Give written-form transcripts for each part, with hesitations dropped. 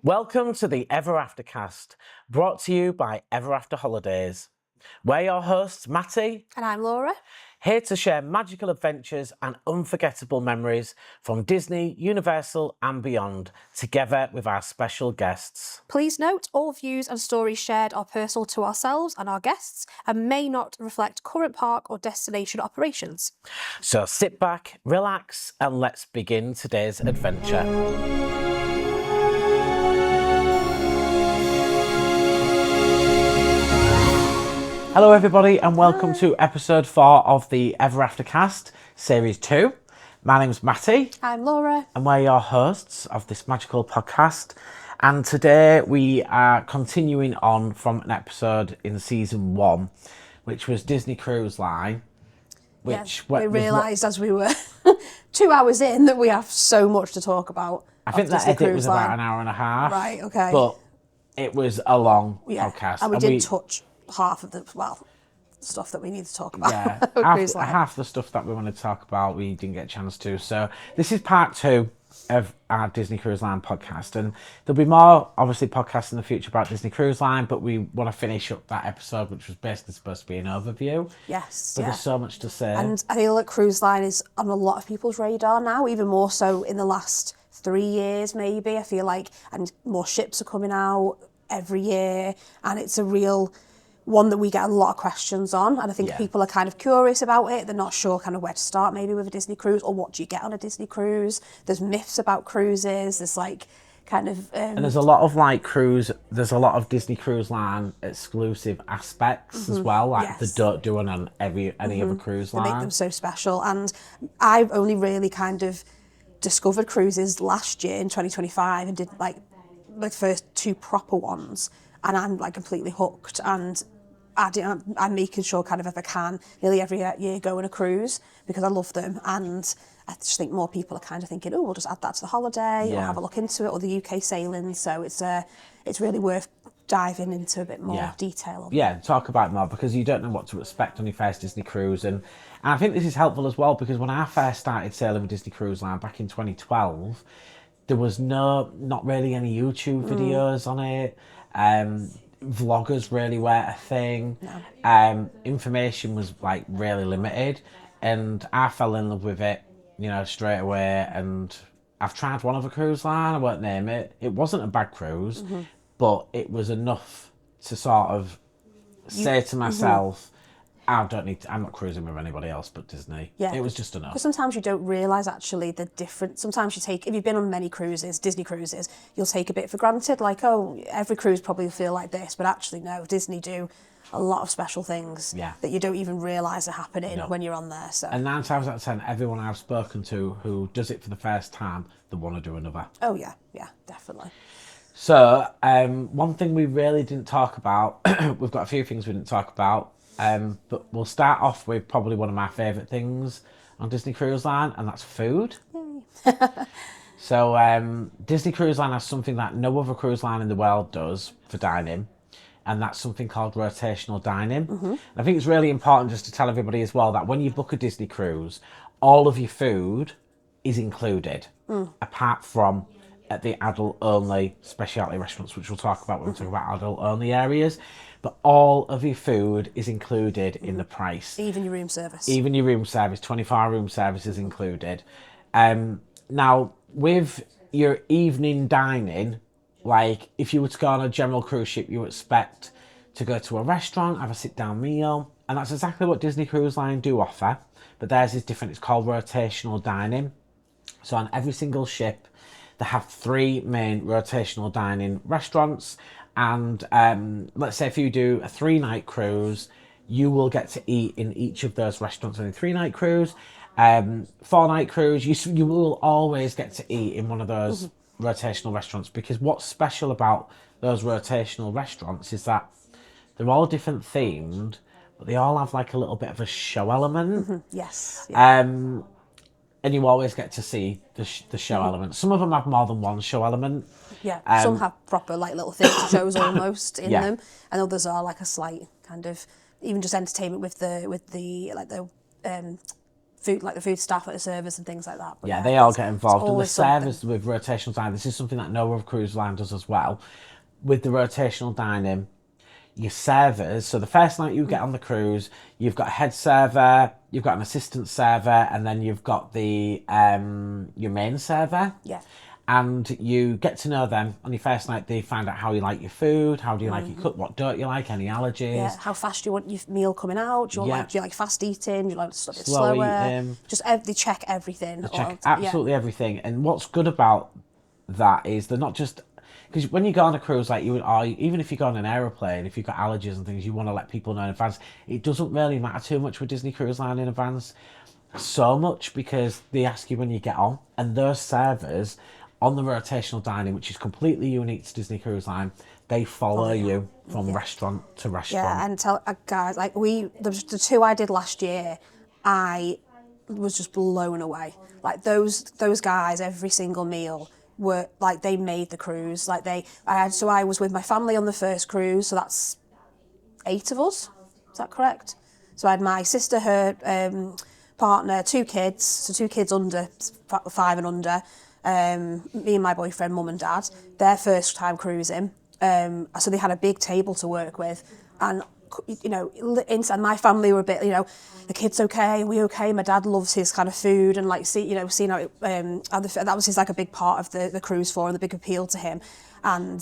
Welcome to the Ever After cast, brought to you by Ever After Holidays. We're your hosts, Matty, And I'm Laura. here to share magical adventures and unforgettable memories from Disney, Universal and beyond, together with our special guests. Please note, all views and stories shared are personal to ourselves and our guests and may not reflect current park or destination operations. So sit back, relax, and let's begin today's adventure. Hello everybody and welcome to episode 4 of the Ever After cast, series 2. My name's Matty. I'm Laura. And we're your hosts of this magical podcast. And today we are continuing on from an episode in season 1, which was Disney Cruise Line. We realised as we were 2 hours in that we have so much to talk about. I think that edit was about an hour and a half. Right, okay. But it was a long podcast. And we did touch half of the, stuff that we need to talk about. Yeah, half the stuff that we wanted to talk about, we didn't get a chance to. So this is part 2 of our Disney Cruise Line podcast. And there'll be more, obviously, podcasts in the future about Disney Cruise Line, but we want to finish up that episode, which was basically supposed to be an overview. Yes, but there's so much to say. And I feel like Cruise Line is on a lot of people's radar now, even more so in the last 3 years, maybe. I feel like, and more ships are coming out every year, and it's a real one that we get a lot of questions on, and I think people are kind of curious about it. They're not sure kind of where to start maybe with a Disney cruise, or what do you get on a Disney cruise. There's myths about cruises. There's like kind of and there's a lot of there's a lot of Disney Cruise Line exclusive aspects as well, like they don't do on any other cruise line. They make them so special. And I've only really kind of discovered cruises last year in 2025 and did like the first 2 proper ones, and I'm like completely hooked. And I'm making sure kind of if I can, nearly every year go on a cruise because I love them. And I just think more people are kind of thinking, oh, we'll just add that to the holiday or have a look into it, or the UK sailing. So it's really worth diving into a bit more detail. Talk about it more, because you don't know what to expect on your first Disney cruise. And I think this is helpful as well, because when I first started sailing with Disney Cruise Line back in 2012, there was not really any YouTube videos on it. Vloggers really weren't a thing. No. Information was like really limited, and I fell in love with it, straight away. And I've tried one other cruise line, I won't name it. It wasn't a bad cruise, but it was enough to sort of say to myself, I'm not cruising with anybody else but Disney. Yeah. It was just enough. Because sometimes you don't realise actually the difference. Sometimes if you've been on many cruises, Disney cruises, you'll take a bit for granted, like, oh, every cruise probably will feel like this, but actually no, Disney do a lot of special things that you don't even realise are happening when you're on there. So. And 9 times out of 10, everyone I've spoken to who does it for the first time, they want to do another. Oh yeah, definitely. So, one thing we really didn't talk about, we've got a few things we didn't talk about, but we'll start off with probably one of my favourite things on Disney Cruise Line, and that's food. So Disney Cruise Line has something that no other cruise line in the world does for dining, and that's something called rotational dining. And I think it's really important just to tell everybody as well that when you book a Disney cruise, all of your food is included, apart from at the adult-only specialty restaurants, which we'll talk about when we talk about adult-only areas. But all of your food is included in the price. Even your room service. 24-hour room service is included. Now, with your evening dining, like if you were to go on a general cruise ship, you expect to go to a restaurant, have a sit-down meal, and that's exactly what Disney Cruise Line do offer. But theirs is different. It's called rotational dining. So on every single ship, they have 3 main rotational dining restaurants. And let's say if you do a 3-night cruise, you will get to eat in each of those restaurants on a 3-night cruise. 4-night cruise, you will always get to eat in one of those rotational restaurants, because what's special about those rotational restaurants is that they're all different themed, but they all have like a little bit of a show element. Yes. And you always get to see the show element. Some of them have more than one show element. Yeah, some have proper like little theatre shows almost in them, and others are like a slight kind of even just entertainment with the food, like the food staff, like the servers and things like that. But Yeah, they all it's- get it's involved. And the always something. servers with rotational dining, this is something that no other cruise line does as well. With the rotational dining, your servers, so the first night you get on the cruise, you've got a head server, you've got an assistant server, and then you've got the your main server. Yeah. And you get to know them on your first night. They find out how you like your food, how do you like it cooked, what don't you like, any allergies. Yeah, how fast do you want your meal coming out? Do you, Yeah. like, do you like fast eating? Do you like a bit Slow slower? eating. Just they check everything. Check absolutely everything. And what's good about that is they're not just... Because when you go on a cruise, like even if you go on an aeroplane, if you've got allergies and things, you want to let people know in advance. It doesn't really matter too much with Disney Cruise Line in advance. So much, because they ask you when you get on. And those servers on the rotational dining, which is completely unique to Disney Cruise Line, they follow you from restaurant to restaurant. Yeah, and tell guys, like the 2 I did last year, I was just blown away. Like those guys, every single meal were like, they made the cruise. Like I was with my family on the first cruise, so that's 8 of us. Is that correct? So I had my sister, her partner, 2 kids, so 2 kids under 5 and under. Me and my boyfriend, mum and dad, their first time cruising. So they had a big table to work with, and you know, inside my family were a bit, you know, the kids okay, are we okay? My dad loves his kind of food, and like seeing how that was his like a big part of the cruise for, and the big appeal to him. And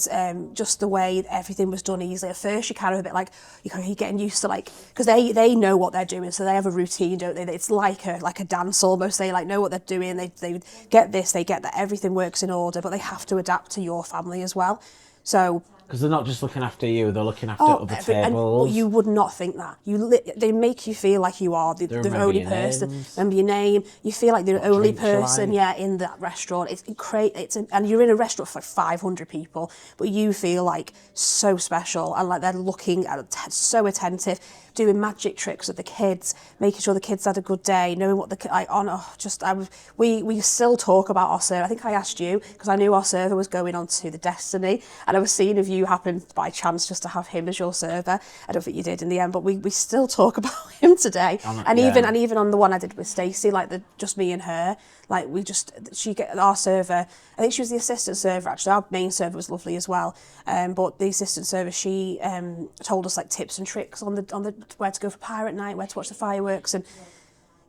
just the way everything was done easily. At first, you're kind of a bit like, you're getting used to, like, because they know what they're doing, so they have a routine, don't they? It's like a dance almost. They like know what they're doing. They get this, they get that. Everything works in order, but they have to adapt to your family as well. So. Because they're not just looking after you, they're looking after other tables. And you would not think that. They make you feel like you are the only person. Remember your name. You feel like the only person, in that restaurant. And you're in a restaurant for like 500 people, but you feel like so special, and like they're looking at so attentive, doing magic tricks with the kids, making sure the kids had a good day, knowing what we still talk about our server. I think I asked you because I knew our server was going on to the Destiny, and I was seeing if you happened by chance just to have him as your server. I don't think you did in the end, but we still talk about him today. Even on the one I did with Stacey, like just me and her, like our server. I think she was the assistant server actually. Our main server was lovely as well, but the assistant server, she told us like tips and tricks on the where to go for pirate night, where to watch the fireworks, and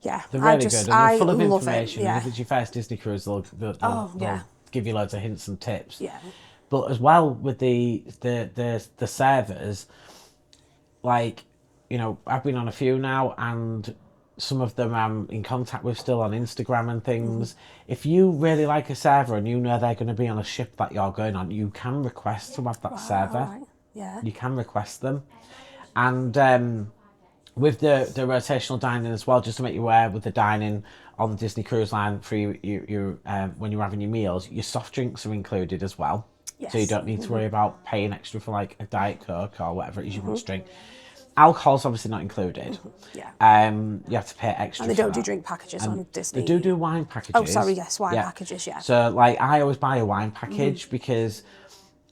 they're really good. And they're full of information. Yeah. If it's your first Disney cruise, they'll give you loads of hints and tips. Yeah. But as well with the servers, like, you know, I've been on a few now, and some of them I'm in contact with still on Instagram and things. If you really like a server and you know they're going to be on a ship that you're going on, you can request to have that server. Right. Yeah. You can request them. And with the rotational dining as well, just to make you aware, with the dining on the Disney Cruise Line for you when you're having your meals, your soft drinks are included as well. Yes. So you don't need to worry about paying extra for like a Diet Coke or whatever it is you want to drink. Alcohol's obviously not included. Yeah. You have to pay extra. And they for don't that. do drink packages on Disney. They do wine packages. Oh, sorry, yes, wine packages, yeah. So like I always buy a wine package because,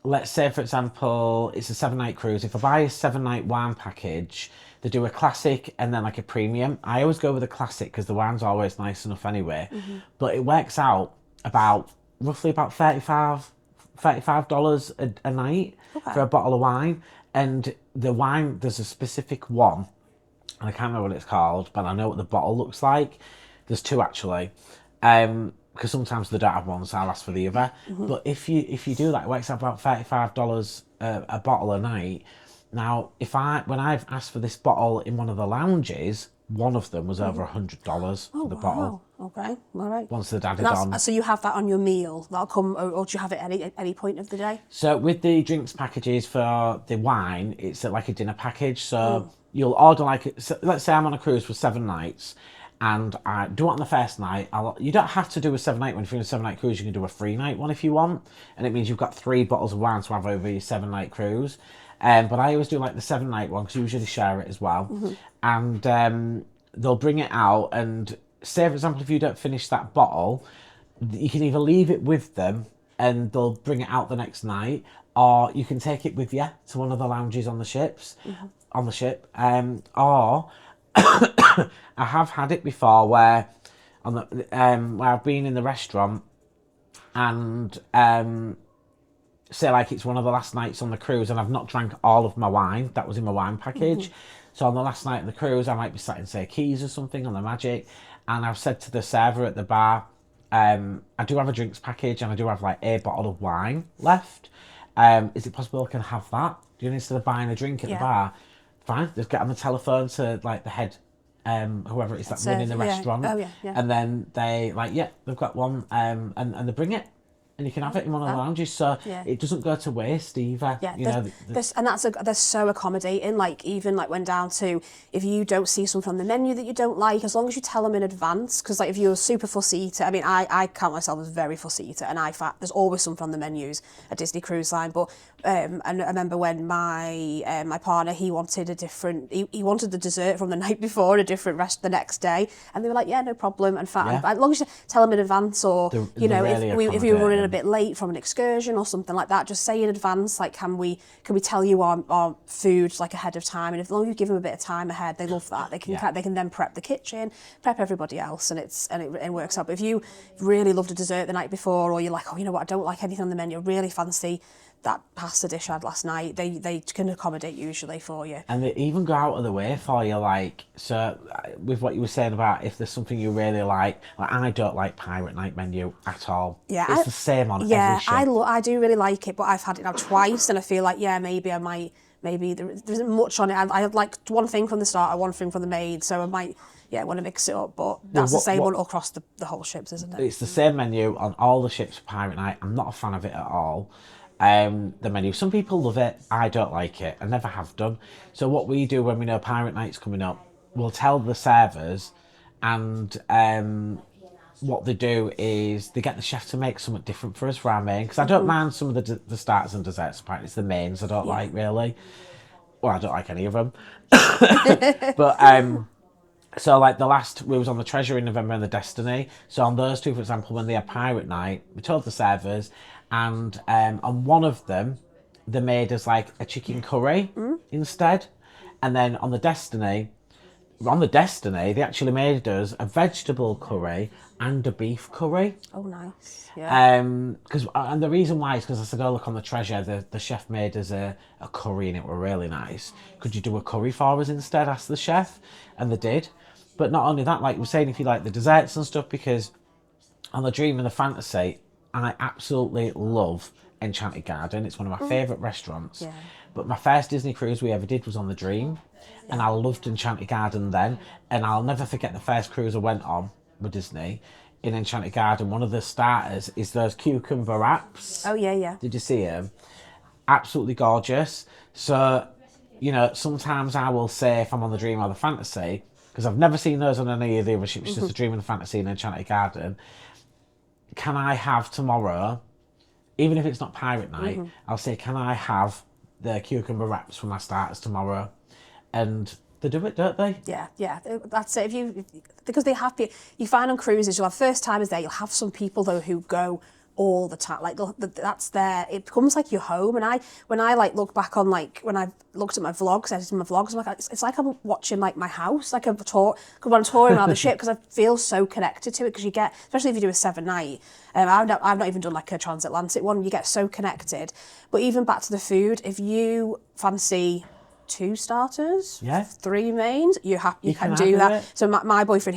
let's say for example, it's a 7-night cruise. If I buy a 7-night wine package, they do a classic and then like a premium. I always go with a classic because the wine's always nice enough anyway. But it works out roughly about $35 a night for a bottle of wine. And the wine, there's a specific one, and I can't remember what it's called, but I know what the bottle looks like. There's 2 actually, because sometimes they don't have one, so I'll ask for the other. But if you do that, it works out about $35 a bottle a night. Now, when I've asked for this bottle in one of the lounges, one of them was over $100 for the bottle. Okay, all right. Once they'd added on. So you have that on your meal. That'll come, or do you have it at any point of the day? So with the drinks packages for the wine, it's like a dinner package. So you'll order let's say I'm on a cruise for 7 nights, and I do it on the first night. You don't have to do a 7-night one. If you're on a 7-night cruise, you can do a 3-night one if you want, and it means you've got 3 bottles of wine to have over your 7-night cruise. But I always do like the 7-night one because you usually share it as well. And they'll bring it out, and say for example if you don't finish that bottle, you can either leave it with them and they'll bring it out the next night, or you can take it with you to one of the lounges on the ship, or I have had it before where where I've been in the restaurant and say like it's one of the last nights on the cruise and I've not drank all of my wine that was in my wine package. So on the last night of the cruise, I might be sat in, say, Keys or something on the Magic, and I've said to the server at the bar, I do have a drinks package and I do have like a bottle of wine left. Is it possible I can have that? Do you know, instead of buying a drink at the bar, fine, just get on the telephone to like the head, whoever it is that's running the restaurant. And then they like, they've got one, and they bring it. And you can have it in one of the lounges, so it doesn't go to waste either. Yeah, you know, they're so accommodating. Like even like when down to if you don't see something on the menu that you don't like, as long as you tell them in advance. Because like if you're a super fussy eater, I mean, I count myself as very fussy eater, and there's always something on the menus at Disney Cruise Line. But and I remember when my partner he wanted he wanted the dessert from the night before, a different rest the next day, and they were like, yeah, no problem, and fine. As long as you tell them in advance, or you know, if we were running a bit late from an excursion or something like that, just say in advance, like, can we tell you our food like ahead of time? And as long as you give them a bit of time ahead, they love that. They can then prep the kitchen, prep everybody else, and it works out. But if you really loved a dessert the night before, or you're like, oh, you know what, I don't like anything on the menu, really fancy that pasta dish I had last night, they can accommodate usually for you. And they even go out of the way for you, like, so with what you were saying about if there's something you really like I don't like Pirate Night menu at all. Yeah, it's the same on every ship. I do really like it, but I've had it now twice, and I feel like, maybe there isn't much on it. I had like one thing from the start, one thing from the maid, so I might want to mix it up, but that's the same one across the whole ships, isn't it? It's the same menu on all the ships for Pirate Night. I'm not a fan of it at all. The menu, some people love it, I don't like it, I never have done. So what we do when we know Pirate Night's coming up, we'll tell the servers, and what they do is they get the chef to make something different for us for our main, because I don't mind some of the starters and desserts, apparently it's the mains I don't like really. Well, I don't like any of them. But so like the last, we was on the Treasure in November and the Destiny. So on those two, for example, when they had Pirate Night, we told the servers, and on one of them, they made us like a chicken curry instead. And then on the Destiny, they actually made us a vegetable curry and a beef curry. Oh, nice. Yeah. And the reason why is because I said, oh, look, on the Treasure, the chef made us a curry and it were really nice. Could you do a curry for us instead? Asked the chef. And they did. But not only that, like we're saying, if you like the desserts and stuff, because on the Dream and the Fantasy, I absolutely love Enchanted Garden. It's one of my favourite restaurants. Yeah. But my first Disney cruise we ever did was on the Dream. And I loved Enchanted Garden then. And I'll never forget the first cruise I went on with Disney. In Enchanted Garden, one of the starters is those cucumber wraps. Oh, yeah. Did you see them? Absolutely gorgeous. So, you know, sometimes I will say if I'm on the Dream or the Fantasy, because I've never seen those on any of the other ships, just the Dream and the Fantasy and Enchanted Garden, can I have tomorrow, even if it's not Pirate Night, I'll say, can I have the cucumber wraps for my starters tomorrow? And they do it, don't they? Yeah. That's it. Because they have, you find on cruises, you'll have first timers there, you'll have some people though who go all the time, like that's there. It becomes like your home. And when I like look back on like when I looked at my vlogs, edited my vlogs, I'm like, it's like I'm watching like my house, like when I'm touring around the ship, because I feel so connected to it. Because you get, especially if you do a 7-night, I've not even done like a transatlantic one. You get so connected. But even back to the food, if you fancy 2 starters, 3 mains, you can do that. So my boyfriend,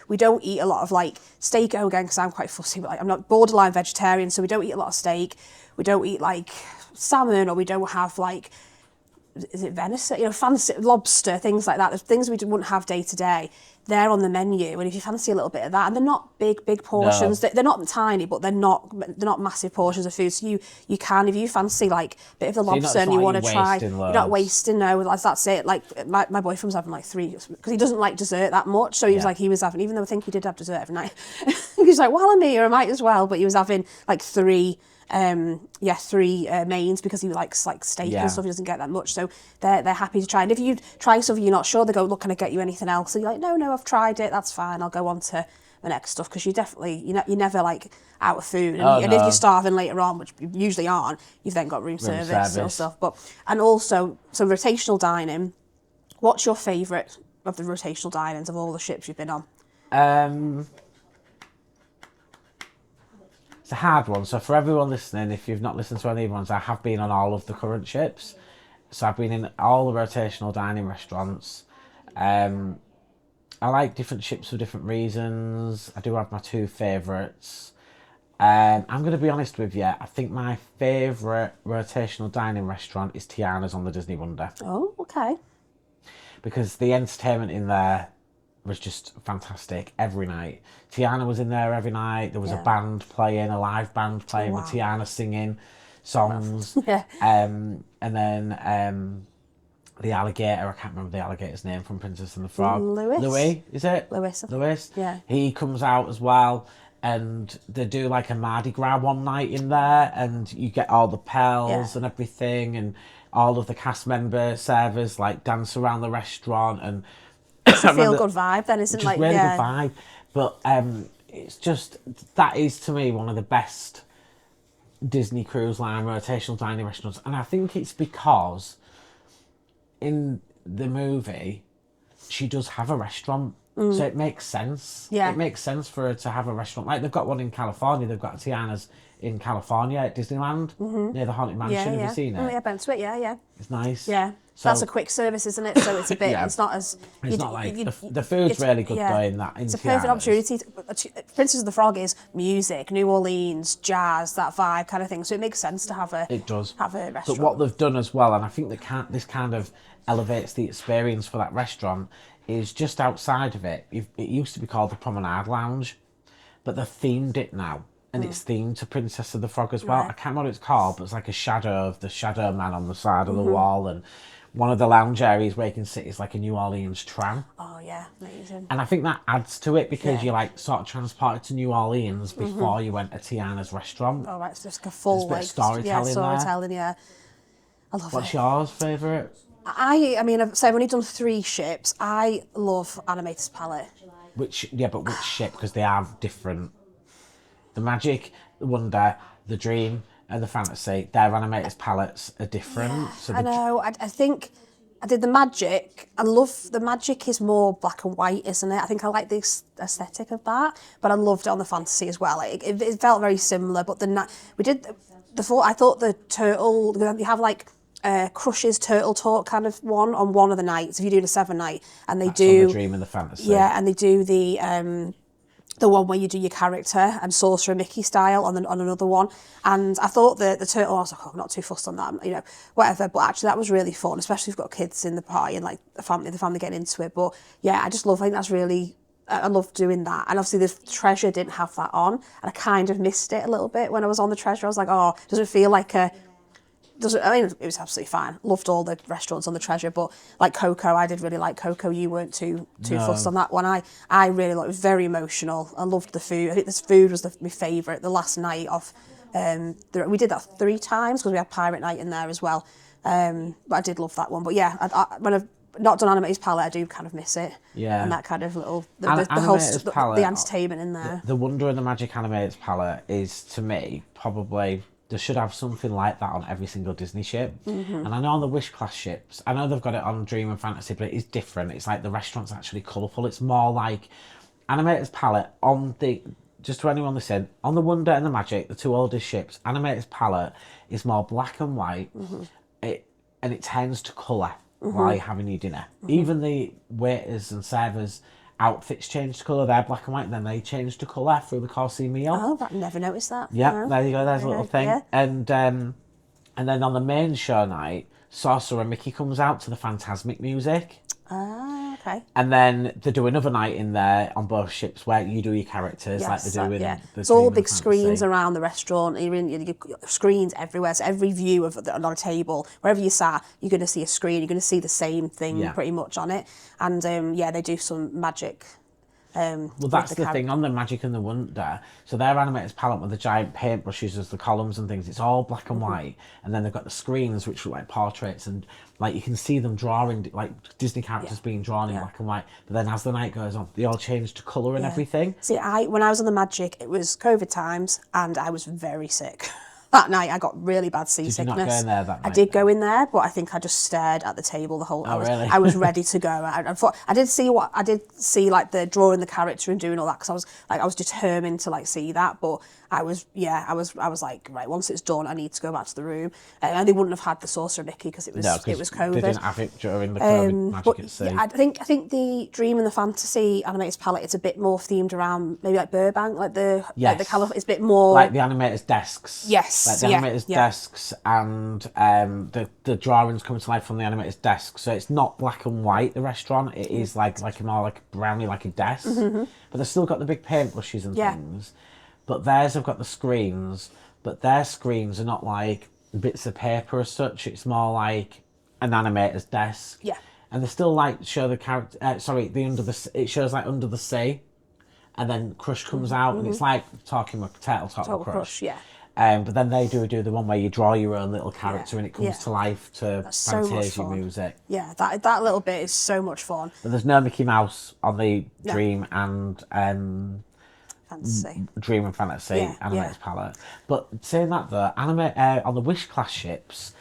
we don't eat a lot of like steak again, because I'm quite fussy, but like, I'm not borderline vegetarian, so we don't eat a lot of steak. We don't eat like salmon, or we don't have like, is it venison? Fancy lobster, things like that. There's things we wouldn't have day to day. They're on the menu, and if you fancy a little bit of that, and they're not big portions. No. They're not tiny, but they're not massive portions of food. So you can, if you fancy like a bit of the lobster and you want to try, you're not wasting. No, that's it. Like my boyfriend was having like 3, because he doesn't like dessert that much. So he was having, even though I think he did have dessert every night. He's like, well, I'm here, I might as well. But he was having like 3 mains, because he likes like steak and stuff. He doesn't get that much, so they're happy to try. And if you try something you're not sure, they go, look, can I get you anything else? And you're like, no, I've tried it, that's fine, I'll go on to the next stuff. Because you're never like out of food, and if you're starving later on, which you usually aren't, you've then got room service and stuff. And also, so rotational dining, what's your favourite of the rotational dinings of all the ships you've been on? It's a hard one. So for everyone listening, if you've not listened to any of the ones, I have been on all of the current ships. So I've been in all the rotational dining restaurants. I like different ships for different reasons. I do have my two favourites. I'm going to be honest with you. I think my favourite rotational dining restaurant is Tiana's on the Disney Wonder. Oh, okay. Because the entertainment in there was just fantastic every night. Tiana was in there every night. There was a band playing, a live band playing with Tiana singing songs. Yeah. And then the alligator, I can't remember the alligator's name from Princess and the Frog. Louis, is it? Louis. Yeah. He comes out as well, and they do like a Mardi Gras one night in there, and you get all the pals and everything, and all of the cast member servers like dance around the restaurant, and it's a feel good vibe then, isn't it? Like, really good vibe. But it's just, that is to me one of the best Disney Cruise Line rotational dining restaurants, and I think it's because in the movie she does have a restaurant, so it makes sense. It makes sense for her to have a restaurant. Like they've got one in California. They've got Tiana's in California at Disneyland near the Haunted Mansion. Have you seen it? Yeah, been to it. Yeah. It's nice. Yeah. So that's a quick service, isn't it? So it's a bit. It's not as. It's not like the food's really good though in that. It's a perfect opportunity. Princess of the Frog is music, New Orleans, jazz, that vibe kind of thing. So it makes sense to have a. It does. Have a restaurant. But what they've done as well, and I think this kind of elevates the experience for that restaurant, is just outside of it. It used to be called the Promenade Lounge, but they've themed it now. And it's themed to Princess of the Frog as well. Right. I can't remember what it's called, but it's like a shadow of the Shadow Man on the side of the wall. And one of the lounge areas where you can sit is like a New Orleans tram. Oh, yeah. Amazing. And I think that adds to it because you're like sort of transported to New Orleans before you went to Tiana's restaurant. Oh, right. It's just like a full There's a bit of storytelling there. Yeah. I love it. What's yours favourite? I mean, so I've only done 3 ships. I love Animator's Palette. Which ship? Because they are different. The Magic, the Wonder, the Dream, and the Fantasy, their Animator's palettes are different. Yeah, So I know. I think I did the Magic. I love the Magic is more black and white, isn't it? I think I like the aesthetic of that, but I loved it on the Fantasy as well. It felt very similar, but we did the full. I thought the turtle. You have like. Crush's Turtle Talk kind of one on one of the nights if you do the 7 night, and they that's do on the Dream and the Fantasy. Yeah, and they do the one where you do your character and Sorcerer Mickey style on another one. And I thought the turtle, I was like, oh, I'm not too fussed on that, whatever. But actually, that was really fun, especially if you've got kids in the party and like the family getting into it. But yeah, I think that's really. I love doing that. And obviously the Treasure didn't have that on, and I kind of missed it a little bit when I was on the Treasure. I was like, oh, does it feel like a. It was absolutely fine. Loved all the restaurants on the Treasure, but like Coco, I did really like Coco. You weren't too fussed on that one. I really liked it. It was very emotional. I loved the food. I think this food was my favourite. The last night off, we did that 3 times because we had Pirate Night in there as well. But I did love that one. But yeah, when I've not done Animator's Palette, I do kind of miss it. Yeah. And that kind of little the entertainment in there. The Wonder and the Magic Animator's Palette is to me probably. They should have something like that on every single Disney ship. And I know on the Wish class ships, I know they've got it on Dream and Fantasy, but it is different. It's like the restaurant's actually colourful. It's more like Animator's Palette on the, just to anyone listening, on the Wonder and the Magic, the 2 oldest ships, Animator's Palette is more black and white. And it tends to colour while you're having your dinner. Even the waiters and servers' outfits change to colour. They're black and white, and then they change to colour through the course of the meal. Oh, I've never noticed that. Yeah, No. there you go. There's a little thing. Yeah. And then on the main show night, Sorcerer Mickey comes out to the Fantasmic music. Ah, okay. And then they do another night in there on both ships where you do your characters like they do in the It's all Dream and big Fantasy. screens around the restaurant. You've got screens everywhere. So every view on a table, wherever you sat, you're going to see a screen. You're going to see the same thing pretty much on it. And they do some magic. Well, that's the thing on the Magic and the Wonder. So their Animator's Palette with the giant paintbrushes as the columns and things, it's all black and white. And then they've got the screens which look like portraits, and like you can see them drawing like Disney characters being drawn in black and white. But then as the night goes on, they all change to colour and everything. See, when I was on the Magic, it was COVID times, and I was very sick. that night I got really bad seasickness. Did you not go in there that night? I did go in there, but I think I just stared at the table the whole. Really? I was ready to go. I thought I did see like the drawing the character and doing all that, because I was determined to like see that, but I was like, right, once it's done, I need to go back to the room. And they wouldn't have had the Saucer of Mickey because it was COVID. They didn't have it during the COVID Magic at Sea. Yeah, I think the Dream and the Fantasy animated palette, it's a bit more themed around maybe like Burbank, like the California. It's a bit more like the animators' desks. Yes, like the animators' desks, and the drawings come to life from the animators' desks. So it's not black and white. The restaurant, it is like more like brownie, like a desk, but they've still got the big paintbrushes and things. But theirs have got the screens, but their screens are not like bits of paper as such. It's more like an animator's desk. Yeah. And they still like show the character. It shows like under the sea, and then Crush comes out, and it's like talking with Turtle Crush. Yeah. But then they do the one where you draw your own little character and it comes to life to Fantasia music. Yeah, that little bit is so much fun. But there's no Mickey Mouse on the Dream and Fantasy animated palette. But saying that though, on the Wish class ships,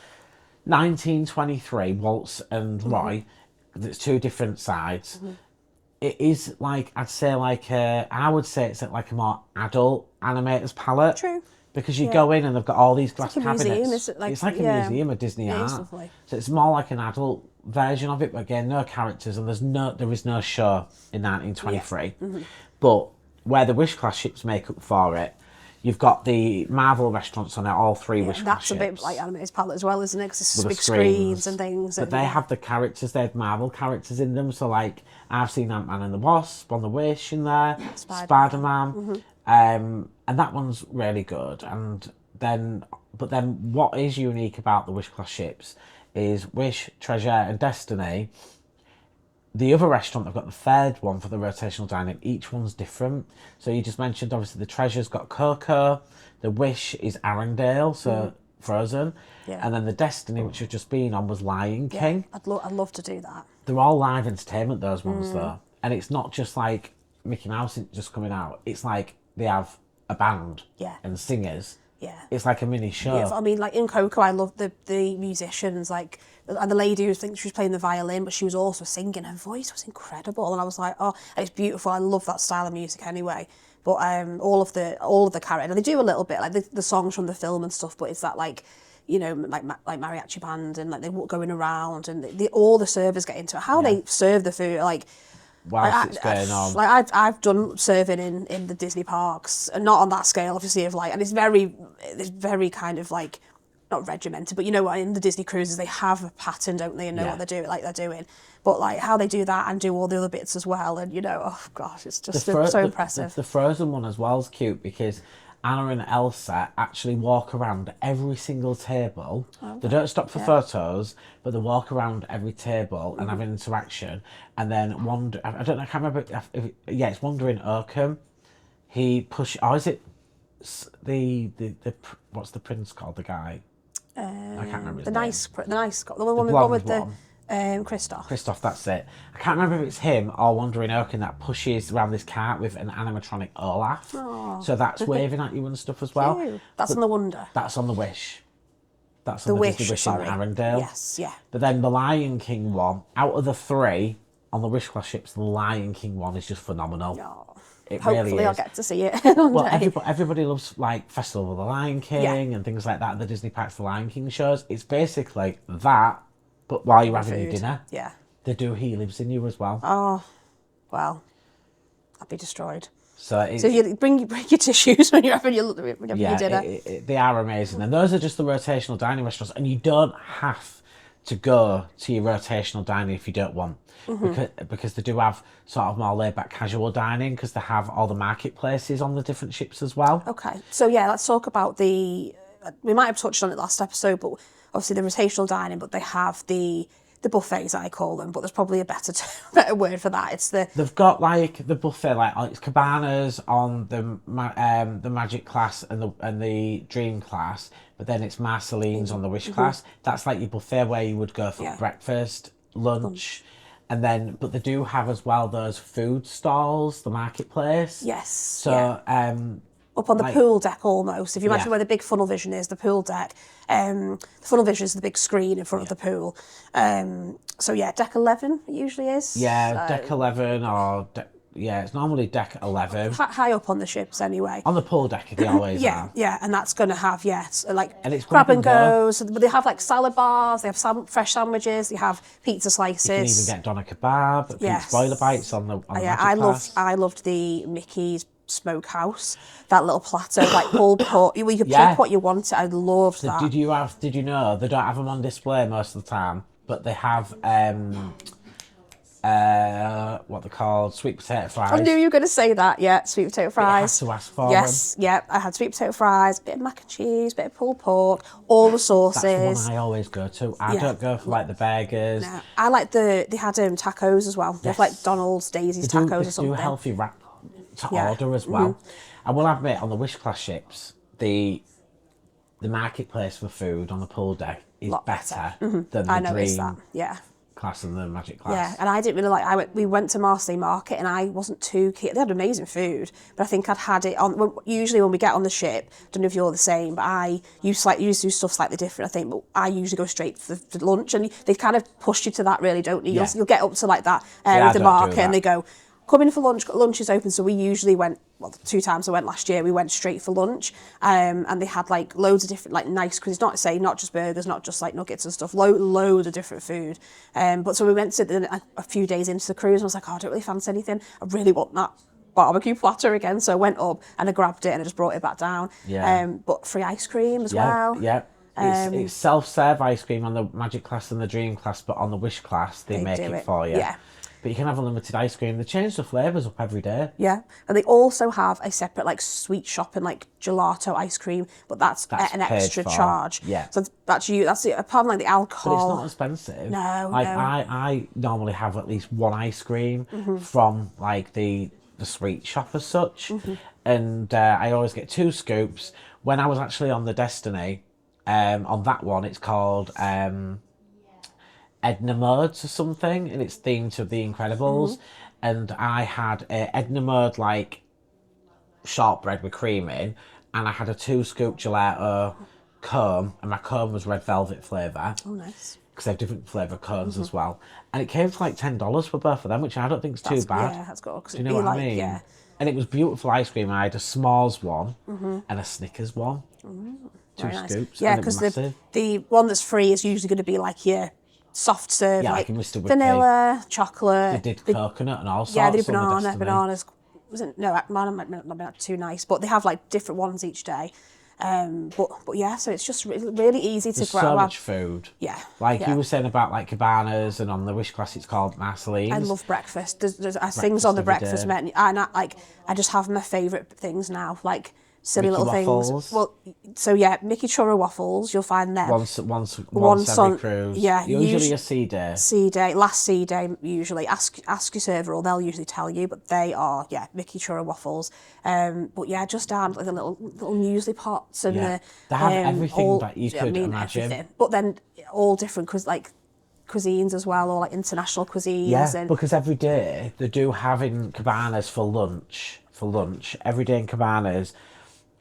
1923, Waltz and Roy, there's two different sides. It is like, I would say it's like a more adult animator's palette. True. Because you go in and they've got all these glass cabinets. Museum, it's like a museum of Disney art. Lovely. So it's more like an adult version of it, but again, no characters, and there is no show in 1923. But where the Wish class ships make up for it, you've got the Marvel restaurants on it, all three Wish class ships. That's a bit like animated palette as well, isn't it? Because it's big screens and things. But they have the characters, they have Marvel characters in them. So like, I've seen Ant-Man and the Wasp on the Wish in there, Spider-Man. And that one's really good. But then what is unique about the Wish class ships is Wish, Treasure and Destiny. The other restaurant, they've got the third one for the rotational dining. Each one's different. So you just mentioned, obviously, the Treasure's got Coco. The Wish is Arendelle, so Frozen. Yeah. And then the Destiny, which we've just been on, was Lion King. I'd love to do that. They're all live entertainment, those ones, though. And it's not just like Mickey Mouse just coming out. It's like they have a band and singers. Yeah. It's like a mini show. Yeah, I mean, like in Coco, I love the musicians, like, and the lady who thinks she was playing the violin, but she was also singing. Her voice was incredible, and I was like, oh, it's beautiful. I love that style of music anyway. But all of the characters, and they do a little bit like the songs from the film and stuff. But it's that like, you know, like mariachi band, and like they're going around, and all the servers get into it. How they serve the food, like. Whilst it's going on. Like I've done serving in the Disney parks, and not on that scale, obviously, of like, and it's very kind of like, not regimented, but you know what, in the Disney cruises they have a pattern, don't they, and know what they're doing. But like how they do that and do all the other bits as well, and you know, oh gosh, it's just so impressive. The Frozen one as well is cute because Anna and Elsa actually walk around every single table. Okay. They don't stop for photos, but they walk around every table and have an interaction. And then I can't remember it's Wandering Oakham. He is it the what's the prince called? The guy? I can't remember his name. The one with the Kristoff. Kristoff, that's it. I can't remember if it's him or Wandering Oakham that pushes around this cart with an animatronic Olaf. Aww. So that's waving at you and stuff as well. Cute. That's on the Wonder. That's on the Wish. That's on the Disney Wish in Arendelle. Yes, yeah. But then the Lion King one, out of the three on the Wish class ships, the Lion King one is just phenomenal. Oh. It Hopefully really is. I'll get to see it one day. Everybody loves like Festival of the Lion King and things like that. The Disney Parks for Lion King shows. It's basically that, but while you're having your dinner, they do He Lives in You as well. Oh, well, I'd be destroyed. So you bring your tissues when you're having your dinner. They are amazing, and those are just the rotational dining restaurants. And you don't have to go to your rotational dining if you don't want, because they do have sort of more laid back casual dining because they have all the marketplaces on the different ships as well. Okay, so let's talk about we might have touched on it last episode, but obviously the rotational dining, but they have the buffets, I call them, but there's probably a better word for that. They've got like the buffet, like it's cabanas on the Magic class and the Dream class, but then it's Marceline's on the Wish class. That's like your buffet where you would go for breakfast, lunch, and then but they do have as well those food stalls, the marketplace. Yes. So up on the pool deck almost. If you imagine Yeah. where the big funnel vision is, the pool deck, the funnel vision is the big screen in front of the pool. So yeah, deck 11 it usually is. Yeah, deck 11 or it's normally deck 11. High up on the ships anyway. On the pool deck, they always Yeah, are. yeah, and that's going to have, like And it's grab and go. go. So they have like salad bars, they have fresh sandwiches, they have pizza slices. You can even get doner kebab, Yes. boiler bites on the Yeah, Magic Class. I loved the Mickey's Smokehouse, that little platter, like pulled pork. You could Yeah. pick what you wanted. I loved that. Did you know they don't have them on display most of the time, but they have what they're called, sweet potato fries. I knew you were going to say that. Yeah, sweet potato fries. You have to ask for Yes, yeah. I had sweet potato fries, bit of mac and cheese, bit of pulled pork, all the sauces. That's the one I always go to. I don't go for like the burgers. No, I like they had tacos as well. They have like Donald's, Daisy's tacos or something. They do healthy wrap to order as well. I will admit, on the Wish Class ships, the marketplace for food on the pool deck is better than the noticed Dream that. Yeah. Class and the Magic Class. Yeah, and I didn't really like. We went to Marseille Market, and I wasn't too keen. They had amazing food, but I think I'd had it on. Usually, when we get on the ship, I don't know if you're the same, but I used to do stuff slightly different. I think, but I usually go straight for lunch, and they kind of push you to that, really, don't you? Yeah. You'll get up to like that I with the don't do market, that. and they go, "Come in for lunch. Lunch is open." So we usually went. Well, 2 times I went last year, we went straight for lunch, and they had like loads of different like nice cuisines. Not just burgers, not just like nuggets and stuff. Loads of different food. But so we went to a few days into the cruise, and I was like, oh, I don't really fancy anything. I really want that barbecue platter again. So I went up and I grabbed it and I just brought it back down. Yeah. But free ice cream as well. Yeah. It's self-serve ice cream on the Magic Class and the Dream Class, but on the Wish Class they make do it for you. Yeah. But you can have unlimited ice cream. They change the flavours up every day. Yeah, and they also have a separate like sweet shop and like gelato ice cream, but that's an paid extra for. charge. Yeah. So that's it. Apart from like the But it's alcohol. not expensive. No, like no. I normally have at least one ice cream Mm-hmm. from like the sweet shop as such, Mm-hmm. and I always get 2 scoops. When I was actually on the Destiny, on that one, it's called Edna Modes or something, and it's themed to The Incredibles. And I had a Edna Mode like shortbread with cream in, and I had a 2-scoop gelato cone, and my cone was red velvet flavour. Oh, nice. Because they have different flavour cones as well. And it came to like $10 for both of them, which I don't think is too bad. Yeah, that's good. Do you know what I mean? Yeah. And it was beautiful ice cream. I had a s'mores one and a Snickers one. 2 Very nice. scoops. Yeah, and it was because massive. the one that's free is usually going to be like your soft serve, Yeah, like like Mr. Whippy. vanilla, chocolate. They did coconut and all sorts. Yeah, they did on the Destiny. bananas. Wasn't banana might not be too nice, but they have like different ones each day. But yeah, so it's just really easy to There's grab. so much food. Yeah, Like yeah. you were saying about like cabanas, and on the Wish Class it's called Marceline's. I love breakfast. There's things on the every breakfast day. menu, and I just have my favourite things now, like silly Mickey little waffles. things. Well, so yeah, Mickey churro waffles. You'll find them. Once Once every on- cruise. yeah, Usually a sea day. Last sea day usually. Ask your server, or they'll usually tell you. But they are Mickey churro waffles. But yeah, just down like the little muesli pots and Yeah. the They have everything that you could imagine. everything. But then all different cuisines as well, or like international cuisines. Yeah, and because every day they do have in cabanas for lunch. Every day in cabanas,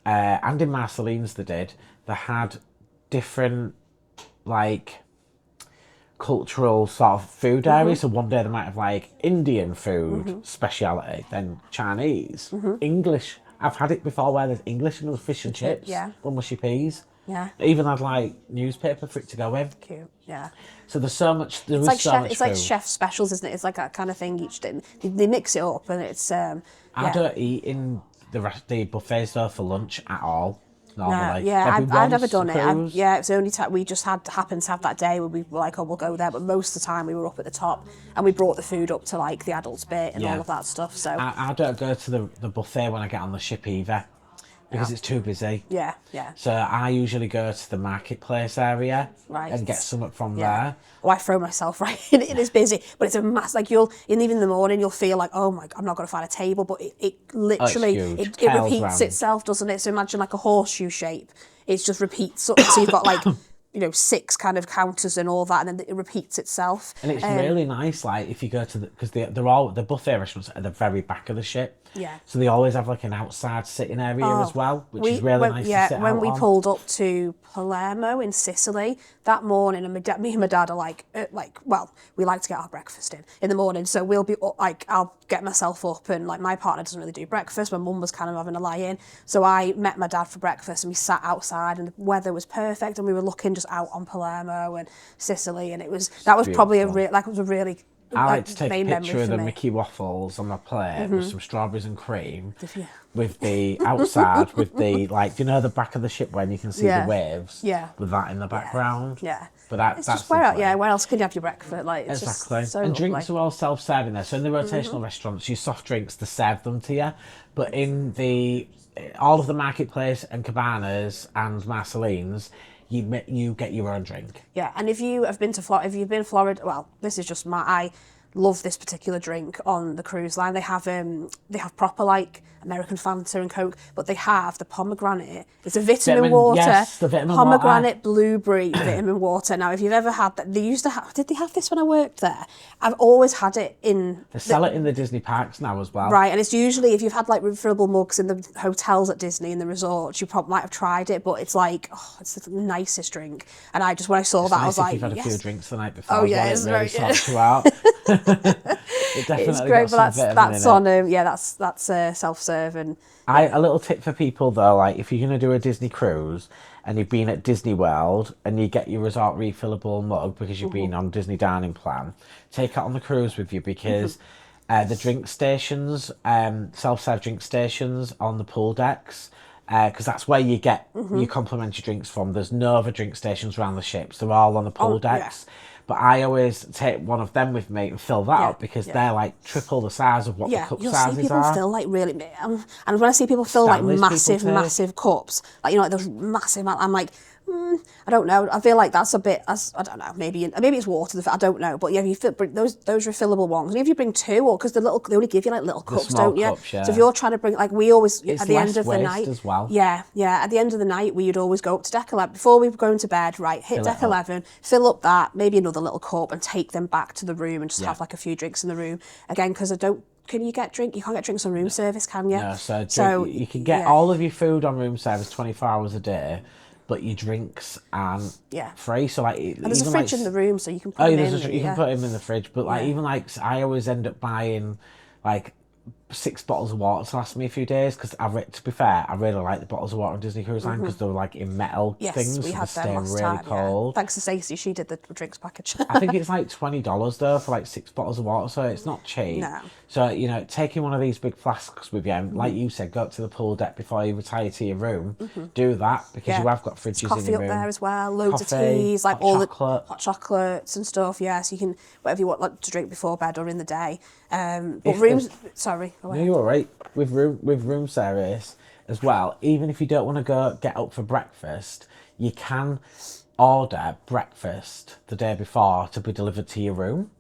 and in Marceline's they had different like cultural sort of food areas. So one day they might have like Indian food speciality, then Chinese, English. I've had it before where there's English and there was fish and chips, yeah. mushy peas. Yeah. They even had like newspaper for it to go in. Cute. Yeah. So there's so much. There is It's like so chef. much It's like food. chef specials, isn't it? It's like that kind of thing each day. They mix it up, and it's I don't eat in the buffets though for lunch at all. Normally. Maybe I've never once done a it. cruise. It's the only time we just happened to have that day where we were like, oh, we'll go there. But most of the time we were up at the top, and we brought the food up to like the adults bit and Yeah. all of that stuff. So I don't go to the buffet when I get on the ship either, because it's too busy. yeah. So I usually go to the marketplace area Right. and get something from Yeah. there. Oh, I throw myself right in. It is busy, but it's a mass. Like even in the morning, you'll feel like, oh my, I'm not going to find a table, but it literally huge. it Tails repeats round. itself, doesn't it? So imagine like a horseshoe shape. It just repeats. So you've got like you know, 6 kind of counters and all that, and then it repeats itself. And it's really nice, like, if you go to because the buffet restaurants are at the very back of the ship. Yeah. So they always have like an outside sitting area as well, which is really nice to sit out when we on. pulled up to Palermo in Sicily that morning, and me and my dad are like, well, we like to get our breakfast in the morning, so we'll be like, I'll get myself up, and like my partner doesn't really do breakfast. My mum was kind of having a lie-in, so I met my dad for breakfast, and we sat outside, and the weather was perfect, and we were looking just out on Palermo and Sicily, and that was probably a really I like to take a main picture memory of the for me. Mickey waffles on my plate with some strawberries and cream, with the outside, with the, like, you know, the back of the ship when you can see the waves, with that in the background. Yeah. But that's just where else can you have your breakfast? Like, it's exactly. Just so and drinks lovely. are all self-serving there. So in the rotational restaurants, your soft drinks, they serve them to you. But in all of the marketplace and cabanas and Marceline's, you get your own drink. Yeah, and if you have been to Florida, well, this is just I love this particular drink on the cruise line. They have proper like American Fanta and Coke, but they have the pomegranate. It's a vitamin water. Yes, the vitamin pomegranate water. blueberry vitamin water. Now, if you've ever had that, did they have this when I worked there? I've always had it in. They sell it in the Disney parks now as well. Right, and it's usually, if you've had like refillable mugs in the hotels at Disney, in the resorts, you probably might have tried it, but it's like, it's the nicest drink. And when I saw that, I was like, you've had a few drinks the night before. Oh yeah, it's very really sorts you out. It definitely it's great, got but that's on that's self-serve. And a little tip for people though, like if you're going to do a Disney cruise and you've been at Disney World and you get your resort refillable mug because you've been on Disney dining plan, take it on the cruise with you, because the drink stations, self-serve drink stations on the pool decks, because that's where you get your complimentary drinks from. There's no other drink stations around the ships. They're all on the pool decks. Yeah. But I always take one of them with me and fill that up, because they're like triple the size of what the cup sizes are. You'll see people fill like really, and when I see people fill Stanley's like massive cups, like, you know, like those massive, I'm like, I don't know. I feel like that's a bit. I don't know. Maybe it's water. I don't know. But yeah, if you bring those refillable ones, and if you bring 2, or because they only give you like little cups, don't you? Cups, yeah. So if you're trying to bring, like, we always it's at the end of waste the night as well. Yeah. At the end of the night, we'd always go up to deck 11 before we were going to bed. Right, hit deck 11, fill up that, maybe another little cup, and take them back to the room and just have like a few drinks in the room again, because Can you get drink? You can't get drinks on room service, can you? No, so you can get all of your food on room service 24 hours a day, but your drinks aren't free. So like, and there's a fridge in the room, so you can put them in. You can put them in the fridge, but like even like I always end up buying like 6 bottles of water to last me a few days, because to be fair, I really like the bottles of water on Disney Cruise Line, because they were like in metal things, we so had they them stay last really time, cold. Thanks to Stacey, she did the drinks package. I think it's like $20 though for like 6 bottles of water, so it's not cheap. No. So, you know, taking one of these big flasks with you, and like you said, go up to the pool deck before you retire to your room. Do that, because you have got fridges coffee in your room. up there as well, loads of teas, like all the hot chocolates and stuff. Yeah, so you can whatever you want to drink before bed or in the day. But rooms, sorry. No, you're all right. With room service as well, even if you don't want to get up for breakfast, you can order breakfast the day before to be delivered to your room.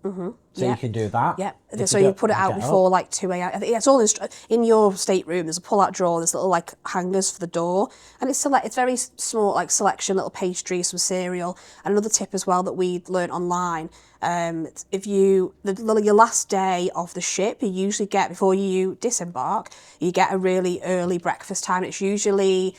So you can do that. Yeah. So you put it out before like 2 a.m. I think it's all in your stateroom. There's a pull-out drawer. There's little like hangers for the door, and it's very small, like selection, little pastry, some cereal. And another tip as well that we learned online. If your last day of the ship, you usually get, before you disembark, you get a really early breakfast time. It's usually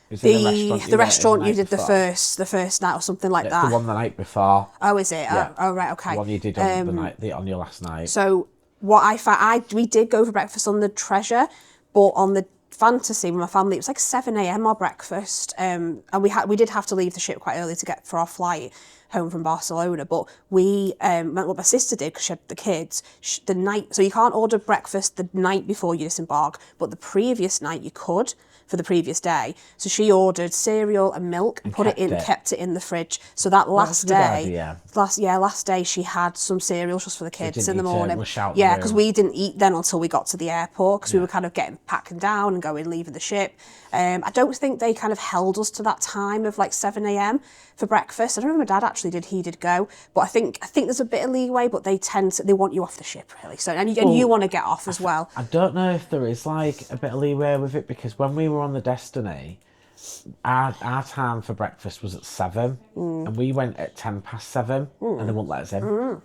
the restaurant you did the first night or something like that. The one the night before. Oh, is it? Yeah. Oh, right, okay. The one you did on on your last night. So what I found, we did go for breakfast on the Treasure, but on the Fantasy with my family, it was like 7 a.m. our breakfast, and we did have to leave the ship quite early to get for our flight home from Barcelona. But we what my sister did, because she had the kids, the night, so you can't order breakfast the night before you disembark, but the previous night you could, for the previous day. So she ordered cereal and milk, and kept it in the fridge. So that last day she had some cereal just for the kids in the morning. Because we didn't eat then until we got to the airport, because we were kind of packing down and leaving the ship. I don't think they kind of held us to that time of like 7 a.m. for breakfast. I don't know if my dad actually did. He did go, but I think there's a bit of leeway, but they want you off the ship really. So and you want to get off as well. I don't know if there is like a bit of leeway with it, because when we were on the Destiny, our time for breakfast was at 7, and we went at 7:10, and they wouldn't let us in.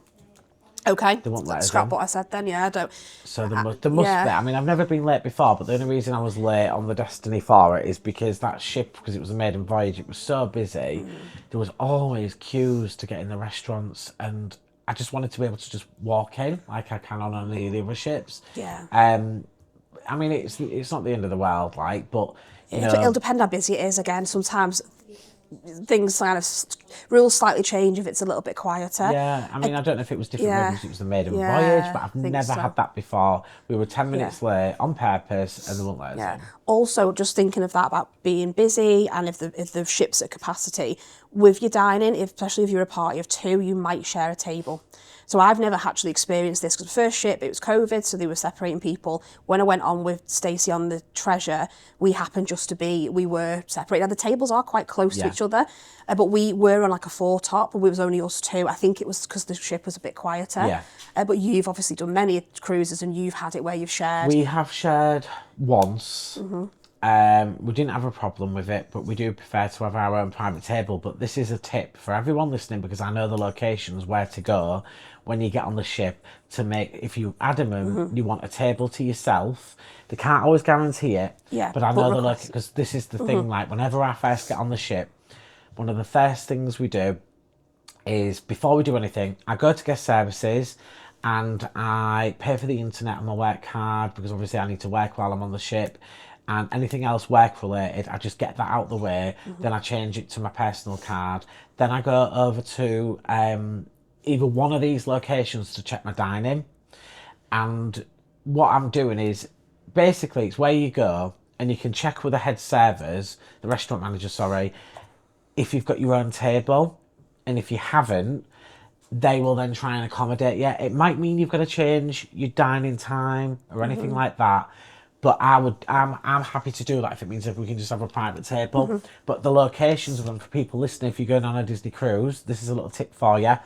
Okay. They won't let us Scrap in. what I said then, yeah, I don't. So there must yeah. be. I mean, I've never been late before, but the only reason I was late on the Destiny for it is because that ship, because it was a maiden voyage, it was so busy. There was always queues to get in the restaurants, and I just wanted to be able to just walk in like I can on any of the other ships. Yeah. I mean, it's not the end of the world, like, but It'll depend how busy it is again. Sometimes things kind of rules slightly change if it's a little bit quieter. Yeah, I mean, I don't know if it was different yeah. because it was the maiden Yeah, voyage, but I've I think never so. had that before. We were 10 minutes late on purpose, and they won't let us Yeah. in. Also, just thinking of that about being busy, and if the ship's at capacity, with your dining, especially if you're a party of 2, you might share a table. So I've never actually experienced this because the first ship, it was COVID, so they were separating people. When I went on with Stacey on the Treasure, we were separated. Now, the tables are quite close to each other, but we were on like a 4-top, and it was only us 2. I think it was because the ship was a bit quieter. Yeah. But you've obviously done many cruises, and you've had it where you've shared. We have shared once. We didn't have a problem with it, but we do prefer to have our own private table. But this is a tip for everyone listening, because I know the locations where to go when you get on the ship to make, if you're adamant you want a table to yourself. They can't always guarantee it, but I know the location, because this is the thing, like whenever I first get on the ship, one of the first things we do is, before we do anything, I go to guest services and I pay for the internet on my work card, because obviously I need to work while I'm on the ship, and anything else work related, I just get that out the way. Then I change it to my personal card. Then I go over to either one of these locations to check my dining. And what I'm doing is, basically, it's where you go and you can check with the head servers, the restaurant manager, sorry, if you've got your own table. And if you haven't, they will then try and accommodate you. It might mean you've got to change your dining time or anything like that. But I'm happy to do that if it means if we can just have a private table. But the locations of them, for people listening, if you're going on a Disney cruise, this is a little tip for you.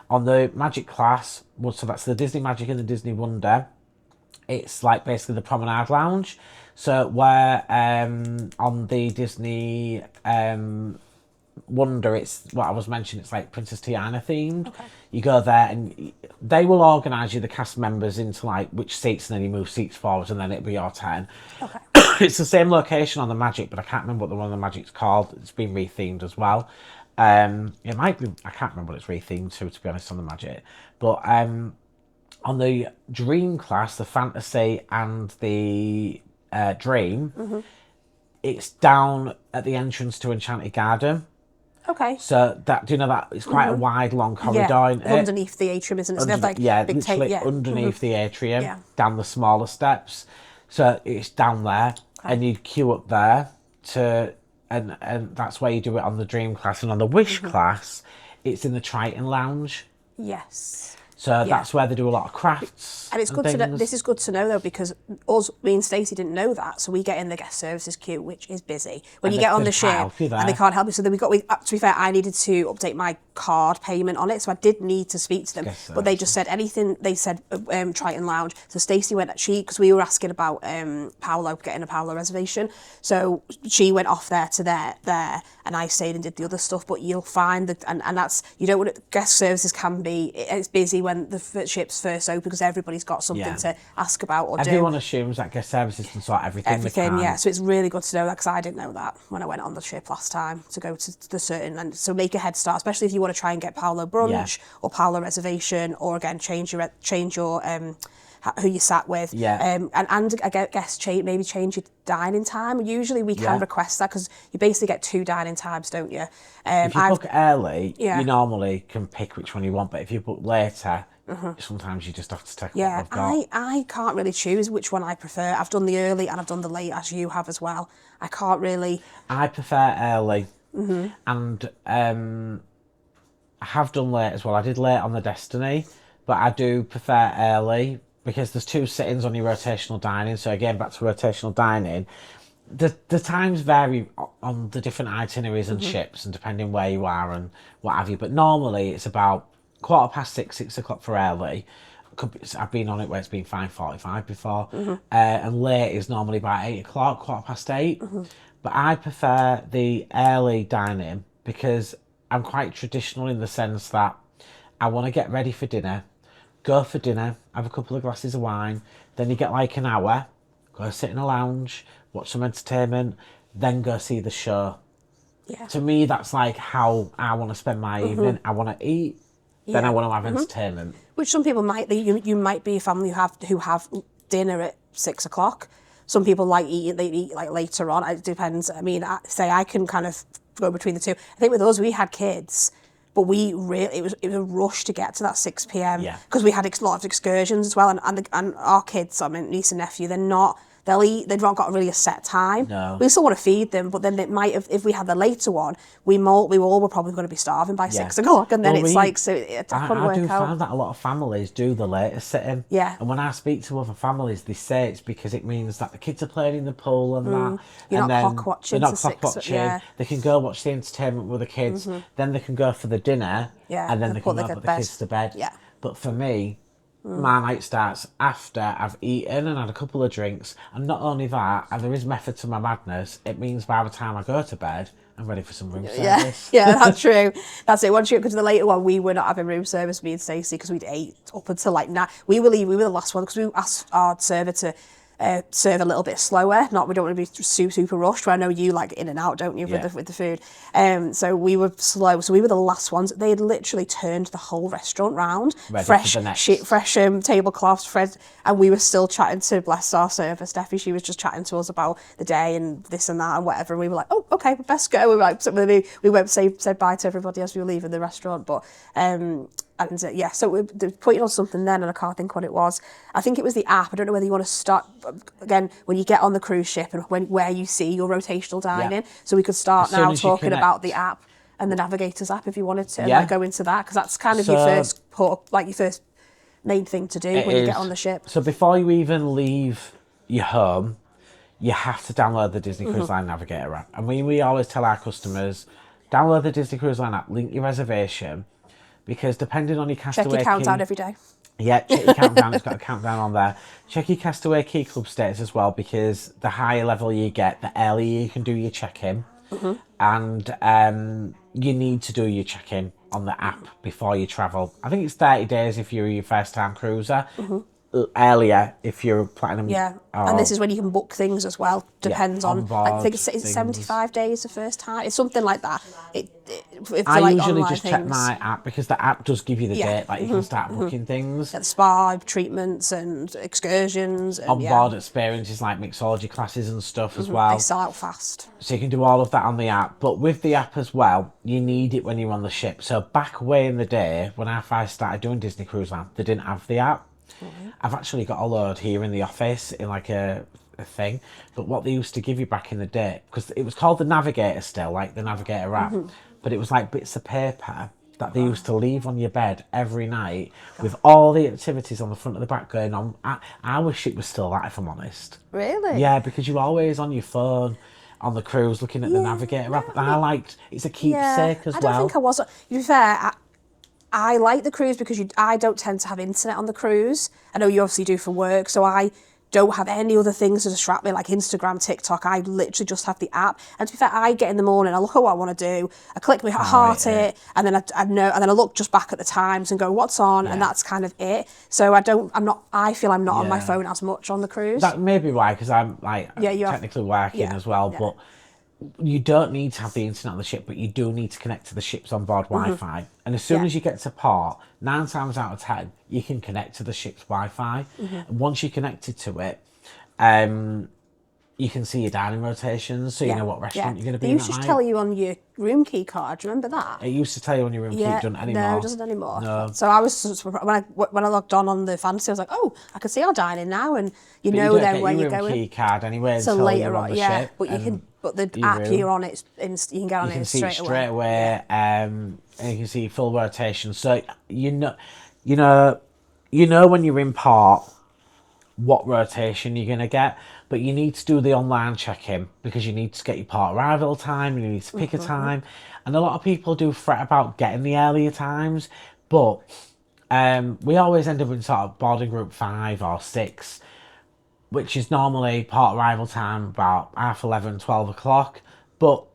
On the Magic class, well, so that's the Disney Magic and the Disney Wonder, it's like basically the Promenade Lounge. So where on the Disney Wonder, it's what I was mentioning, it's like Princess Tiana themed. You go there and they will organise you, the cast members, into like which seats, and then you move seats forward, and then it'll be your turn. It's the same location on the Magic, but I can't remember what the one on the Magic's called. It's been rethemed as well. It might be, I can't remember what it's rethemed to be honest, on the Magic. But on the Dream class, the Fantasy and the Dream, it's down at the entrance to Enchanted Garden. Okay. So that, do you know that it's quite a wide, long corridor in it? Underneath the atrium, isn't it? So Like big literally underneath the atrium, down the smaller steps. So it's down there, and you queue up there to, and that's where you do it on the Dream class. And on the Wish class, it's in the Triton Lounge. Yes. So that's where they do a lot of crafts. And it's good to know, this is good to know though, because me and Stacey didn't know that. So we get in the guest services queue, which is busy. When you get on the ship and they can't help you. So then to be fair, I needed to update my card payment on it. So I did need to speak to them, but they just said anything. They said Triton Lounge. So Stacey went, because we were asking about Paolo, getting a Paolo reservation. So she went off there to there, and I stayed and did the other stuff. But you'll find that, and that's, you don't want guest services can be, it's busy when the ship's first open, because everybody's got something to ask about or do. Everyone assumes that guest services can sort everything. Yeah. So it's really good to know that, because I didn't know that when I went on the ship last time to go to the certain, and so make a head start, especially if you want to try and get Paolo brunch or Paolo reservation, or again change your who you sat with. And I guess maybe change your dining time. Usually we can request that, because you basically get 2 dining times, don't you? If you book early, you normally can pick which one you want, but if you book later, sometimes you just have to take what I've got. I can't really choose which one I prefer. I've done the early and I've done the late, as you have as well. I can't really. I prefer early, and I have done late as well. I did late on the Destiny, but I do prefer early, because there's 2 sittings on your rotational dining. So again, back to rotational dining, the times vary on the different itineraries and ships, and depending where you are and what have you. But normally it's about 6:15, 6 o'clock for early. I've been on it where it's been 5:45 before, and late is normally about 8 o'clock, 8:15. But I prefer the early dining because I'm quite traditional in the sense that I want to get ready for dinner, go for dinner, have a couple of glasses of wine, then you get like an hour, go sit in a lounge, watch some entertainment, then go see the show. Yeah. To me, that's like how I want to spend my evening. I want to eat, then I want to have entertainment. Which some people might, you might be a family who have dinner at 6 o'clock. Some people they eat like later on. It depends. I mean, I can kind of go between the two. I think with us, we had kids, but it was a rush to get to that 6 p.m. Yeah. because we had a lot of excursions as well, and our kids, I mean, niece and nephew, they'll eat. They've not got really a set time. No. We still want to feed them, but then it might have, if we had the later one, we all were probably going to be starving by 6 o'clock, and then Well, I couldn't work I do out. find that a lot of families do the later sitting. Yeah. And when I speak to other families, they say it's because it means that the kids are playing in the pool and that. You're and not then clock watching They're not to clock 6, watching. yeah. They can go watch the entertainment with the kids. Then they can go for the dinner. Yeah, And then and they put can the go put bed. the kids to bed. Yeah. But for me, my night starts after I've eaten and had a couple of drinks. And not only that, and there is method to my madness, it means by the time I go to bed, I'm ready for some room service. Yeah, that's true. That's it. Once you get to the later one, we were not having room service, me and Stacey, because we'd ate up until like 9. We were the last one because we asked our server to serve a little bit slower. We don't want to be super rushed. I know you like in and out, don't you, with the food. So we were slow. So we were the last ones. They had literally turned the whole restaurant round, Ready fresh for the next. fresh tablecloths, and we were still chatting to, bless our server, Steffi. She was just chatting to us about the day and this and that and whatever. And we were like, oh, okay, best go. We were like, so we went said bye to everybody as we were leaving the restaurant, but. So we were putting on something then, and I can't think what it was. I think it was the app. I don't know whether you want to start again when you get on the cruise ship and where you see your rotational dining. Yeah. So we could start As soon now as you talking about the connect. app and the Navigator's app if you wanted to, and Yeah. like go into that, because that's kind of your first main thing to do when you get on the ship. So before you even leave your home, you have to download the Disney Cruise Line Navigator app. And we always tell our customers, download the Disney Cruise Line app, link your reservation, because depending on your Check castaway your countdown every day. Yeah, check your countdown. It's got a countdown on there. Check your Castaway Key Club status as well, because the higher level you get, the earlier you can do your check-in. And you need to do your check-in on the app before you travel. I think it's 30 days if you're your first-time cruiser. Earlier if you're platinum. Yeah, and this is when you can book things as well. Depends on, onboard I think it's things. 75 days the first time. It's something like that. I like usually online just check things. my app because the app does give you the Yeah. date. Like you can start booking things. Get the spa treatments and excursions. And, Onboard experiences like mixology classes and stuff as well. They sell out fast. So you can do all of that on the app. But with the app as well, you need it when you're on the ship. So back way in the day, when I first started doing Disney Cruise Line, they didn't have the app. I've actually got a load here in the office in like a thing. But what they used to give you back in the day, because it was called the Navigator still, like the Navigator app, but it was like bits of paper that they used to leave on your bed every night with all the activities on the front and the back going on. I wish it was still that, if I'm honest. Really? Yeah, because you're always on your phone on the cruise looking at the Navigator app. And it's a keepsake as well. I don't think I was. To be fair, I like the cruise because I don't tend to have internet on the cruise. I know you obviously do for work, so I don't have any other things to distract me like Instagram, TikTok. I literally just have the app. And to be fair, I get in the morning, I look at what I want to do, I click my heart it, and then I know, and then I look just back at the times and go, what's on, and that's kind of it. So I feel I'm not on my phone as much on the cruise. That may be why, because I'm you technically working as well, but you don't need to have the internet on the ship, but you do need to connect to the ship's onboard Wi-Fi. And as soon as you get to port, 9 times out of 10, you can connect to the ship's Wi-Fi. And once you're connected to it, you can see your dining rotations, so you know what restaurant you're going to be in. They used to tell you on your room key card. Do you remember that? It used to tell you on your room key. It doesn't anymore. No, it doesn't anymore. No. So I was when I logged on the fantasy, I was like, oh, I can see our dining now, and you But know you don't then get where your you're room going. key card anyway So until later you're on on, the yeah, ship. but you can. But the your app room. you're on it, you can get on You can it see straight it straight away, Yeah. and you can see full rotation. So you know when you're in port what rotation you're gonna get, but you need to do the online check-in because you need to get your port arrival time. You need to pick a time, and a lot of people do fret about getting the earlier times, but we always end up in sort of boarding group 5 or 6. which is normally port arrival time about 11:30, 12 o'clock. But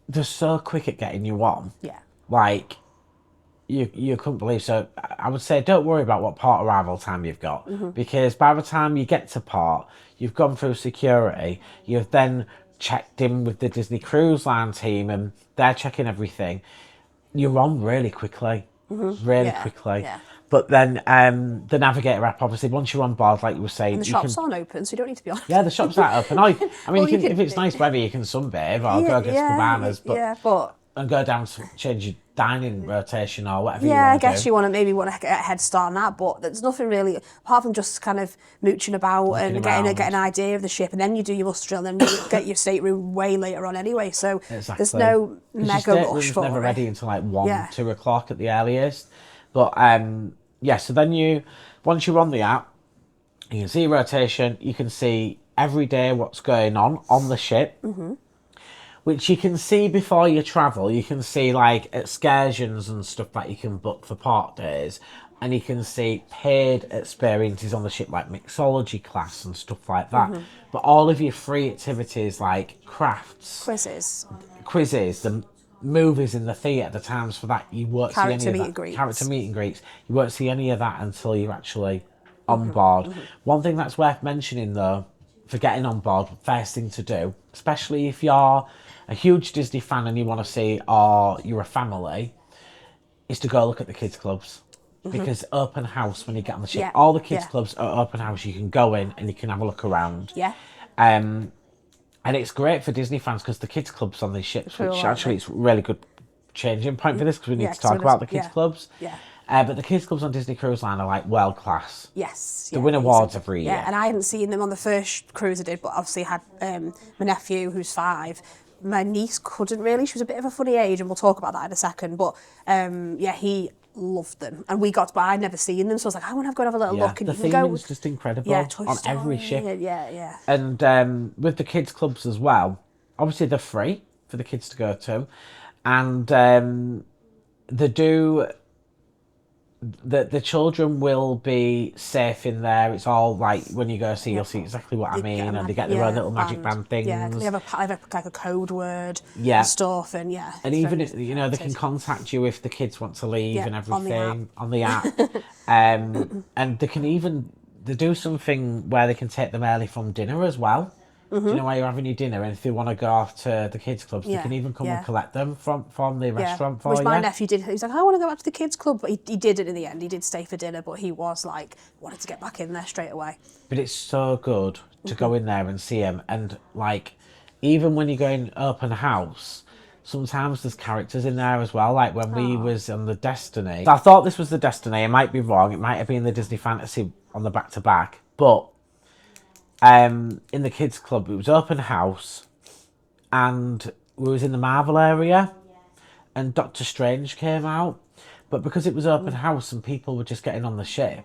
they're so quick at getting you on. Yeah. Like, you couldn't believe. So I would say don't worry about what port arrival time you've got, because by the time you get to port, you've gone through security, you've then checked in with the Disney Cruise Line team and they're checking everything. You're on really quickly, really quickly. Yeah. But then the Navigator app, obviously, once you're on board, like you were saying, And the shops aren't open, so you don't need to be on. Yeah, the shops aren't open. I mean, Well, you can, if it's nice weather, you can sunbathe or go get some cabanas, and go down to change your dining rotation or whatever you want to do. I guess you want to get a head start on that, but there's nothing really, apart from just kind of mooching about and getting an idea of the ship, and then you do your muster drill, and then you get your stateroom way later on anyway, so there's no mega rush for it. Never ready until like 1, 2 o'clock at the earliest. But so then once you're on the app, you can see rotation, you can see every day what's going on the ship. Which you can see before you travel. You can see like excursions and stuff that you can book for port days. And you can see paid experiences on the ship, like mixology class and stuff like that. But all of your free activities like crafts, quizzes, the movies in the theatre, the times for that, you won't see any of that. Character meet and greets. You won't see any of that until you're actually on board. One thing that's worth mentioning though, for getting on board, first thing to do, especially if you're a huge Disney fan and you want to see, or you're a family, is to go look at the kids clubs. Because open house, when you get on the ship, all the kids clubs are open house. You can go in and you can have a look around. And it's great for Disney fans because the kids clubs on these ships, which actually it's a really good changing point for this, because we need to talk about the kids clubs. But the kids clubs on Disney Cruise Line are like world class. They win awards every year. And I hadn't seen them on the first cruise I did, but obviously I had my nephew who's 5. My niece couldn't really. She was a bit of a funny age, and we'll talk about that in a second. But he loved them, and I'd never seen them, so I was like, I want to go and have a little look. And the theming is just incredible on every ship. And with the kids clubs as well, obviously they're free for the kids to go to, and they do. The children will be safe in there. It's all like when you go see, you'll see exactly what I mean, and they get their own little magic band things. They have a code word and stuff, and and even if, they can contact you if the kids want to leave and everything on the app. And they do something where they can take them early from dinner as well. You know, while you're having your dinner, and if they want to go off to the kids clubs, they can even come and collect them from the restaurant for you. Which my nephew did. He was like, I want to go back to the kids club, but he did it in the end. He did stay for dinner, but he was like, wanted to get back in there straight away. But it's so good to go in there and see them, and like, even when you're going open house, sometimes there's characters in there as well. Like when we was on the Destiny, I thought this was the Destiny. I might be wrong. It might have been the Disney Fantasy on the back to back, but. In the kids club, it was open house, and we was in the Marvel area, and Doctor Strange came out, but because it was open house and people were just getting on the ship,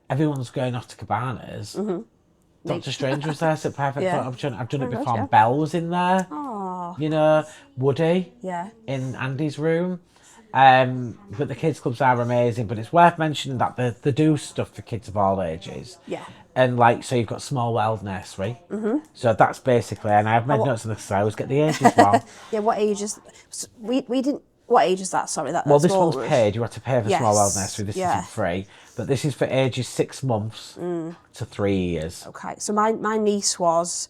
everyone's going off to cabanas. Doctor Strange was there, so perfect. I've done it before. Belle was in there. Woody in Andy's room. But the kids clubs are amazing, but it's worth mentioning that they do stuff for kids of all ages. And so you've got Small World Nursery. So that's basically, and I've made notes on this, so I always get the ages wrong. What age is, we didn't, what age is that, sorry? Well, this one's paid, you have to pay for Small World Nursery, this isn't free. But this is for ages 6 months to 3 years. Okay, so my niece was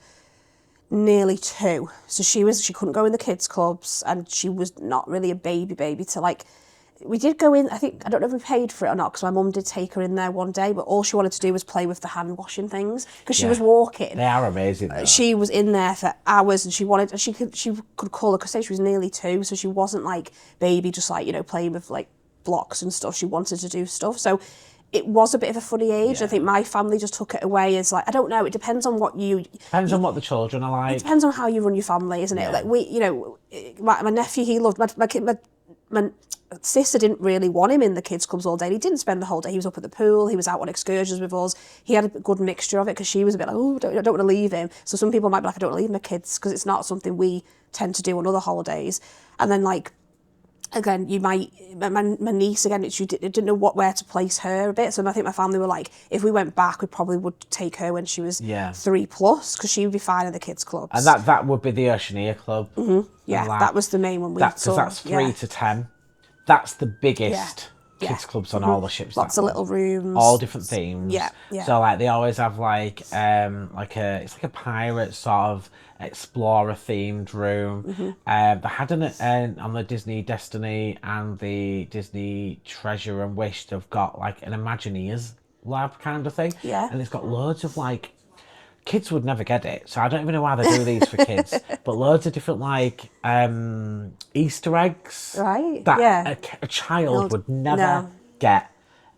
nearly 2, so she couldn't go in the kids clubs, and she was not really a baby to we did go in. I don't know if we paid for it or not, because my mum did take her in there one day, but all she wanted to do was play with the hand washing things, because she was walking. They are amazing though. She was in there for hours, and she could call her, because she was nearly 2, so she wasn't like baby, just playing with blocks and stuff. She wanted to do stuff, so it was a bit of a funny age. I think my family just took it away as I don't know, it depends on what depends on what the children are like. It depends on how you run your family, isn't it? My nephew, he loved my sister didn't really want him in the kids clubs all day. He didn't spend the whole day. He was up at the pool. He was out on excursions with us. He had a good mixture of it, because she was a bit like, I don't want to leave him. So some people might be like, I don't want to leave my kids, because it's not something we tend to do on other holidays. And then again, you might, my niece, again, she didn't know where to place her a bit. So I think my family were like, if we went back, we probably would take her when she was 3+, because she would be fine in the kids' clubs. And that would be the Oceania Club. Yeah, that was the main one we saw. Because that's 3 to 10. That's the biggest kids' clubs on all the ships. Lots of little rooms. All different themes. Yeah. So like they always have it's like a pirate sort of explorer themed room. They had an on the Disney Destiny and the Disney Treasure and Wish. They've got like an Imagineers lab kind of thing. Yeah. And it's got loads of like, kids would never get it, so I don't even know why they do these for kids. But loads of different like Easter eggs, right? That a child would never get.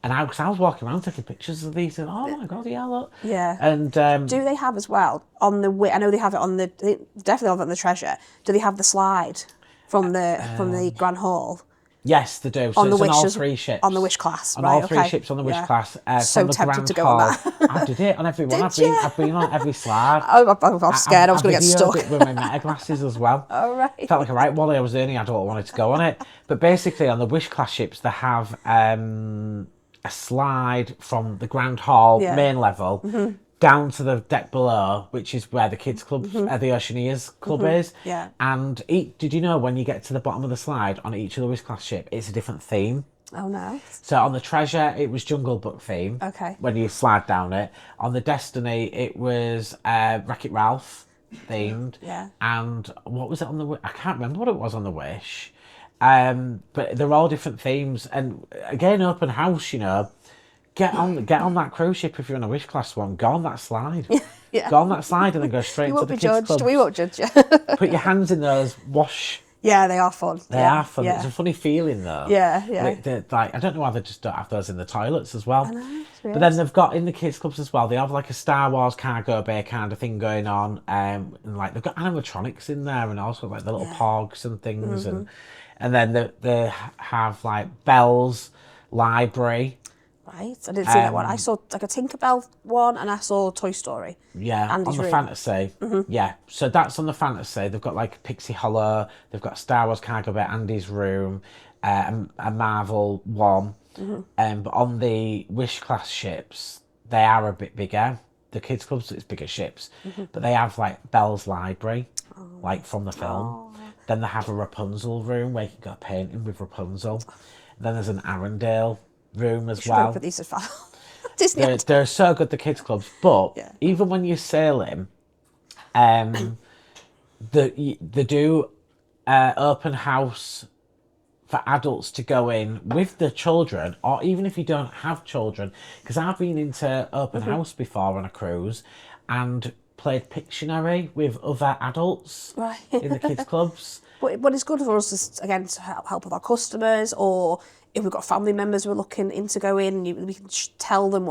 And I was walking around taking pictures of these, and oh my god, yeah, look. Yeah. And do they have as well on the? I know they have it on the. They definitely have it on the Treasure. Do they have the slide from the Grand Hall? Yes, they do. So on the Wish, on all 3 ships. On the Wish class, on right? all 3 ships on the Wish class. So from the tempted Grand to go Hall. on that. I did it on every one. I've been on every slide. I was scared I was going to get stuck. It with my meta glasses as well. All right. Felt like a right Wally. I was the only adult wanted to go on it. But basically, on the Wish class ships, they have a slide from the Grand Hall main level down to the deck below, which is where the kids' club, the Oceania's club is. Yeah. And did you know when you get to the bottom of the slide on each of the Wish class ship, it's a different theme? Oh no. So on the Treasure, it was Jungle Book theme. Okay. When you slide down it. On the Destiny, it was Wreck-It Ralph themed. Yeah. And what was it on the? I can't remember what it was on the Wish. But they're all different themes. And again, open house. You know, get on that cruise ship if you're on a Wish class one. Go on that slide. Yeah. Go on that slide and then go straight into the kids' club. We won't judge you. Put your hands in those. Wash. Yeah, they are fun. They are fun. Yeah. It's a funny feeling though. Yeah. Like I don't know why they just don't have those in the toilets as well. I know, but then they've got in the kids clubs as well. They have like a Star Wars cargo bay kind of thing going on, and like they've got animatronics in there, and also like the little pogs and things, and then they have like Belle's library. Right, I didn't see that one. I saw like a Tinkerbell one, and I saw Toy Story. Yeah, Andy's on the room. Fantasy. Yeah, so that's on the Fantasy. They've got like Pixie Hollow. They've got Star Wars cargo bay, Andy's room, a Marvel one. But on the Wish class ships, they are a bit bigger. The kids' clubs, it's bigger ships, but they have like Belle's library, like from the film. Then they have a Rapunzel room where you can go painting with Rapunzel. Then there's an Arendelle room as well. Put these as well. Disney. They're so good, the kids' clubs, but even when you're sailing, they do open house for adults to go in with the children, or even if you don't have children, because I've been into open house before on a cruise and played Pictionary with other adults in the kids' clubs. But it's good for us, is, again, to help with our customers, or if we've got family members who are looking into going, we can tell them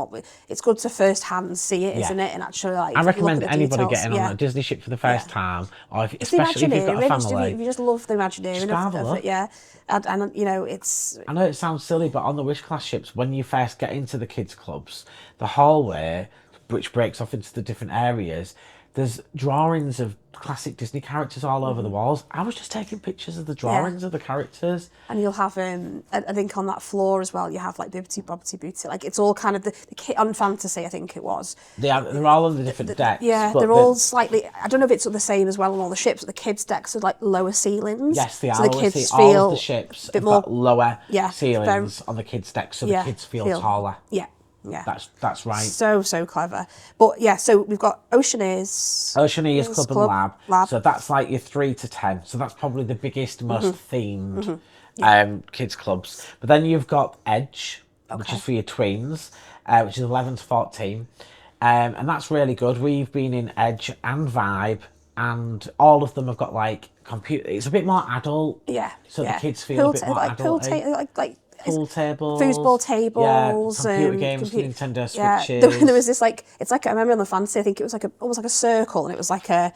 it's good to first hand see it, isn't it? And actually, like, I recommend anybody details. getting on a Disney ship for the first time, or especially if you've got a family. If you just love the Imagineering of it, and you know, it's. I know it sounds silly, but on the Wish class ships, when you first get into the kids' clubs, the hallway, which breaks off into the different areas, there's drawings of classic Disney characters all over the walls. I was just taking pictures of the drawings of the characters. And you'll have, I think on that floor as well, you have like Bibbidi Bobbidi Booty. Like it's all kind of the kit on Fantasy, I think it was. They're all on the different decks. Yeah, they're all slightly, I don't know if it's the same as well on all the ships, but the kids' decks are like lower ceilings. Yes, they are. So the kids all feel of the ships a bit have more got lower ceilings on the kids' decks, so the kids feel taller. Yeah. Yeah, that's right. So clever. But yeah, so we've got Oceania's Club and Lab. So that's like your 3 to 10. So that's probably the biggest, most themed kids clubs. But then you've got Edge, which is for your tweens, which is 11 to 14, and that's really good. We've been in Edge and Vibe, and all of them have got like computer. It's a bit more adult. Yeah. So the kids feel a bit more adult. Pool tables, foosball tables, computer games, Nintendo Switches. Yeah, there was this like, it's like, I remember on the Fantasy, I think it was like almost like a circle, and it was like a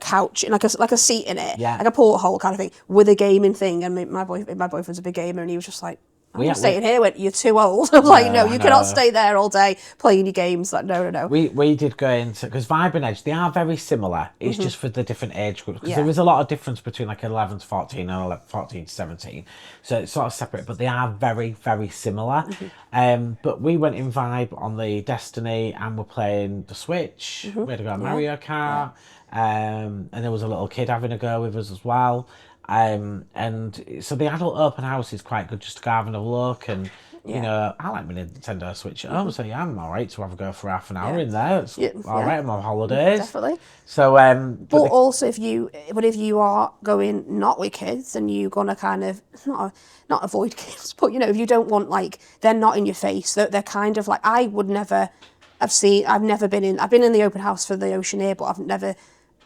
couch and like a seat in it, like a porthole kind of thing with a gaming thing. And my boyfriend's a big gamer, and he was just like, I'm not staying here when you're too old. I'm like, no, you cannot stay there all day playing your games. Like, no. We did go into, because Vibe and Edge, they are very similar. It's just for the different age groups. Because there is a lot of difference between like 11 to 14 and 14 to 17. So it's sort of separate, but they are very, very similar. But we went in Vibe on the Destiny and we're playing the Switch. We had to go on Mario Kart. And there was a little kid having a go with us as well. And so the adult open house is quite good just to go having a look. And you know, I like my Nintendo Switch at home, so yeah, I'm all right to have a go for half an hour in there. It's all right. I'm on holidays, definitely. So but also if you are going not with kids and you're gonna kind of not avoid kids, but you know, if you don't want, like, they're not in your face, they're kind of like, I've been in the open house for the Oceaneer, but I've never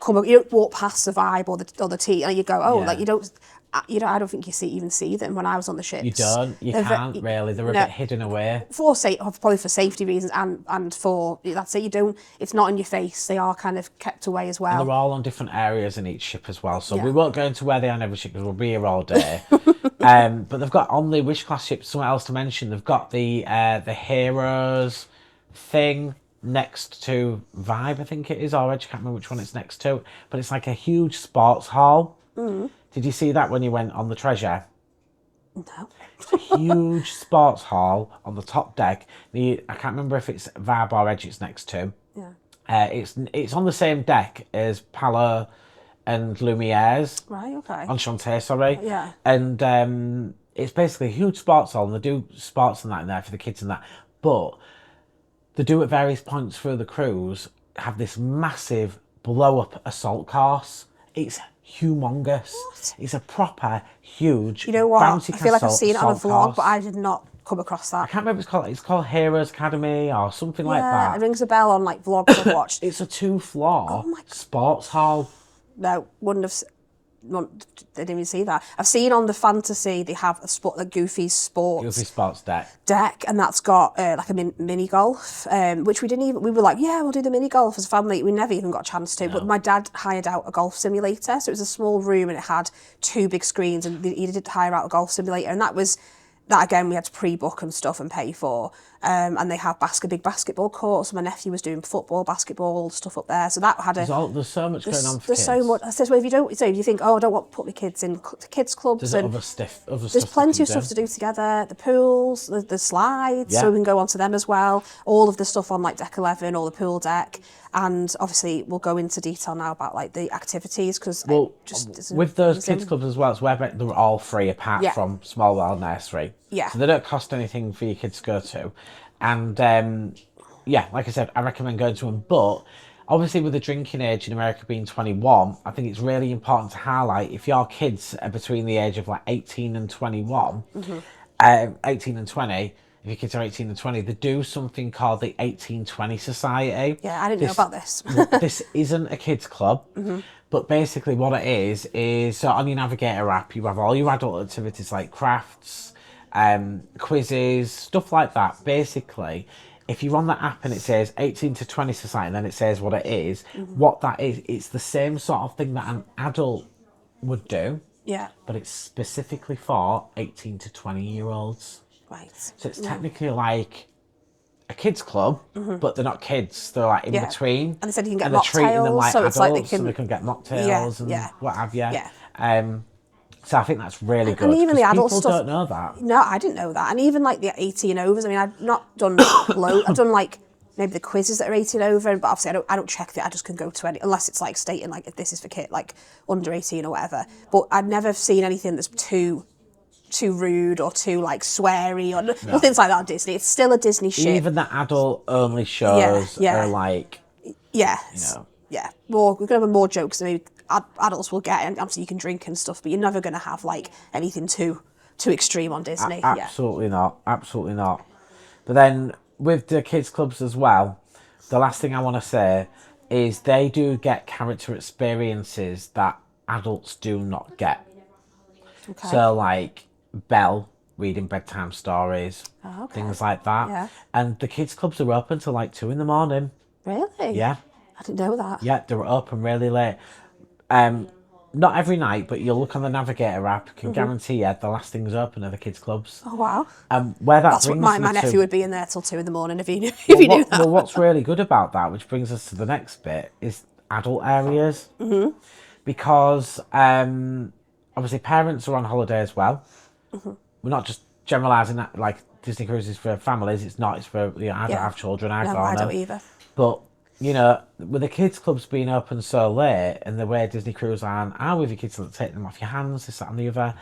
you don't walk past the Vibe or the tea and you go, like, you don't, I don't think you even see them when I was on the ships. You don't. You can't really. They're a bit hidden away. Probably for safety reasons and for, that's it. You don't. It's not in your face. They are kind of kept away as well. And they're all on different areas in each ship as well. So we won't go into where they are in every ship because we'll be here all day. But they've got on the Wish class ship, something else to mention. They've got the Heroes thing next to Vibe, I think it is, or Edge. I can't remember which one it's next to. But it's like a huge sports hall. Did you see that when you went on the Treasure? No. It's a huge sports hall on the top deck. I can't remember if it's Vibe or Edge it's next to. Yeah. It's on the same deck as Palo and Lumiere's. Right, okay. Enchanté, sorry. Yeah. And it's basically a huge sports hall, and they do sports and that in there for the kids and that. But they do at various points through the cruise have this massive blow-up assault course. It's humongous. What? It's a proper huge. You know what? Bouncy I feel like I've seen it on a vlog, course. but I did not come across that. I can't remember what it's called. It's called Heroes Academy or something like that. Yeah, it rings a bell on like vlogs I've watched. It's a 2-floor sports hall. No, they didn't even see that. I've seen on the Fantasy they have a Goofy's sports deck, and that's got like a mini golf, which we were like, yeah, we'll do the mini golf as a family. We never even got a chance to. No. But my dad hired out a golf simulator, so it was a small room and it had 2 big screens, and he did hire out a golf simulator, and that again we had to pre-book and stuff and pay for. And they have big basketball courts. My nephew was doing football, basketball stuff up there. So that had there's so much going on for kids. There's so much. I says, well, if you think, oh, I don't want to put my kids in kids clubs, there's there's plenty of stuff to do together. The pools, the slides, so we can go on to them as well. All of the stuff on like deck 11 or the pool deck. And obviously we'll go into detail now about like the activities, because with those kids clubs as well, it's where they're all free apart from Small World Nursery. Yeah. So they don't cost anything for your kids to go to. And like I said, I recommend going to them. But obviously with the drinking age in America being 21, I think it's really important to highlight, if your kids are between the age of like 18 and 21, 18 and 20, if your kids are 18 and 20, they do something called the 18-20 Society. Yeah, I didn't know about this. This isn't a kids club, but basically what it is so on your Navigator app, you have all your adult activities like crafts, quizzes, stuff like that. Basically, if you're on the app and it says 18 to 20 Society, and then it says what it is, what that is, it's the same sort of thing that an adult would do. Yeah. But it's specifically for 18 to 20-year-olds. Right. So it's technically like a kids club, but they're not kids. They're like in between. And they said you can get and they're treating them like so adults, it's like they can get mocktails and what have you. Yeah. So I think that's really good. And even the adult people stuff. Don't know that. No, I didn't know that. And even like the 18 overs. I mean, I've not done loads. I've done like maybe the quizzes that are 18 over, but obviously I don't check that. I just can go to any, unless it's like stating like if this is for kid, like under 18 or whatever. But I've never seen anything that's too rude or too like sweary or nothing's like that on Disney. It's still a Disney ship. Even the adult only shows are like, yeah, we're gonna have more jokes than maybe adults will get, and obviously you can drink and stuff, but you're never gonna have like anything too extreme on Disney. Absolutely not. But then with the kids clubs as well, the last thing I want to say is they do get character experiences that adults do not get. Okay. So like Belle reading bedtime stories, things like that. Yeah. And the kids clubs are open till like 2 a.m. Really? Yeah. I didn't know that. Yeah, they were open really late. not every night, but you'll look on the Navigator app, can guarantee you the last things open are the kids' clubs. Oh, wow. Where that That's what brings my me nephew to, would be in there till 2 a.m. if he knew, if he knew that. well, what's really good about that, which brings us to the next bit, is adult areas. Because obviously parents are on holiday as well. We're not just generalising that like Disney cruises for families. It's not. It's for, you know, I don't have children. I No, don't I know. don't either. But, you know, with the kids' clubs being open so late and the way Disney cruise are with your kids, to take them off your hands, this, that and the other,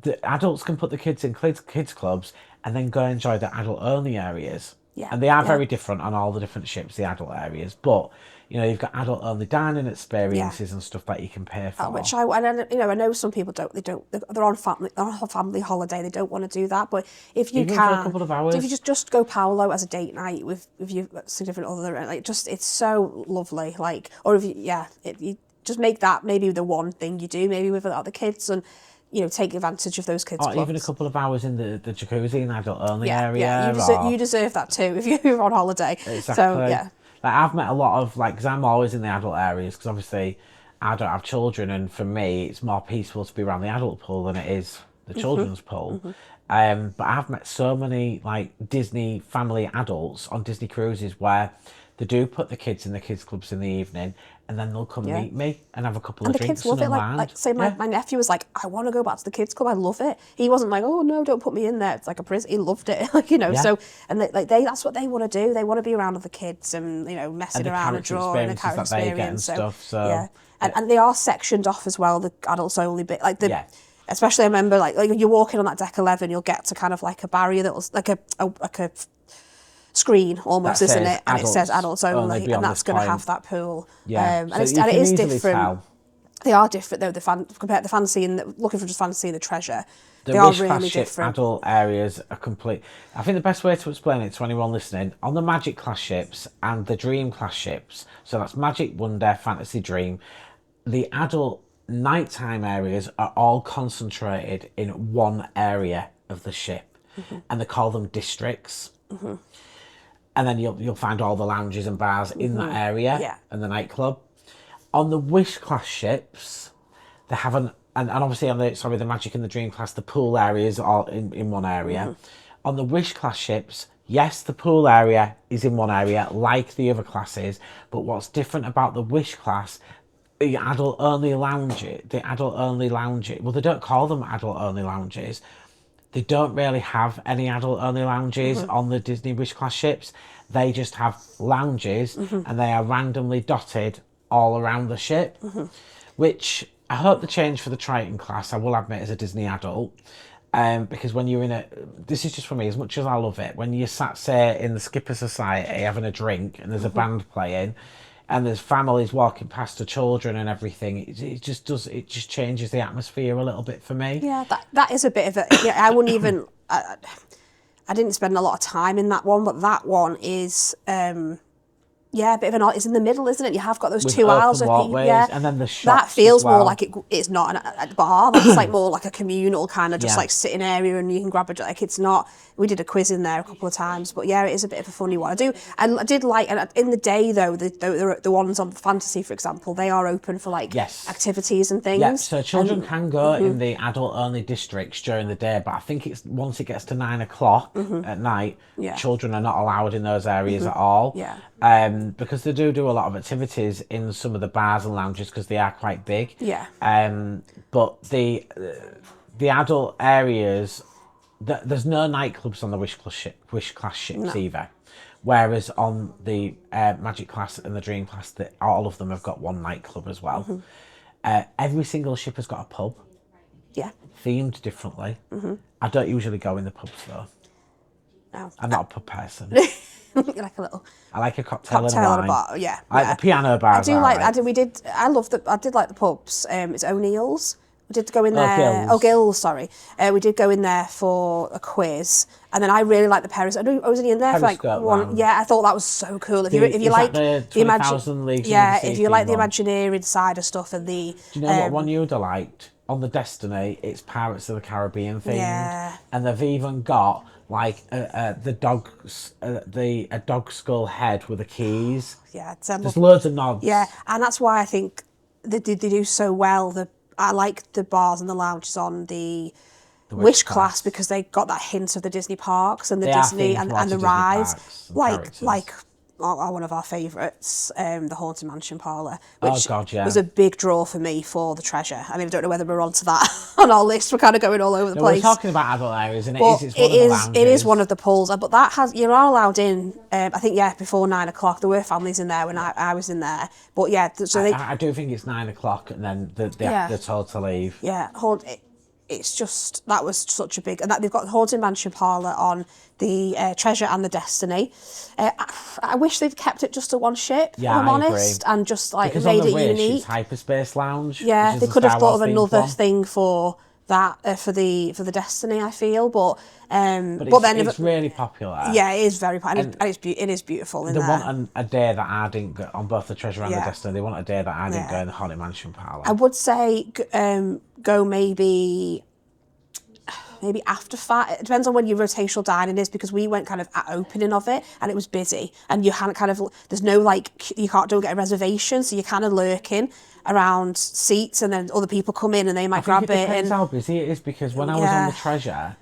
the adults can put the kids in kids' clubs and then go enjoy the adult-only areas. Yeah, And they are yeah. very different on all the different ships, the adult areas. But, you know, you've got adult-only dining experiences and stuff that you can pay for. Which I know some people they're on family holiday, they don't want to do that, but if you Even can, for a couple of hours. if you just go Paolo as a date night with your significant other, like, just, it's so lovely, like, or if you just make that maybe the one thing you do, maybe with other kids, and, you know, take advantage of those kids' Or clubs. even a couple of hours in the jacuzzi in adult-only area. Yeah, you deserve that too if you're on holiday. Exactly. So, yeah. Like, I've met a lot of, like, because I'm always in the adult areas, because obviously I don't have children, and for me it's more peaceful to be around the adult pool than it is the children's pool. But I've met so many, like, Disney family adults on Disney cruises where they do put the kids in the kids' clubs in the evening, and then they'll come meet me and have a couple of And the drinks kids love and it. Like say my nephew was like, I want to go back to the kids' club. I love it. He wasn't like, oh no, don't put me in there. It's like a prison. He loved it. Like, you know. Yeah. So, and that's what they want to do. They want to be around other kids and, you know, messing around and drawing, and the character that they get and experience. stuff. So yeah, and they are sectioned off as well. The adults only bit, like the. Yeah. Especially, I remember, like you're walking on that deck 11, you'll get to kind of like a barrier that was like a screen almost, isn't it? And it says adults only, and that's going to have that pool. Yeah, and so it is different. Tell. They are different though. Compared to the fantasy and looking for just fantasy and the treasure, The they are Wish really class ship different. adult areas are complete. I think the best way to explain it to anyone listening, on the Magic class ships and the Dream class ships, so that's Magic, Wonder, Fantasy, Dream, the adult nighttime areas are all concentrated in one area of the ship, and they call them districts. And then you'll find all the lounges and bars in that area, and the nightclub. On the Wish class ships, they have and obviously on the Magic and the Dream class, the pool areas are in one area. On the Wish class ships, yes, the pool area is in one area like the other classes, but what's different about the Wish class, the adult only lounges, well, they don't call them adult only lounges. They don't really have any adult only lounges on the Disney Wish class ships. They just have lounges, and they are randomly dotted all around the ship, which I hope the change for the Triton class, I will admit, as a Disney adult, because when you're in this is just for me, as much as I love it, when you're sat, say, in the Skipper Society having a drink and there's a band playing, and there's families walking past the children and everything, it just changes the atmosphere a little bit for me. Yeah, that is a bit of a. Yeah, I wouldn't even. I didn't spend a lot of time in that one, but that one is. Yeah, a bit of an. It's in the middle, isn't it? You have got those With 2 aisles of people. Yeah, and then the shops that feels as well. more like it's not a bar. That's like more like a communal kind of just like sitting area, and you can grab a. Like, it's not. We did a quiz in there a couple of times, but yeah, it is a bit of a funny one. I did like, and in the day though, the ones on fantasy, for example, they are open for like activities and things. Yeah, so children can go in the adult only districts during the day, but I think it's once it gets to 9 o'clock at night, children are not allowed in those areas at all. Yeah. Because they do a lot of activities in some of the bars and lounges because they are quite big. Yeah. But the adult areas, there's no nightclubs on the Wish class ships either. Whereas on the Magic class and the Dream class, all of them have got one nightclub as well. Every single ship has got a pub. Yeah. Themed differently. I don't usually go in the pubs though. No. I'm not a pub person. Like a little. I like a cocktail and a wine. bar, yeah. I like the piano bars. I did like the pubs. It's O'Neill's. We did go in there. Gill's, sorry. We did go in there for a quiz, and then I really liked the Paris. I was only in there for like one. Yeah, I thought that was so cool. If you like the if you like the Imagineering side of stuff and the. Do you know what one you'd have liked? On the Destiny, it's Pirates of the Caribbean themed, and they've even got like a dog skull head with the keys. Yeah, there's loads of nods. Yeah, and that's why I think they do so well. I like the bars and the lounges on the Wish class because they got that hint of the Disney parks and the Disney and the rides, like one of our favourites, the Haunted Mansion parlour, which was a big draw for me for the Treasure. I mean, I don't know whether we're onto that on our list. We're kind of going all over the place. We're talking about adult areas, and it is one of the pools, but that you are allowed in. I think before 9 o'clock. There were families in there when I was in there, but so I do think it's 9 o'clock, and then they're told to leave. Yeah, it's just, that was such a big, and that they've got the Haunted Mansion parlour on the Treasure and the Destiny. I wish they'd kept it just to one ship, if I'm honest, and just like because made on the it Wish, unique. it's Hyperspace Lounge. Yeah, they could have thought of another thing for that for the Destiny, I feel, but then it's really popular. Yeah, it is very popular, and it is beautiful in they there. They want a day that I didn't go on both the Treasure and the Destiny. They want a day that I didn't go in the Haunted Mansion parlour. I would say go maybe after 5. It depends on when your rotational dining is, because we went kind of at opening of it and it was busy, and you hadn't there's no don't get a reservation, so you're kind of lurking around seats, and then other people come in and they might grab it. It depends how busy it is, because when I was on the Treasure,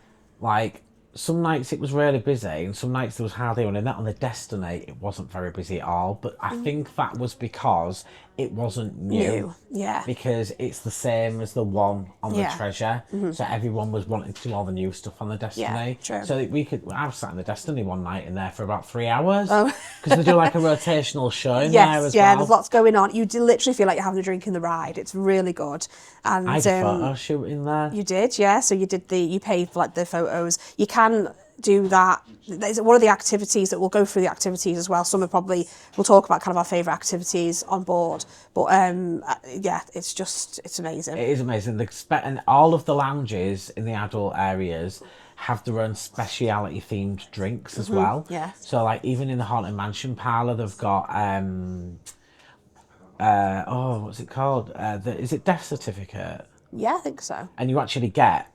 some nights it was really busy and some nights there was hardly anyone in that. On the Destiny, it wasn't very busy at all, but I think that was because it wasn't new. Yeah. Because it's the same as the one on the Treasure, so everyone was wanting to do all the new stuff on the Destiny. Yeah, true. So I was sat in the Destiny one night in there for about 3 hours, because they do like a rotational show in there as well. Yeah, there's lots going on. You do literally feel like you're having a drink in the ride. It's really good. And I did a photo shoot in there. You did, yeah. So you paid for the photos. You can do that. There's one of the activities that we'll go through the activities as well. Some are probably, we'll talk about kind of our favourite activities on board. But it's amazing. It is amazing. And all of the lounges in the adult areas have their own speciality themed drinks as well. Yeah. So even in the Haunted Mansion parlour, they've got what's it called? Is it Death Certificate? Yeah, I think so. And you actually get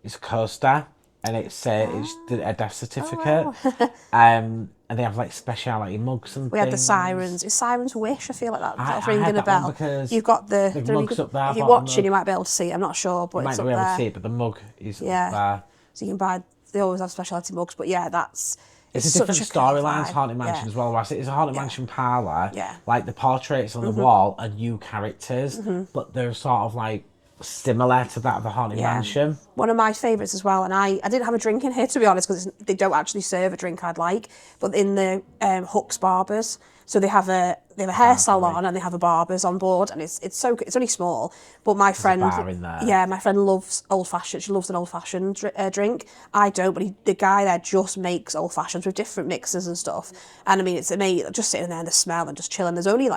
it's a coaster, and it's a death certificate. Oh, wow. And they have speciality mugs and we things. had the Sirens. Is Sirens Wish? I feel like that's ringing a bell. You've got the mugs up there. If you're watching, you might be able to see it. I'm not sure, but it's up there. You might be able to see it, but the mug is up there. So you can buy. They always have speciality mugs, but it's a different storyline. Haunted Mansion as well. It's a Haunted Mansion parlour. Yeah. The portraits on the wall are new characters, but they're sort of similar to that of the Haunted Mansion. One of my favourites as well, and I didn't have a drink in here, to be honest, because they don't actually serve a drink I'd like, but in the Hooks Barbers, so they have a hair salon and they have a Barbers on board, and it's only small, but my friend, a bar in there. My friend loves old fashioned. She loves an old fashioned drink. I don't, but the guy there just makes old fashions with different mixes and stuff, and I mean it's amazing. Just sitting there in the smell and just chilling. There's only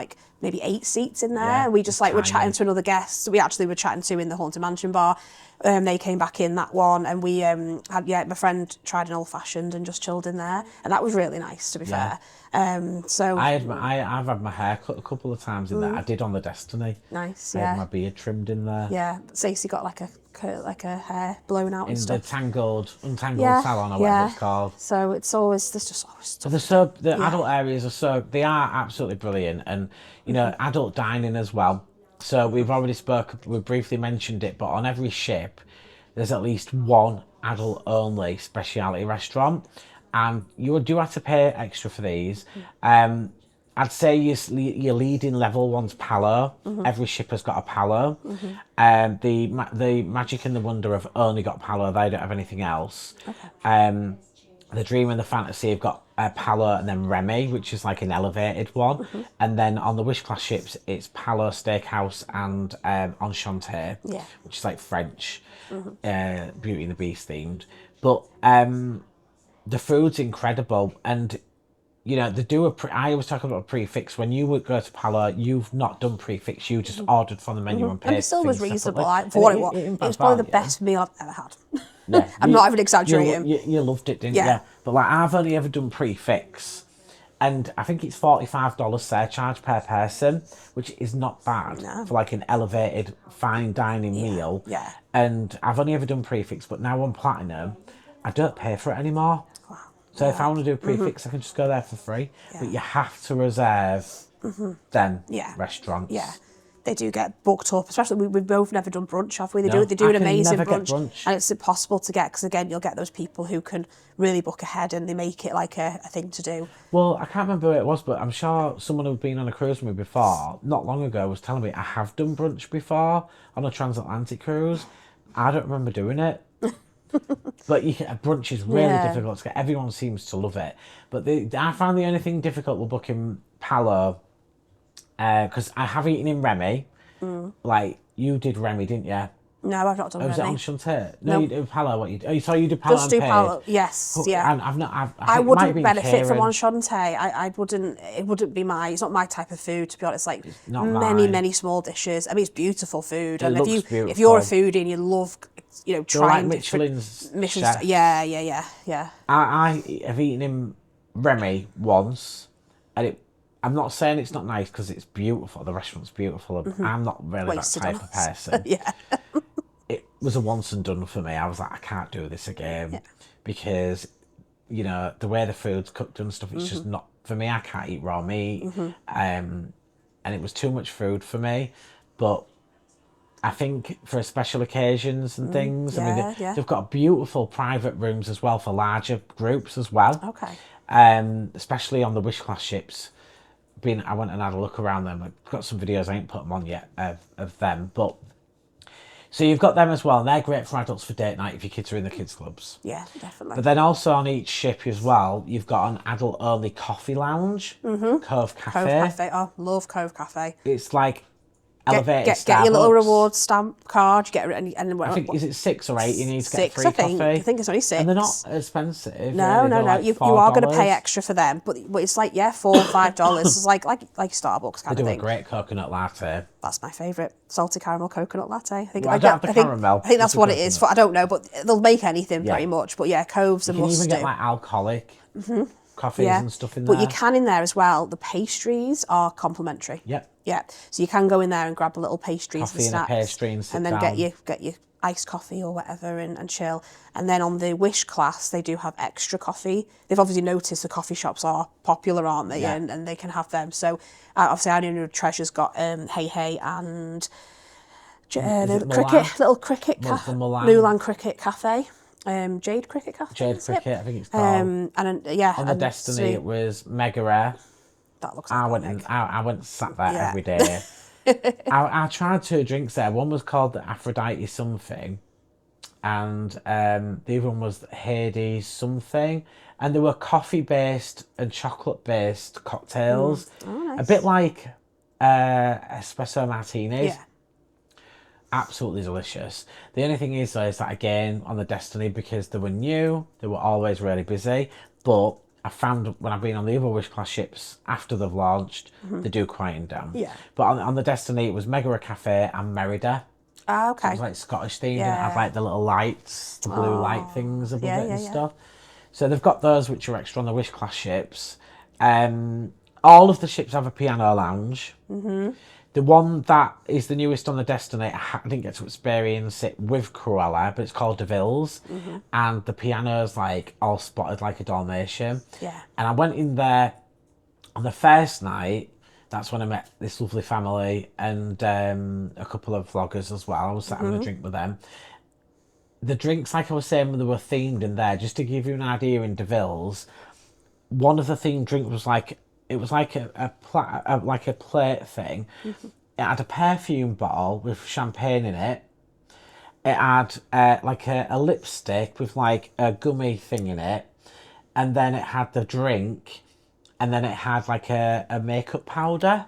maybe 8 seats in there. And we just were chatting to another guest. We actually were chatting to in the Haunted Mansion bar. They came back in that one, and we had my friend tried an old fashioned and just chilled in there, and that was really nice, to be fair. So I've had my hair cut a couple of times in there. I did on the Destiny. Nice, I had my beard trimmed in there. Yeah, Stacey got a hair blown out in and stuff. The untangled salon or whatever it's called. So there's just always stuff. The adult areas they are absolutely brilliant, and adult dining as well. So we've briefly mentioned it, but on every ship there's at least one adult only speciality restaurant, and you do have to pay extra for these. I'd say your leading level one's Palo. Every ship has got a Palo. The Magic and the Wonder have only got Palo. They don't have anything else. Okay. The Dream and the Fantasy have got Palo and then Remy, which is an elevated one. And then on the Wish class ships, it's Palo, Steakhouse and Enchanté, which is French, Beauty and the Beast themed. But the food's incredible, and they do I always talk about a prefix. When you would go to Palo, you've not done prefix. You just ordered from the menu and paid. And it still was reasonable for what it was. It was probably the best meal I've ever had. Yeah, I'm not even exaggerating. You loved it, didn't you? But I've only ever done prefix, and I think it's $45 surcharge per person, which is not bad for an elevated fine dining meal. Yeah. And I've only ever done prefix, but now on Platinum, I don't pay for it anymore. Wow. So if I want to do a prefix, I can just go there for free. Yeah. But you have to reserve than Yeah. restaurants. Yeah. They do get booked up, especially we've both never done brunch, have we? They No, do I an can amazing never get brunch, brunch. and it's impossible to get because again, you'll get those people who can really book ahead and they make it like a thing to do. Well, I can't remember who it was, but I'm sure someone who'd been on a cruise with me before, not long ago, was telling me I have done brunch before on a transatlantic cruise. I don't remember doing it. But brunch is really Yeah. difficult to get. Everyone seems to love it. But I found the only thing difficult with booking Palo, because I have eaten in Remy. Like, you did Remy, didn't you? No, I've not done Or was it Remy. on Chantier? No, No. you did Palo. So you did Palo Just and do Paid. Palo. Yes, yeah. And I've not. I I think it might have wouldn't been benefit from Kieran. Enchante. I wouldn't. It wouldn't be my. It's not my type of food, to be honest. Like not many mine. small dishes. I mean, it's beautiful food. It And looks if you're a beautiful. foodie and you love, They're trying like different Michelin's Michelin. chefs. Yeah. I have eaten in Remy once, and I'm not saying it's not nice because it's beautiful. The restaurant's beautiful. I'm not really Wasted that on type of person. Yeah. It was a once and done for me. I was like, I can't do this again because, the way the food's cooked and stuff, it's just not for me. I can't eat raw meat, and it was too much food for me. But I think for special occasions and things, I mean, they've got beautiful private rooms as well for larger groups as well. Okay. Especially on the Wish Class ships. I went and had a look around them. I've got some videos, I ain't put them on yet of them, but. So you've got them as well, and they're great for adults for date night if your kids are in the kids clubs. Yeah, definitely. But then also on each ship as well, you've got an adult-only coffee lounge, Cove Cafe. Cove Cafe. Oh, love Cove Cafe. It's like elevated Get your little Starbucks. reward stamp card. You get and I think, is it 6 or 8 you need to get six, free I think. coffee? I think it's only 6. And they're not expensive. No. Like You are going to pay $4. extra for them, but it's like $4 or $5. It's like Starbucks kind They of do thing. a great coconut latte. That's my favourite, salty caramel coconut latte. I think Well, I don't have the caramel, I think that's just the what it is. I don't know, but they'll make anything Yeah. pretty much. But yeah, Cove's a You can must even do. get like alcoholic coffees and stuff in there. But you can in there as well. The pastries are complimentary. Yep. Yeah, so you can go in there and grab a little pastries Coffee and and a snacks, pastry and sit then down. get your iced coffee or whatever and chill. And then on the Wish class, they do have extra coffee. They've obviously noticed the coffee shops are popular, aren't they? Yeah. And they can have them. So obviously, I know Treasure's got Hey and little cricket cafe, Mulan Cricket Cafe. Jade Cricket Cafe. Jade Cricket, I think it's called. On the Destiny, it was Mega Rare. That looks like I went and sat there every day. I tried 2 drinks there. One was called the Aphrodite something, and the other one was Hades something. And they were coffee-based and chocolate-based cocktails. Nice. A bit like espresso martinis. Yeah. Absolutely delicious. The only thing is, though, is that again on the Destiny, because they were new, they were always really busy. But I found when I've been on the other Wish Class ships after they've launched, they do quieten down. Yeah. But on the Destiny, it was Mega Cafe and Merida. Ah, okay. It was like Scottish themed, and it Yeah. had like the little lights, the blue light things above it and yeah. stuff. So they've got those which are extra on the Wish Class ships. All of the ships have a piano lounge. The one that is the newest on the Destiny, I didn't get to experience it with Cruella, but it's called DeVille's. And the piano's like all spotted like a Dalmatian. Yeah. And I went in there on the first night. That's when I met this lovely family and a couple of vloggers as well. I was sat having a drink with them. The drinks, like I was saying, they were themed in there. Just to give you an idea, in DeVille's, one of the themed drinks was like, it was like a plate thing. It had a perfume bottle with champagne in it. It had like a lipstick with like a gummy thing in it. And then it had the drink. And then it had like a makeup powder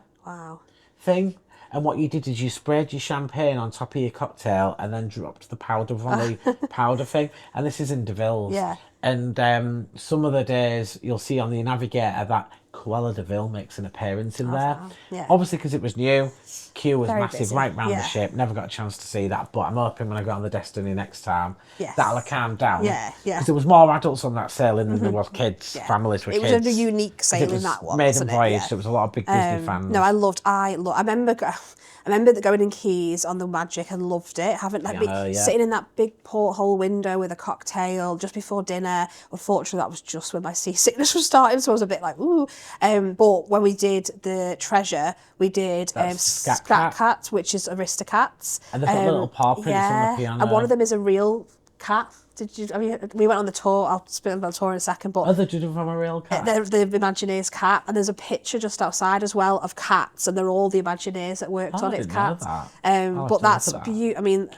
thing. And what you did is you sprayed your champagne on top of your cocktail and then dropped the powder on the powder thing. And this is in DeVille's. Yeah. And some of the days you'll see on the Navigator that Cruella DeVille makes an appearance in there. Wow. Yeah. Obviously, because it was new, queue was Very massive busy. right round Yeah. the ship. Never got a chance to see that, but I'm hoping when I go on the Destiny next time, Yes. that'll have calmed down. Yeah. Because there was more adults on that sailing than there was kids, families with It kids. was a unique sailing, that one, Maiden wasn't it? voyage, Yeah. so there was a lot of big Disney fans. No, I remember going in Keys on the Magic and loved it. Having Yeah, sitting in that big porthole window with a cocktail just before dinner there. Unfortunately, that was just when my seasickness was starting, so I was a bit like, ooh. But when we did the treasure, we did Scat Cat, which is Aristocats. And they've got little paw prints on the piano. And one of them is a real cat. We went on the tour. I'll spit on the tour in a second. But they did it from a real cat. The Imagineers cat, and there's a picture just outside as well of cats, and they're all the Imagineers that worked on it. It's cats. But that's beautiful. I mean,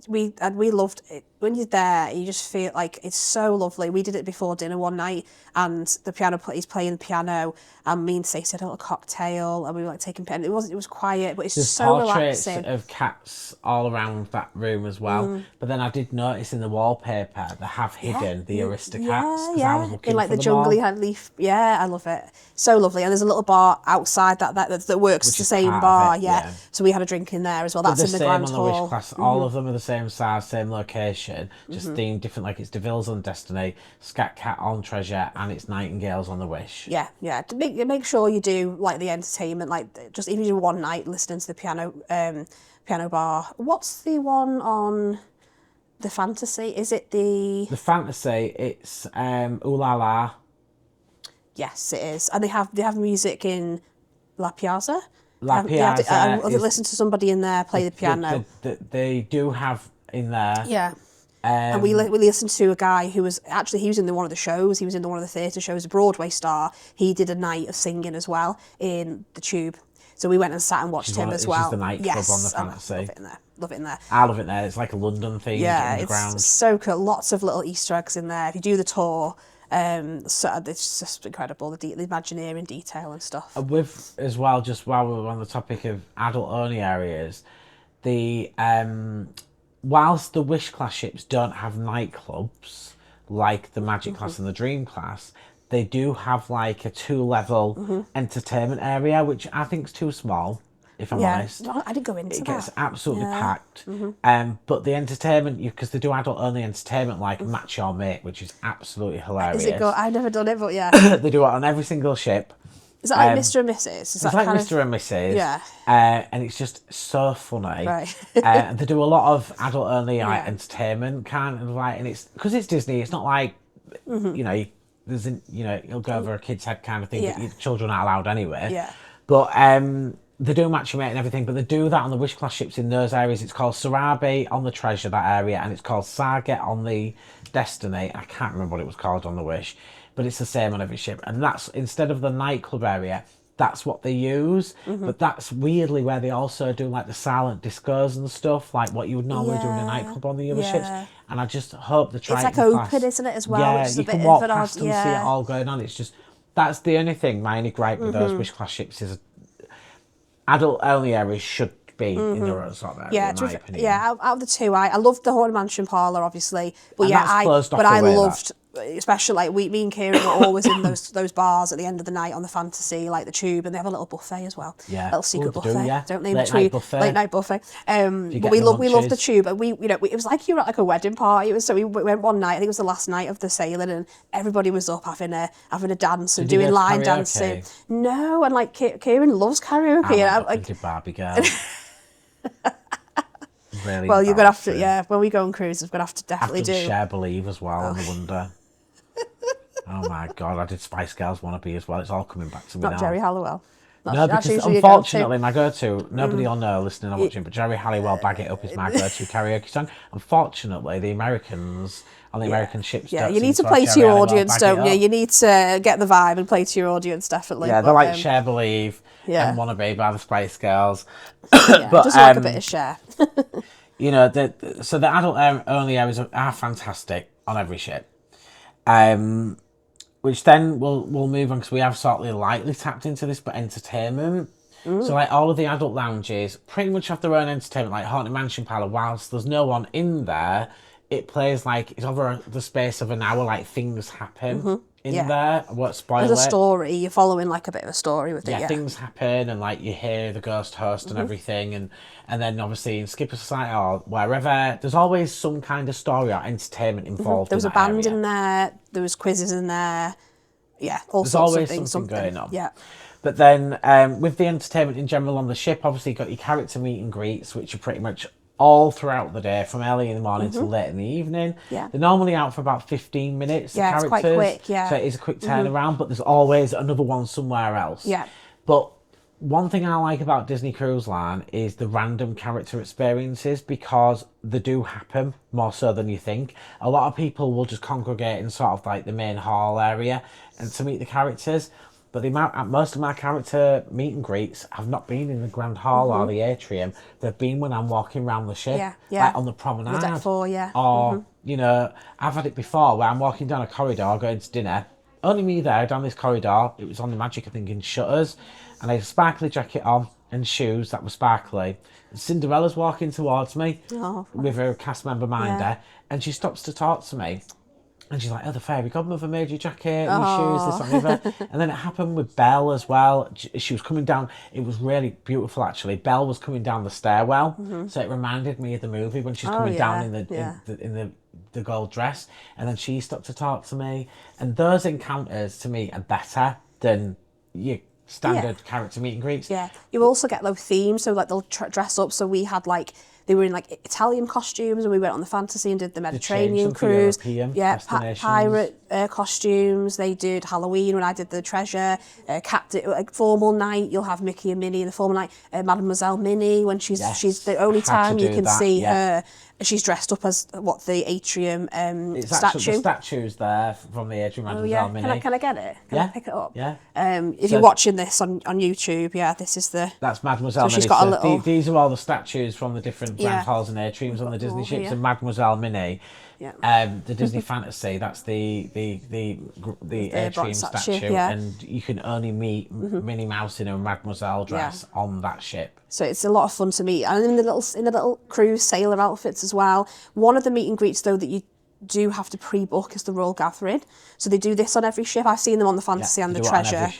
we loved it. When you're there, you just feel like it's so lovely. We did it before dinner one night, and he's playing the piano, and me and Stacey had a little cocktail, and we were like taking pen. It was quiet, but it's There's so portraits relaxing. of cats all around that room as well. But then I did notice in the wallpaper they have hidden the Aristocats. Yeah. I was looking in like for the them all. jungly leaf. Yeah, I love it. So lovely. And there's a little bar outside that works Which the is same part bar. of it, Yeah. yeah. So we had a drink in there as well. That's They're in the same grand on the hall. Wish class. All of them are the same size, same location, just themed different. Like it's DeVille's on Destiny, Scat Cat on Treasure, and it's Nightingales on the Wish. Yeah. To make sure you do like the entertainment, like just even do one night listening to the piano bar. What's the one on the Fantasy? Is it the Fantasy? It's Ooh La La. Yes, it is, and they have music in La Piazza. La Piazza. I listened to somebody in there play the piano. They do have in there. Yeah. And we listened to a guy who was he was in one of the shows. He was in one of the theatre shows, a Broadway-style. He did a night of singing as well in the Tube. So we went and sat and watched him as well. Which is the nightclub on the Fantasy. Love it in there. Love it in there. I love it there. It's like a London theme underground. It's so cool. Lots of little Easter eggs in there. If you do the tour, so it's just incredible, the Imagineering detail and stuff. With as well, just while we're on the topic of adult-only areas, the whilst the Wish class ships don't have nightclubs like the Magic class and the Dream class, they do have like a 2-level entertainment area, which I think is too small, if I'm honest. No, I didn't go into that. It gets absolutely packed. But the entertainment, because they do adult-only entertainment like Match Your Mate, which is absolutely hilarious. Is it good? I've never done it, but yeah. They do it on every single ship. Is that like Mr. and Mrs? It's like Mr. and Mrs. Yeah. And it's just so funny. Right. They do a lot of adult-only entertainment, kind of like, and it's because it's Disney. It's not like you know, it'll go over a kid's head kind of thing. Yeah. But children aren't allowed anyway. Yeah. But they do Match Your Mate and everything, but they do that on the Wish class ships in those areas. It's called Sarabi on the Treasure, that area, and it's called Sarget on the Destiny. I can't remember what it was called on the Wish, but it's the same on every ship. And that's, instead of the nightclub area, that's what they use. But that's weirdly where they also do like the silent discos and stuff, like what you would normally do in a nightclub on the other ships. And I just hope the Triton It's like class, open, isn't it, as well? Yeah, which is you a bit can walk of an past odd, and see it all going on. It's just, that's the only thing, my only gripe with those Wish class ships is adult only areas should be in the own sort of area, in my opinion. Yeah, out of the two, I loved the Haunted Mansion parlour, obviously, but And that's closed off I away, loved, especially like me and Kieran were always in those bars at the end of the night on the Fantasy, like the Tube, and they have a little buffet as well. Yeah, little secret buffet. Don't name late it night late night buffet. But we loved the Tube, and it was like you were at like a wedding party. So we went one night. I think it was the last night of the sailing, and everybody was up having a dance and doing line dancing. No, and like Kieran loves karaoke. I did Barbie Girl. Really well, you're gonna have to, when we go on cruises, we're gonna have to definitely do. Cher Believe as well on the Wonder. Oh my God, I did Spice Girls Wannabe as well. It's all coming back to me now. Not Jerry Halliwell. No, because unfortunately my go-to, nobody will know listening or watching, but Jerry Halliwell, Bag It Up is my go-to karaoke song. Unfortunately, the Americans on the American ships don't you need to sing play to your Halliwell, audience, Bag It don't you? Up. You need to get the vibe and play to your audience, definitely. Yeah, they're like Cher Believe and Wannabe by the Spice Girls. But, just like a bit of Cher. You know, so the adult-only areas are fantastic on every ship. Which then we'll move on, because we have sort of lightly tapped into this, but entertainment. So like all of the adult lounges pretty much have their own entertainment, like Haunted Mansion Parlour. Whilst there's no one in there, it plays like it's over the space of an hour, like things happen in there. I won't spoil There's a it. story, you're following like a bit of a story with it. Yeah, things happen, and like you hear the ghost host and everything, and then obviously in Skipper Society or wherever, there's always some kind of story or entertainment involved. There was in a band area. in there, there was quizzes in there, all There's sorts always of things. something going on. Yeah. But then with the entertainment in general on the ship, obviously you've got your character meet and greets, which are pretty much all throughout the day, from early in the morning till late in the evening. Yeah. They're normally out for about 15 minutes, the Yeah, it's characters. quite quick, yeah. So it is a quick turnaround, but there's always another one somewhere else. Yeah. But one thing I like about Disney Cruise Line is the random character experiences, because they do happen more so than you think. A lot of people will just congregate in sort of like the main hall area and to meet the characters. But most of my character meet and greets have not been in the Grand Hall or the atrium. They've been when I'm walking around the ship, like on the promenade. The deck 4, yeah. Or, you know, I've had it before where I'm walking down a corridor going to dinner. Only me there down this corridor. It was on the Magic, I think, in Shutters. And I had a sparkly jacket on and shoes that were sparkly. And Cinderella's walking towards me with her cast member Minder. And she stops to talk to me. And she's like, oh, the fairy godmother made your jacket, your shoes, this, that, and the other. And then it happened with Belle as well. She was coming down. It was really beautiful, actually. Belle was coming down the stairwell. So it reminded me of the movie when she's coming down in the gold dress. And then she stopped to talk to me. And those encounters, to me, are better than your standard character meet and greets. Yeah. You also get those themes. So, like, they'll dress up. So we had, like, they were in like Italian costumes, and we went on the Fantasy and did the Mediterranean cruise. Pirate costumes. They did Halloween when I did the Treasure. Captain, like formal night. You'll have Mickey and Minnie in the formal night. Mademoiselle Minnie, when she's the only time you can see her. She's dressed up as the atrium it's statue. Actually, the statue's there from the atrium. Mademoiselle Minnie. Can I get it? Can I pick it up? Yeah. If you're watching this on YouTube, this is the. That's Mademoiselle Minnie. She's got a little. These are all the statues from the different grand halls and atriums on the Disney ships, and Mademoiselle Minnie. Yeah. The Disney Fantasy. That's the atrium statue, and you can only meet Minnie Mouse in a Mademoiselle dress on that ship. So it's a lot of fun to meet, and in the little cruise sailor outfits as well. One of the meet and greets though that you do have to pre-book is the Royal Gathering. So they do this on every ship. I've seen them on the Fantasy and the Treasure.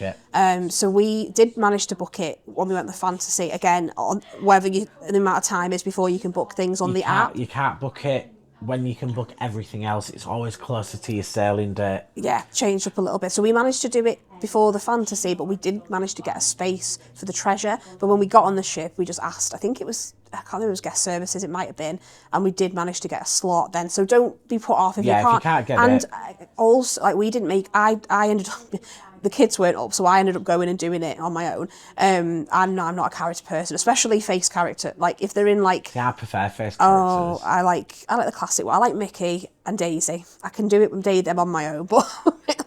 So we did manage to book it when we went to the Fantasy. Again, on whether the amount of time is before you can book things on the app. You can't book it when you can book everything else. It's always closer to your sailing date. Yeah, changed up a little bit. So we managed to do it before the Fantasy, but we didn't manage to get a space for the Treasure. But when we got on the ship, we just asked, I can't remember, it was guest services, it might have been, and we did manage to get a slot then. So don't be put off if you can't. If you can't get it. And also, like, we didn't make, I ended up, the kids weren't up, so I ended up going and doing it on my own. I'm not a character person, especially face character. Like, if they're in, like... Yeah, I prefer face characters. Oh, I like the classic one. I like Mickey and Daisy. I can do it with them on my own, but,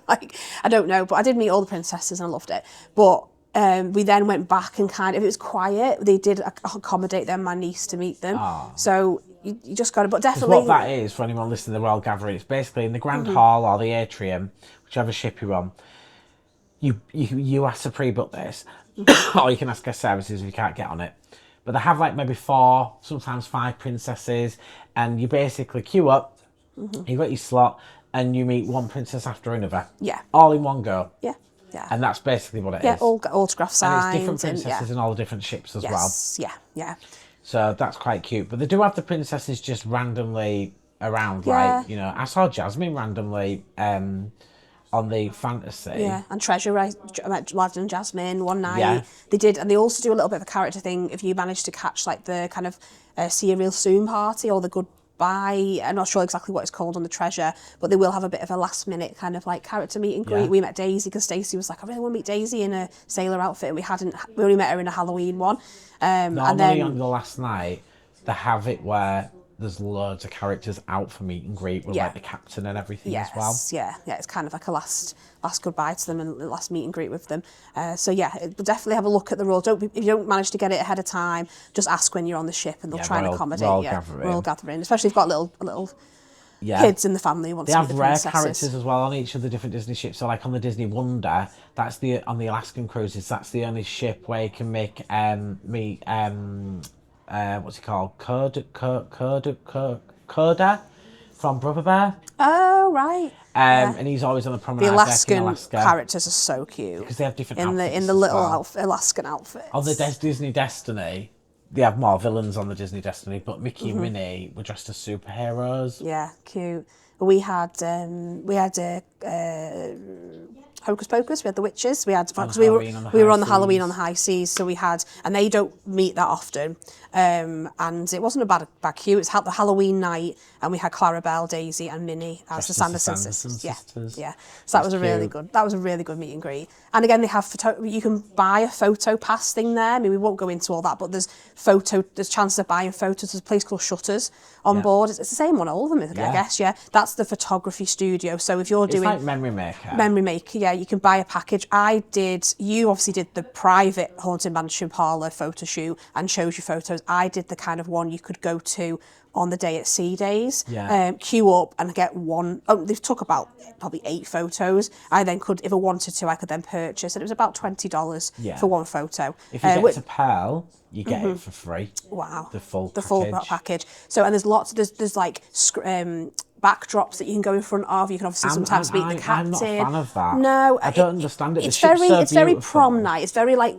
like, I don't know. But I did meet all the princesses and I loved it. But we then went back and if it was quiet, they did accommodate them, my niece, to meet them. Oh. So... You just got to, but definitely... What that is, for anyone listening to the Royal Gathering, it's basically in the Grand Hall or the atrium, whichever ship you're on, you have to pre-book this, or you can ask guest services if you can't get on it. But they have like maybe 4, sometimes 5 princesses, and you basically queue up, you got your slot, and you meet one princess after another. Yeah. All in one go. Yeah. Yeah. And that's basically what it is. Yeah, all autograph signs. And it's different princesses in all the different ships as well. Yeah. So that's quite cute. But they do have the princesses just randomly around. Like, you know, I saw Jasmine randomly on the Fantasy. Yeah, and Treasure, I met Lad and Jasmine one night. Yeah. They did, and they also do a little bit of a character thing if you manage to catch like the kind of see you real soon party or the goodbye. I'm not sure exactly what it's called on the Treasure, but they will have a bit of a last minute kind of like character meet and greet. We met Daisy because Stacey was like, I really want to meet Daisy in a sailor outfit, and we only met her in a Halloween one. Normally and then on the last night, they have it where there's loads of characters out for meet and greet with like the captain and everything as well. Yeah, it's kind of like a last goodbye to them and last meet and greet with them. So definitely have a look at the Royal. If you don't manage to get it ahead of time, just ask when you're on the ship and they'll try and accommodate you. Royal Gathering, especially if you've got little kids in the family who want to meet the princesses. They have rare characters as well on each of the different Disney ships. So like on the Disney Wonder, on the Alaskan cruises, that's the only ship where you can meet what's he called? Coda from Brother Bear. Oh, right. And he's always on the promenade deck in Alaska. Alaska characters are so cute. Because they have different outfits in the little Alaskan outfits. On the Disney Destiny, they have more villains on the Disney Destiny, but Mickey and Minnie were dressed as superheroes. Yeah, cute. We had Hocus Pocus. We had the witches. We had because Halloween on the we were high on the Halloween seas. on the high seas, so we had, and they don't meet that often. And it wasn't a bad queue. It's the Halloween night, and we had Clarabelle, Daisy, and Minnie as the Sanderson sisters. Yeah. So that was a really good. That was a really good meet and greet. And again, they have you can buy a photo pass thing there. I mean, we won't go into all that, but there's chances of buying photos. There's a place called Shutters on board. It's the same one, all of them, I guess. Yeah, that's the photography studio. So if you're doing like Memory Maker, yeah, you can buy a package. You obviously did the private Haunted Mansion parlour photo shoot and shows you photos. I did the kind of one you could go to on the day at sea days, queue up and get one. Oh, they took about probably 8 photos. I then could, if I wanted to, I could then purchase, and it was about $20 for one photo. If you get to Pearl, you get it for free. Wow, the full package. So, and there's lots. There's like backdrops that you can go in front of. You can obviously sometimes meet the captain. I'm not a fan of that. No, I don't understand it. It's very prom night. It's very like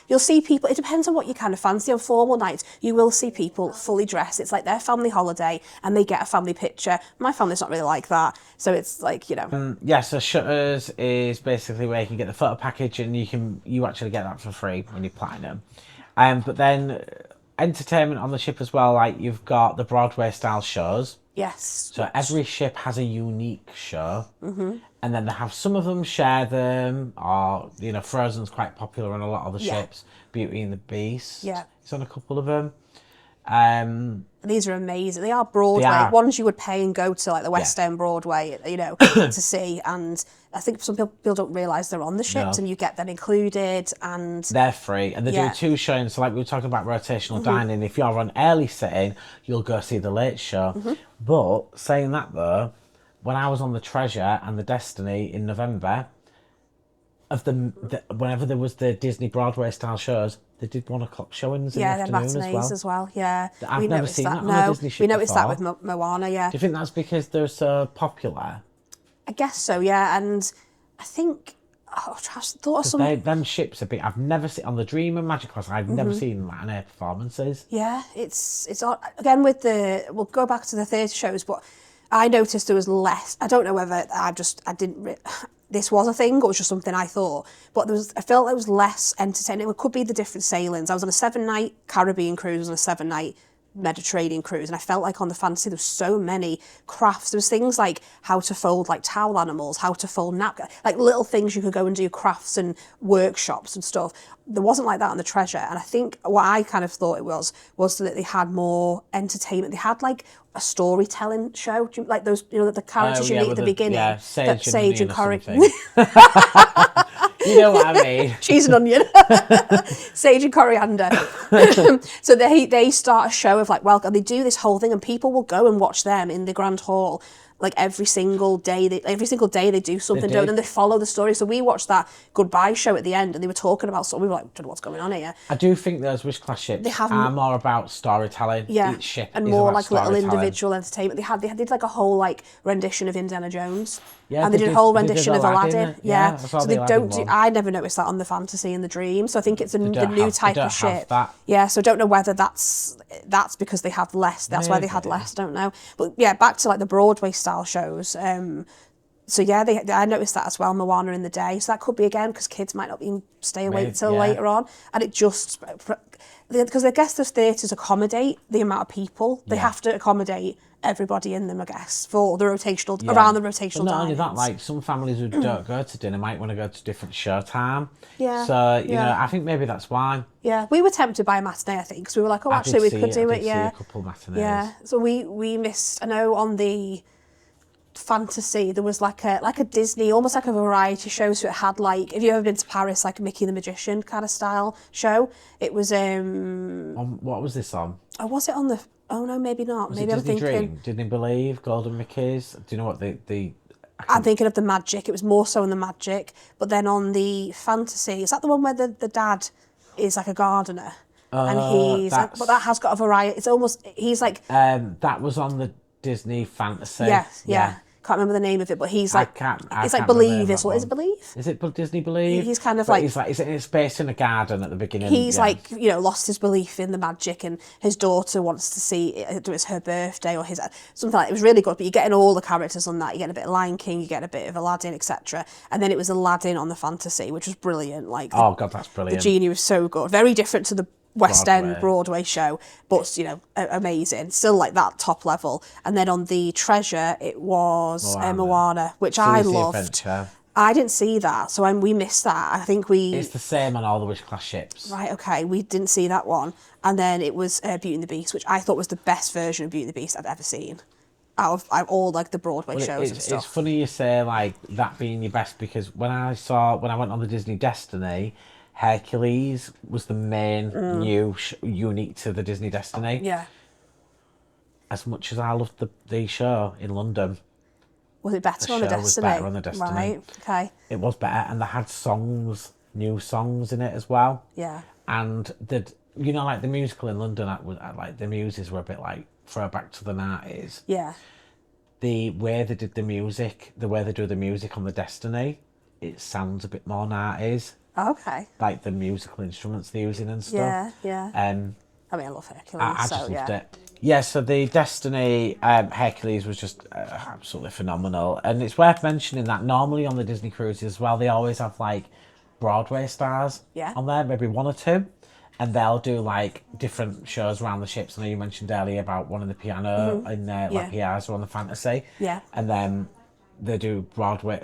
you'll see people. It depends on what you kind of fancy. On formal nights, you will see people fully dressed. It's like their family holiday, and they get a family picture. My family's not really like that, so it's like So Shutters is basically where you can get the photo package, and you actually get that for free when you platinum. But then entertainment on the ship as well. Like you've got the Broadway-style shows. Yes. So every ship has a unique show, and then they have some of them share them, or Frozen's quite popular on a lot of the ships. Beauty and the Beast, it's on a couple of them. These are amazing. They are Broadway ones you would pay and go to, like the West End Broadway, to see. And I think some people don't realise they're on the ships, and you get them included, and they're free. And they do 2 showings. So like we were talking about rotational dining. If you're on early sitting, you'll go see the late show. But saying that though, when I was on the Treasure and the Destiny in November, whenever there was the Disney Broadway style shows, they did 1 o'clock showings in the afternoon as well. Yeah, I've never seen that on a Disney ship. We noticed before. that with Moana. Yeah. Do you think that's because they're so popular? I guess so. Yeah, and I think I thought of some. Them ships are big. I've never seen on the Dream and Magic Class. I've never seen matinee performances. Yeah, it's again with we'll go back to the theatre shows, but I noticed there was less. I don't know whether this was a thing or it was just something I thought, but I felt it was less entertaining. It could be the different sailings. I was on a 7-night Caribbean cruise, I was on a 7-night Mediterranean cruise, and I felt like on the Fantasy there was so many crafts. There was things like how to fold like towel animals, how to fold napkins, like little things you could go and do crafts and workshops and stuff. There wasn't like that on the Treasure, and I think what I kind of thought it was that they had more entertainment. They had like a storytelling show, like those, the characters you meet at the beginning, Sage and Corey. You know what I mean? Cheese and onion. Sage and coriander. So they start a show of like, they do this whole thing, and people will go and watch them in the Grand Hall. Like every single day they do something, don't they? And they follow the story. So we watched that goodbye show at the end, and they were talking about something. We were like, don't know what's going on here. I do think those Wish Class ships are more about storytelling. Yeah, each ship and is more about like little individual entertainment. They did like a whole like rendition of Indiana Jones. Yeah, and they did a whole rendition of Aladdin. Yeah, so they don't do. I never noticed that on the Fantasy and the Dream. So I think it's the new type of ship. Yeah, so I don't know whether that's because they have less. That's why they had less. I don't know. But yeah, back to like the Broadway style shows. So yeah, I noticed that as well. Moana in the day. So that could be again because kids might not even stay awake till later on, and it just because I guess those theatres accommodate the amount of people. They have to accommodate everybody in them, I guess, for the rotational around the rotational. But not only that, like some families who don't go to dinner might want to go to different show time. Yeah. So you know, I think maybe that's why. Yeah, we were tempted by a matinee, I think, because we were like, oh, actually, we could do it. Yeah. See a couple matinees. Yeah. So we missed. I know on the Fantasy there was like a Disney, almost like a variety show. So it had like, have you ever been to Paris, like a Mickey the Magician kind of style show? It was what was this on? Oh, was it on the? Oh no, maybe not. Was maybe it I'm Disney thinking. Dream? Disney Believe, Golden Mickey's. Do you know what I'm thinking of the Magic. It was more so on the Magic, but then on the Fantasy, is that the one where the dad is like a gardener and he's? But that has got a variety. It's almost he's like. That was on the Disney Fantasy. Yeah. can't remember the name of it, but he's like, I it's like can't Believe. remember Is it Believe? Is it Disney Believe? He's kind of but like, it's based in a garden at the beginning. he's like, you know, lost his belief in the magic, and his daughter wants to see it. It's her birthday or his something like. It was really good, but you're getting all the characters on that. You're getting a bit of Lion King, you get a bit of Aladdin, etc. And then it was Aladdin on the Fantasy, which was brilliant. Like, oh god, that's brilliant. The genie was so good, very different to the West End Broadway show, but you know, amazing, still like that top level. And then on the Treasure, it was Moana, which I loved. Adventure. I didn't see that, so we missed that. I think it's the same on all the Wish class ships. Right, okay, we didn't see that one. And then it was Beauty and the Beast, which I thought was the best version of Beauty and the Beast I've ever seen out of all like the Broadway shows and stuff. It's funny you say like that being your best, because when I went on the Disney Destiny, Hercules was the main new unique to the Disney Destiny. Yeah. As much as I loved the show in London, was it better on the Destiny? Was better on the Destiny. Right. Okay. It was better, and they had new songs in it as well. Yeah. And you know, like the musical in London, like the muses were a bit like throwback to the 90s. Yeah. The way they did the music, the way they do the music on the Destiny, it sounds a bit more 90s. Okay. Like the musical instruments they're using and stuff. Yeah. I mean, I love Hercules. I just loved it. Yeah, so the Destiny Hercules was just absolutely phenomenal. And it's worth mentioning that normally on the Disney cruises as well, they always have like Broadway stars on there, maybe one or two. And they'll do like different shows around the ships. I know you mentioned earlier about one in the piano in La Piazza on the Fantasy. Yeah. And then they do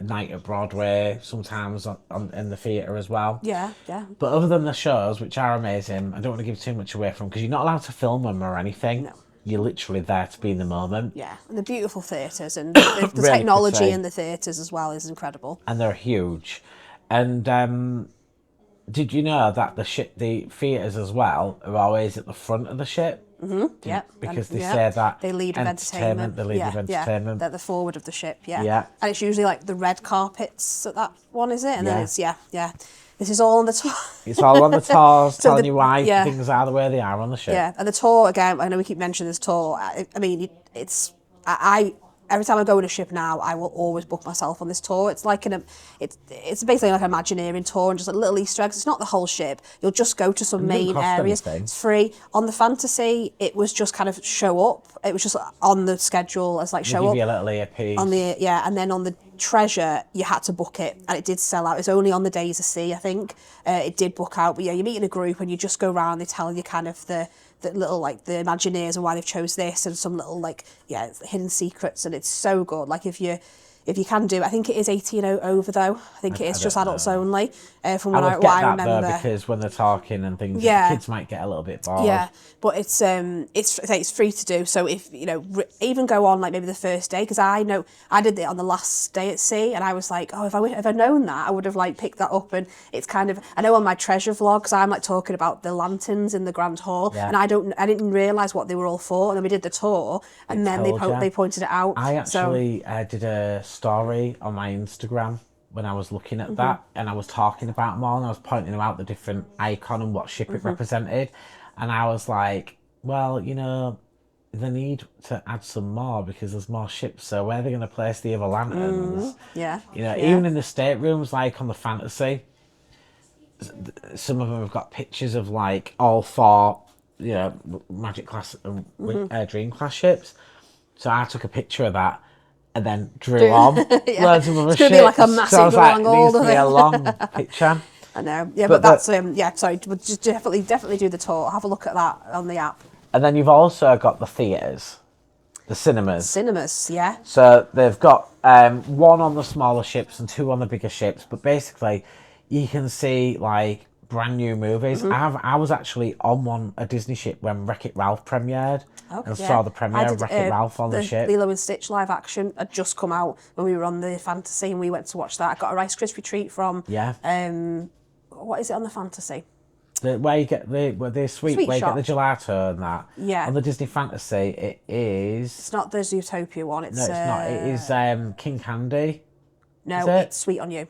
night at Broadway sometimes in the theatre as well. Yeah. But other than the shows, which are amazing, I don't want to give too much away from, because you're not allowed to film them or anything. No. You're literally there to be in the moment. Yeah, and the beautiful theatres and the Really technology pretty. in the theatres as well is incredible. And they're huge. And did you know that the theatres as well are always at the front of the ship? Mm-hmm. Yeah, because they say that they lead with entertainment. They lead with entertainment. They're the forward of the ship. Yeah. And it's usually like the red carpets at that one, is it? And then it's This is all on the tour. It's all on the tours, telling you why things are the way they are on the ship. Yeah, and the tour again. I know we keep mentioning this tour. I mean, I every time I go on a ship now, I will always book myself on this tour. It's like it's basically like an Imagineering tour and just like little Easter eggs. It's not the whole ship. You'll just go to some main areas. Anything. It's free. On the Fantasy, it was just kind of show up. It was just on the schedule as like show up. Give you a little earpiece. And then on the Treasure, you had to book it, and it did sell out. It's only on the Days of Sea, I think. It did book out, but you meet in a group and you just go around. They tell you kind of the little like the Imagineers and why they've chose this, and some little like hidden secrets, and it's so good. Like if you can do it, I think it is 18 over though. I think it is just adults only. From what I remember, though, because when they're talking and things, kids might get a little bit bored. Yeah, but it's free to do. So if even go on like maybe the first day, because I know I did it on the last day at sea, and I was like, oh, if I'd known that, I would have like picked that up. And it's kind of, I know on my Treasure vlogs, I'm like talking about the lanterns in the Grand Hall, and I didn't realise what they were all for, and then we did the tour, and then they pointed it out. I actually did a story on my Instagram when I was looking at that, and I was talking about them all, and I was pointing out the different icon and what ship it represented, and I was like, well, they need to add some more because there's more ships, so where are they going to place the other lanterns? Even in the staterooms, like on the Fantasy, some of them have got pictures of like all four Magic class and Dream class ships, so I took a picture of that and then drew on loads of other ships. It's going to be like a massive long picture. I know, but that's sorry, we'll just definitely do the tour. Have a look at that on the app. And then you've also got the theatres, the cinemas. Yeah. So they've got one on the smaller ships and two on the bigger ships, but basically you can see like brand new movies. I was actually on a Disney ship when Wreck-It Ralph premiered. And saw the premiere of Wreck-It Ralph on the ship. Lilo and Stitch live action had just come out when we were on the Fantasy, and we went to watch that. I got a Rice Krispie treat from what is it on the Fantasy? Where you get the sweet where you shop. Get the gelato and that. Yeah. On the Disney Fantasy, it is. It's not the Zootopia one. No, it's not. It is King Candy. No, it's Sweet on You.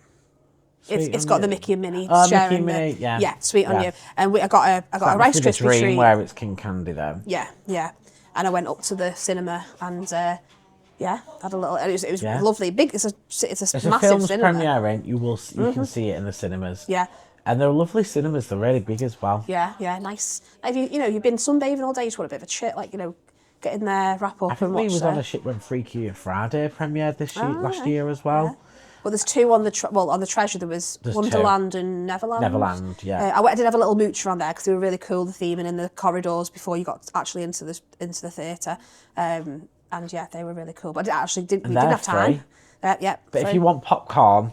It's got the Mickey and Minnie. Mickey and Minnie, yeah, Sweet on You. And I got a Rice Krispie treat. Where it's King Candy then. Yeah. And I went up to the cinema, and Yeah, had a little. It was Yeah. lovely. Big. It's a It's a massive film's cinema. premiering. You can see it in the cinemas. Yeah. And they're lovely cinemas. They're really big as well. Yeah, nice. If you've been sunbathing all day, you just want a bit of a chit, like get in there, wrap up I think and we watch. was on a ship when Freaky and Friday premiered last year as well. Yeah. Well, there's two on the Treasure. There was Wonderland and Neverland. Neverland, yeah. I did have a little mooch around there because they were really cool, the theme, and in the corridors before you got actually into the theatre. And yeah, they were really cool. But we didn't have time. Yeah. But if you want popcorn,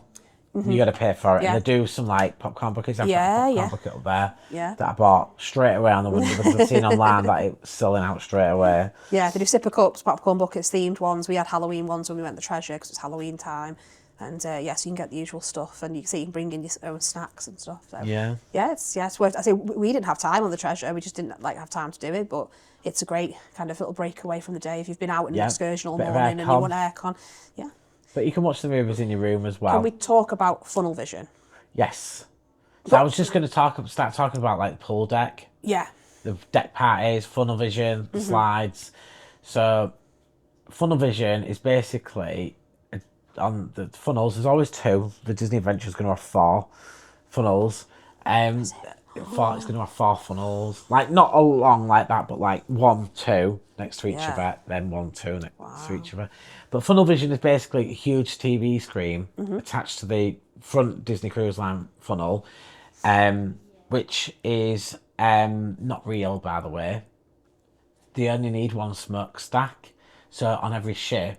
you got to pay for it. Yeah. And they do some like popcorn buckets. I've got a popcorn bucket up there that I bought straight away on the window because I've seen online that it's selling out straight away. Yeah, they do sipper cups, popcorn buckets, themed ones. We had Halloween ones when we went to the Treasure because it's Halloween time. And so you can get the usual stuff, and you can bring in your own snacks and stuff. So, it's worth. I say we didn't have time on the Treasure; we just didn't have time to do it. But it's a great kind of little break away from the day if you've been out in an excursion all morning and you want aircon. Yeah. But you can watch the movies in your room as well. Can we talk about funnel vision? Yes. So I was just going to start talking about like the pool deck. Yeah. The deck parties, funnel vision, the slides. So funnel vision is basically on the funnels. There's always two. The Disney Adventure is going to have 4 funnels. It's going to have 4 funnels. Like not all along like that, but like 1, 2 next to each other, then 1, 2 next to each other. But funnel vision is basically a huge TV screen attached to the front Disney Cruise Line funnel, which is not real, by the way. They only need 1 smokestack. So on every ship,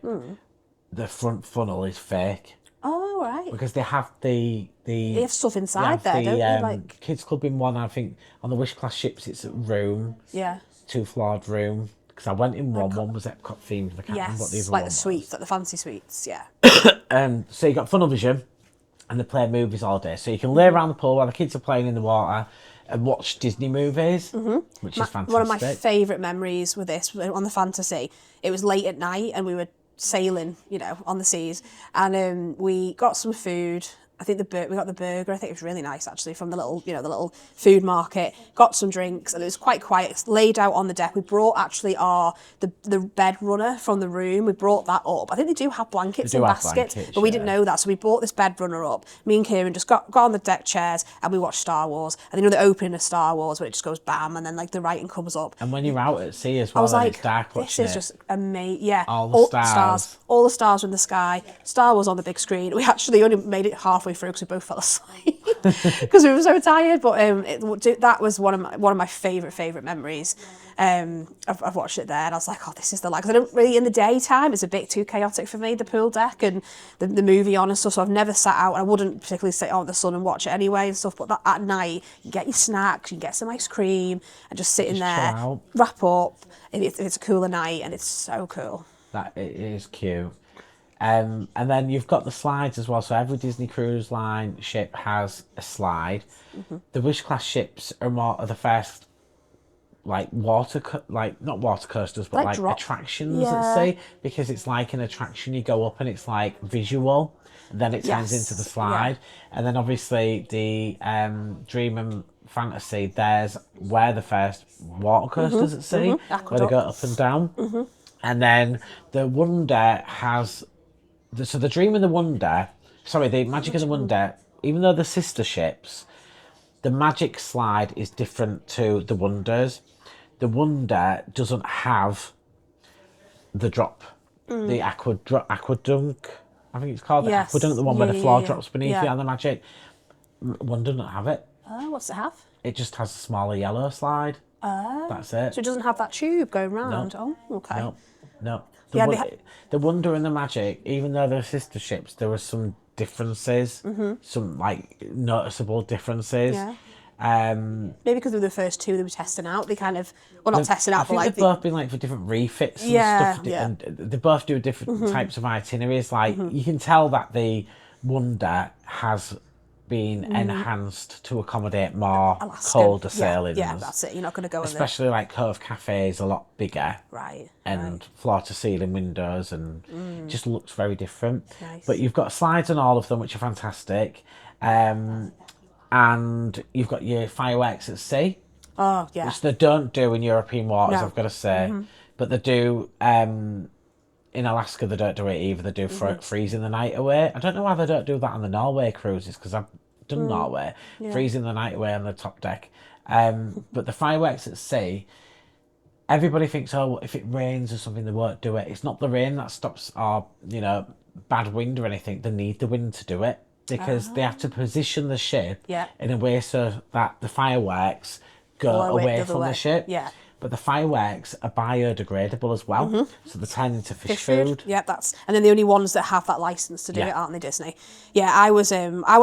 the front funnel is fake. Oh, right. Because they have they have stuff inside there, don't they? Like Kids Club in one. I think on the Wish class ships, it's a room. Yeah. 2-floored room. Because I went in one. One was Epcot themed. I can't remember what the other like one the suites, like the fancy suites. Yeah. So you got funnel vision, and they play movies all day. So you can lay around the pool while the kids are playing in the water and watch Disney movies, which is fantastic. One of my favourite memories with this on the Fantasy. It was late at night, and we were sailing, on the seas, and we got some food. I think we got the burger. I think it was really nice actually from the little food market. Got some drinks, and it was quite quiet. It's laid out on the deck. We brought actually the bed runner from the room. We brought that up. I think they do have blankets and baskets, but we didn't know that, so we brought this bed runner up. Me and Kieran just got on the deck chairs and we watched Star Wars. And the opening of Star Wars where it just goes bam, and then like the writing comes up. And when you're out at sea as well, I was like, it's dark, this is just amazing. Yeah, all the stars. All the stars were in the sky. Star Wars on the big screen. We actually only made it halfway through because we both fell asleep because we were so tired. But that was one of my favourite memories. I've watched it there, and I was like, oh, this is the life. Because I don't really in the daytime. It's a bit too chaotic for me, the pool deck and the movie on and stuff. So I've never sat out, and I wouldn't particularly sit out in the sun and watch it anyway and stuff. But at night, you get your snacks, you can get some ice cream, and just sit in there, wrap up. If it's a cooler night, and it's so cool. That it is cute. And then you've got the slides as well. So every Disney Cruise Line ship has a slide. The Wish class ships are the first, like not water coasters, but like attractions at sea, because it's like an attraction. You go up and it's like visual, and then it turns into the slide, and then obviously the Dream and Fantasy. There's where the first water coasters at sea, where they go up and down, and then the Wonder has. So the Dream and the Wonder, the Magic and the Wonder, even though they're sister ships, the Magic slide is different to the Wonders. The Wonder doesn't have the drop, the aquadunk, I think it's called, the aquadunk, the one where the floor drops beneath you on the Magic. Wonder doesn't have it. Oh, what's it have? It just has a smaller yellow slide. That's it. So it doesn't have that tube going round? No. Oh, okay. No. The Wonder and the Magic, even though they're sister ships, there were some differences, some like noticeable differences. Yeah. Maybe because they were the first two they were testing out. They kind of, not testing out, I think they've both been like for different refits and stuff. And they both do different types of itineraries. Like you can tell that the Wonder has been enhanced to accommodate more colder sailing. Yeah, that's it. You're not going to go especially like Cove Cafe is a lot bigger, right? And floor to ceiling windows, and just looks very different. Nice. But you've got slides on all of them, which are fantastic, and you've got your fireworks at sea. Oh yeah, which they don't do in European waters, I've got to say, but they do in Alaska they don't do it either. They do freezing the night away. I don't know why they don't do that on the Norway cruises, because I've done Norway, freezing the night away on the top deck. But the fireworks at sea, everybody thinks, oh, if it rains or something, they won't do it. It's not the rain that stops, or, you know, bad wind or anything. They need the wind to do it, because they have to position the ship in a way so that the fireworks go away from the ship. Yeah. But the fireworks are biodegradable as well, so they turn into fish food. Yeah, and then the only ones that have that license to do it, aren't they, Disney? Yeah, I was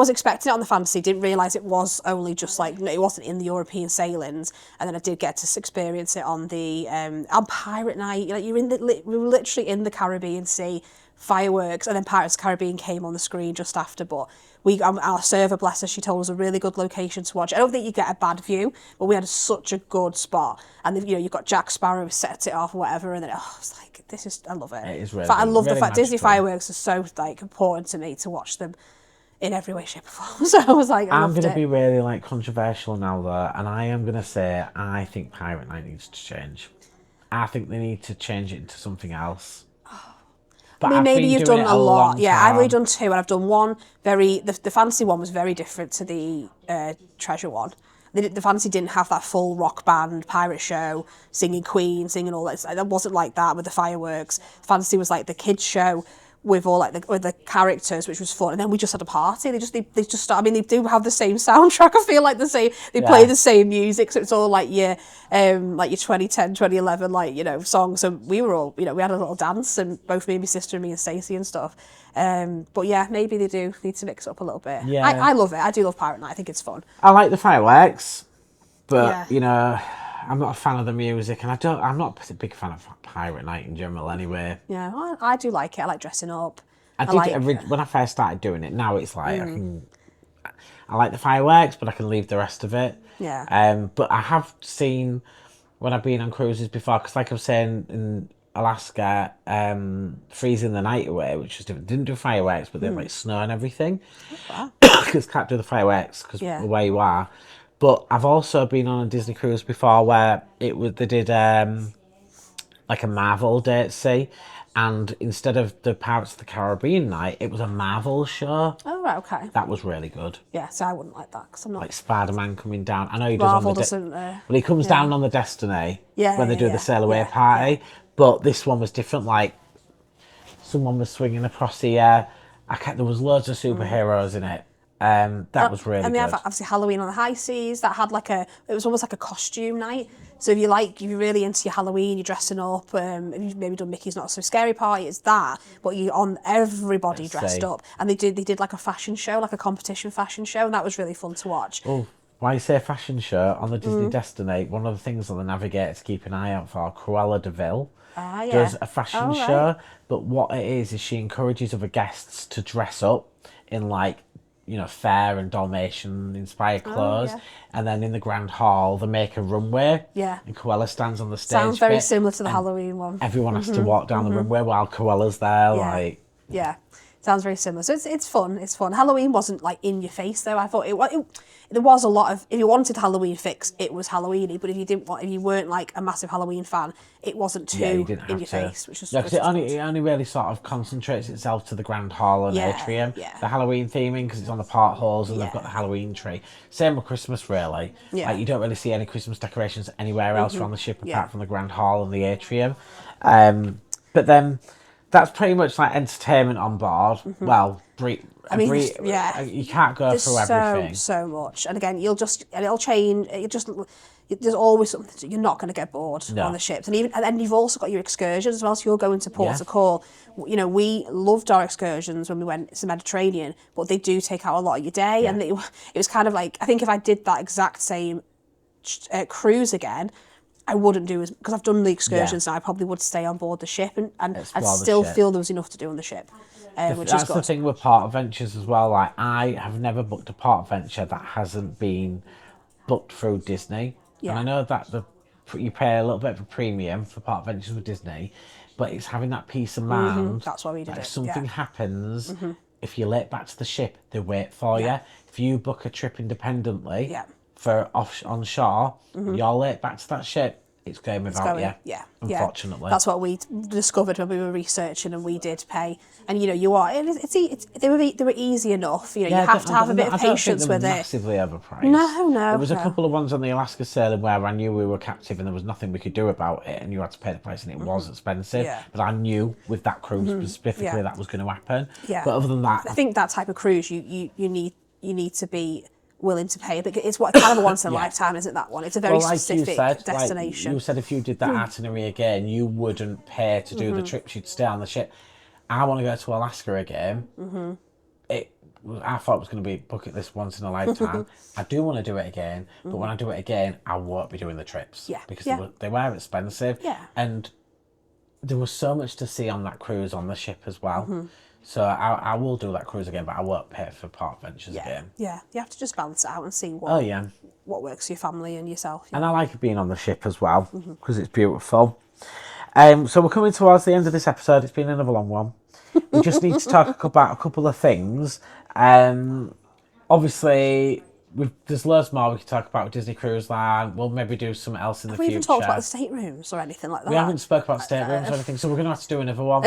expecting it on the Fantasy, didn't realise it was only just like, it wasn't in the European sailings, and then I did get to experience it on the on Pirate Night. Like, we were literally in the Caribbean Sea, fireworks, and then Pirates of the Caribbean came on the screen just after. But our server, bless her, she told us a really good location to watch. I don't think you get a bad view, but we had such a good spot. And you've got Jack Sparrow who sets it off or whatever, and then it's like, I love it. It is really. In fact, I love really the fact Disney fireworks are so like important to me to watch them in every way, shape, or form. So I was like, I'm going to be really like controversial now though, and I am going to say I think Pirate Night needs to change. I think they need to change it into something else. But I mean, maybe you've done a lot. Yeah, I've only only done two, and I've done one the Fantasy one was very different to the Treasure one. The Fantasy didn't have that full rock band, pirate show, singing Queen, singing all that. That wasn't like that with the fireworks. Fantasy was like the kids show with all like with the characters, which was fun. And then we just had a party. They just start. I mean, they do have the same soundtrack. I feel like they play the same music, so it's all like your 2010, 2011 songs. So we were all, we had a little dance, and both me and my sister and me and Stacey and stuff. But yeah, maybe they do need to mix it up a little bit. Yeah. I love it. I do love Pirate Night. I think it's fun. I like the fireworks, but I'm not a fan of the music, and I'm not a big fan of Pirate Night in general anyway. Yeah, I do like it. I like dressing up. When I first started doing it. Now it's like I like the fireworks, but I can leave the rest of it. Yeah. But I have seen when I've been on cruises before, because like I was saying in Alaska, freezing the night away, which was different. Didn't do fireworks, but they had like snow and everything. Because can't do the fireworks because of where you are. But I've also been on a Disney cruise before where they did like a Marvel day at sea, and instead of the Pirates of the Caribbean night, it was a Marvel show. Oh right, okay. That was really good. Yeah, so I wouldn't like that because I'm not like Spider-Man coming down. I know he Marvel does on the doesn't. well, he comes down on the Destiny when they do the sail away yeah, party. But this one was different. Like someone was swinging across the air. There was loads of superheroes in it. That was really good. And they have obviously Halloween on the high seas that had it was almost like a costume night. So if you're really into your Halloween, you're dressing up, if you've maybe done Mickey's Not So Scary Party, it's that, but everybody dressed up. And they did like a fashion show, like a competition fashion show, and that was really fun to watch. Oh, why you say fashion show on the Disney Destiny, one of the things on the Navigator to keep an eye out for, Cruella de Vil does a fashion show, but what it is she encourages other guests to dress up in fair and Dalmatian inspired clothes, and then in the Grand Hall they make a runway, and Cruella stands on the stage. Sounds very similar to the Halloween one. Everyone has to walk down the runway while Cruella's there. Yeah, sounds very similar. So it's fun. It's fun. Halloween wasn't like in your face though. I thought there was a lot of, if you wanted Halloween fix, it was Halloweeny. But if you weren't like a massive Halloween fan, it wasn't too in your face. Which was it only really sort of concentrates itself to the Grand Hall and atrium. Yeah. The Halloween theming, because it's on the portholes and they've got the Halloween tree. Same with Christmas really. Yeah. Like you don't really see any Christmas decorations anywhere else around the ship apart from the Grand Hall and the atrium. But then that's pretty much like entertainment on board. Well, you can't go through everything. So much, and again, it'll change. There's always something. You're not going to get bored on the ships, and then you've also got your excursions as well. So you're going to ports of call. We loved our excursions when we went to the Mediterranean, but they do take out a lot of your day, and it was kind of like, I think if I did that exact same cruise again, I wouldn't do because I've done the excursions and I probably would stay on board the ship and I'd still feel there was enough to do on the ship. Which that's is good. The thing with port adventures as well. Like I have never booked a port adventure that hasn't been booked through Disney. Yeah. And I know that you pay a little bit of a premium for port adventures with Disney, but it's having that peace of mind. That's why we did it. If something happens, if you're late back to the ship, they wait for you. If you book a trip independently for on shore, you're late back to that ship, it's going without you. Yeah, unfortunately. That's what we discovered when we were researching, and we did pay. And they were easy enough. You have to have a bit of patience with it. Massively overpriced. No. There was a couple of ones on the Alaska sailing where I knew we were captive and there was nothing we could do about it, and you had to pay the price, and it was expensive. Yeah. But I knew with that cruise specifically that was going to happen. Yeah. But other than that, I think that type of cruise you need to be willing to pay. But it's what kind of a once in a lifetime, isn't that one? It's a very specific destination. You said if you did that itinerary again, you wouldn't pay to do the trips. You'd stay on the ship. I want to go to Alaska again. I thought it was going to be bucket list once in a lifetime. I do want to do it again, but when I do it again, I won't be doing the trips. Yeah. Because they were expensive. Yeah. And there was so much to see on that cruise on the ship as well. So I will do that cruise again, but I won't pay for Port Adventures again. Yeah, you have to just balance it out and see what yeah. what works for your family and yourself. Yeah. And I like being on the ship as well, because it's beautiful. So we're coming towards the end of this episode. It's been another long one. We just need to talk about a couple of things. Obviously, there's loads more we could talk about with Disney Cruise Line. We'll maybe do something else in the future. Have we even talked about the staterooms or anything like that? We haven't spoke about staterooms or anything, so we're going to have to do another one.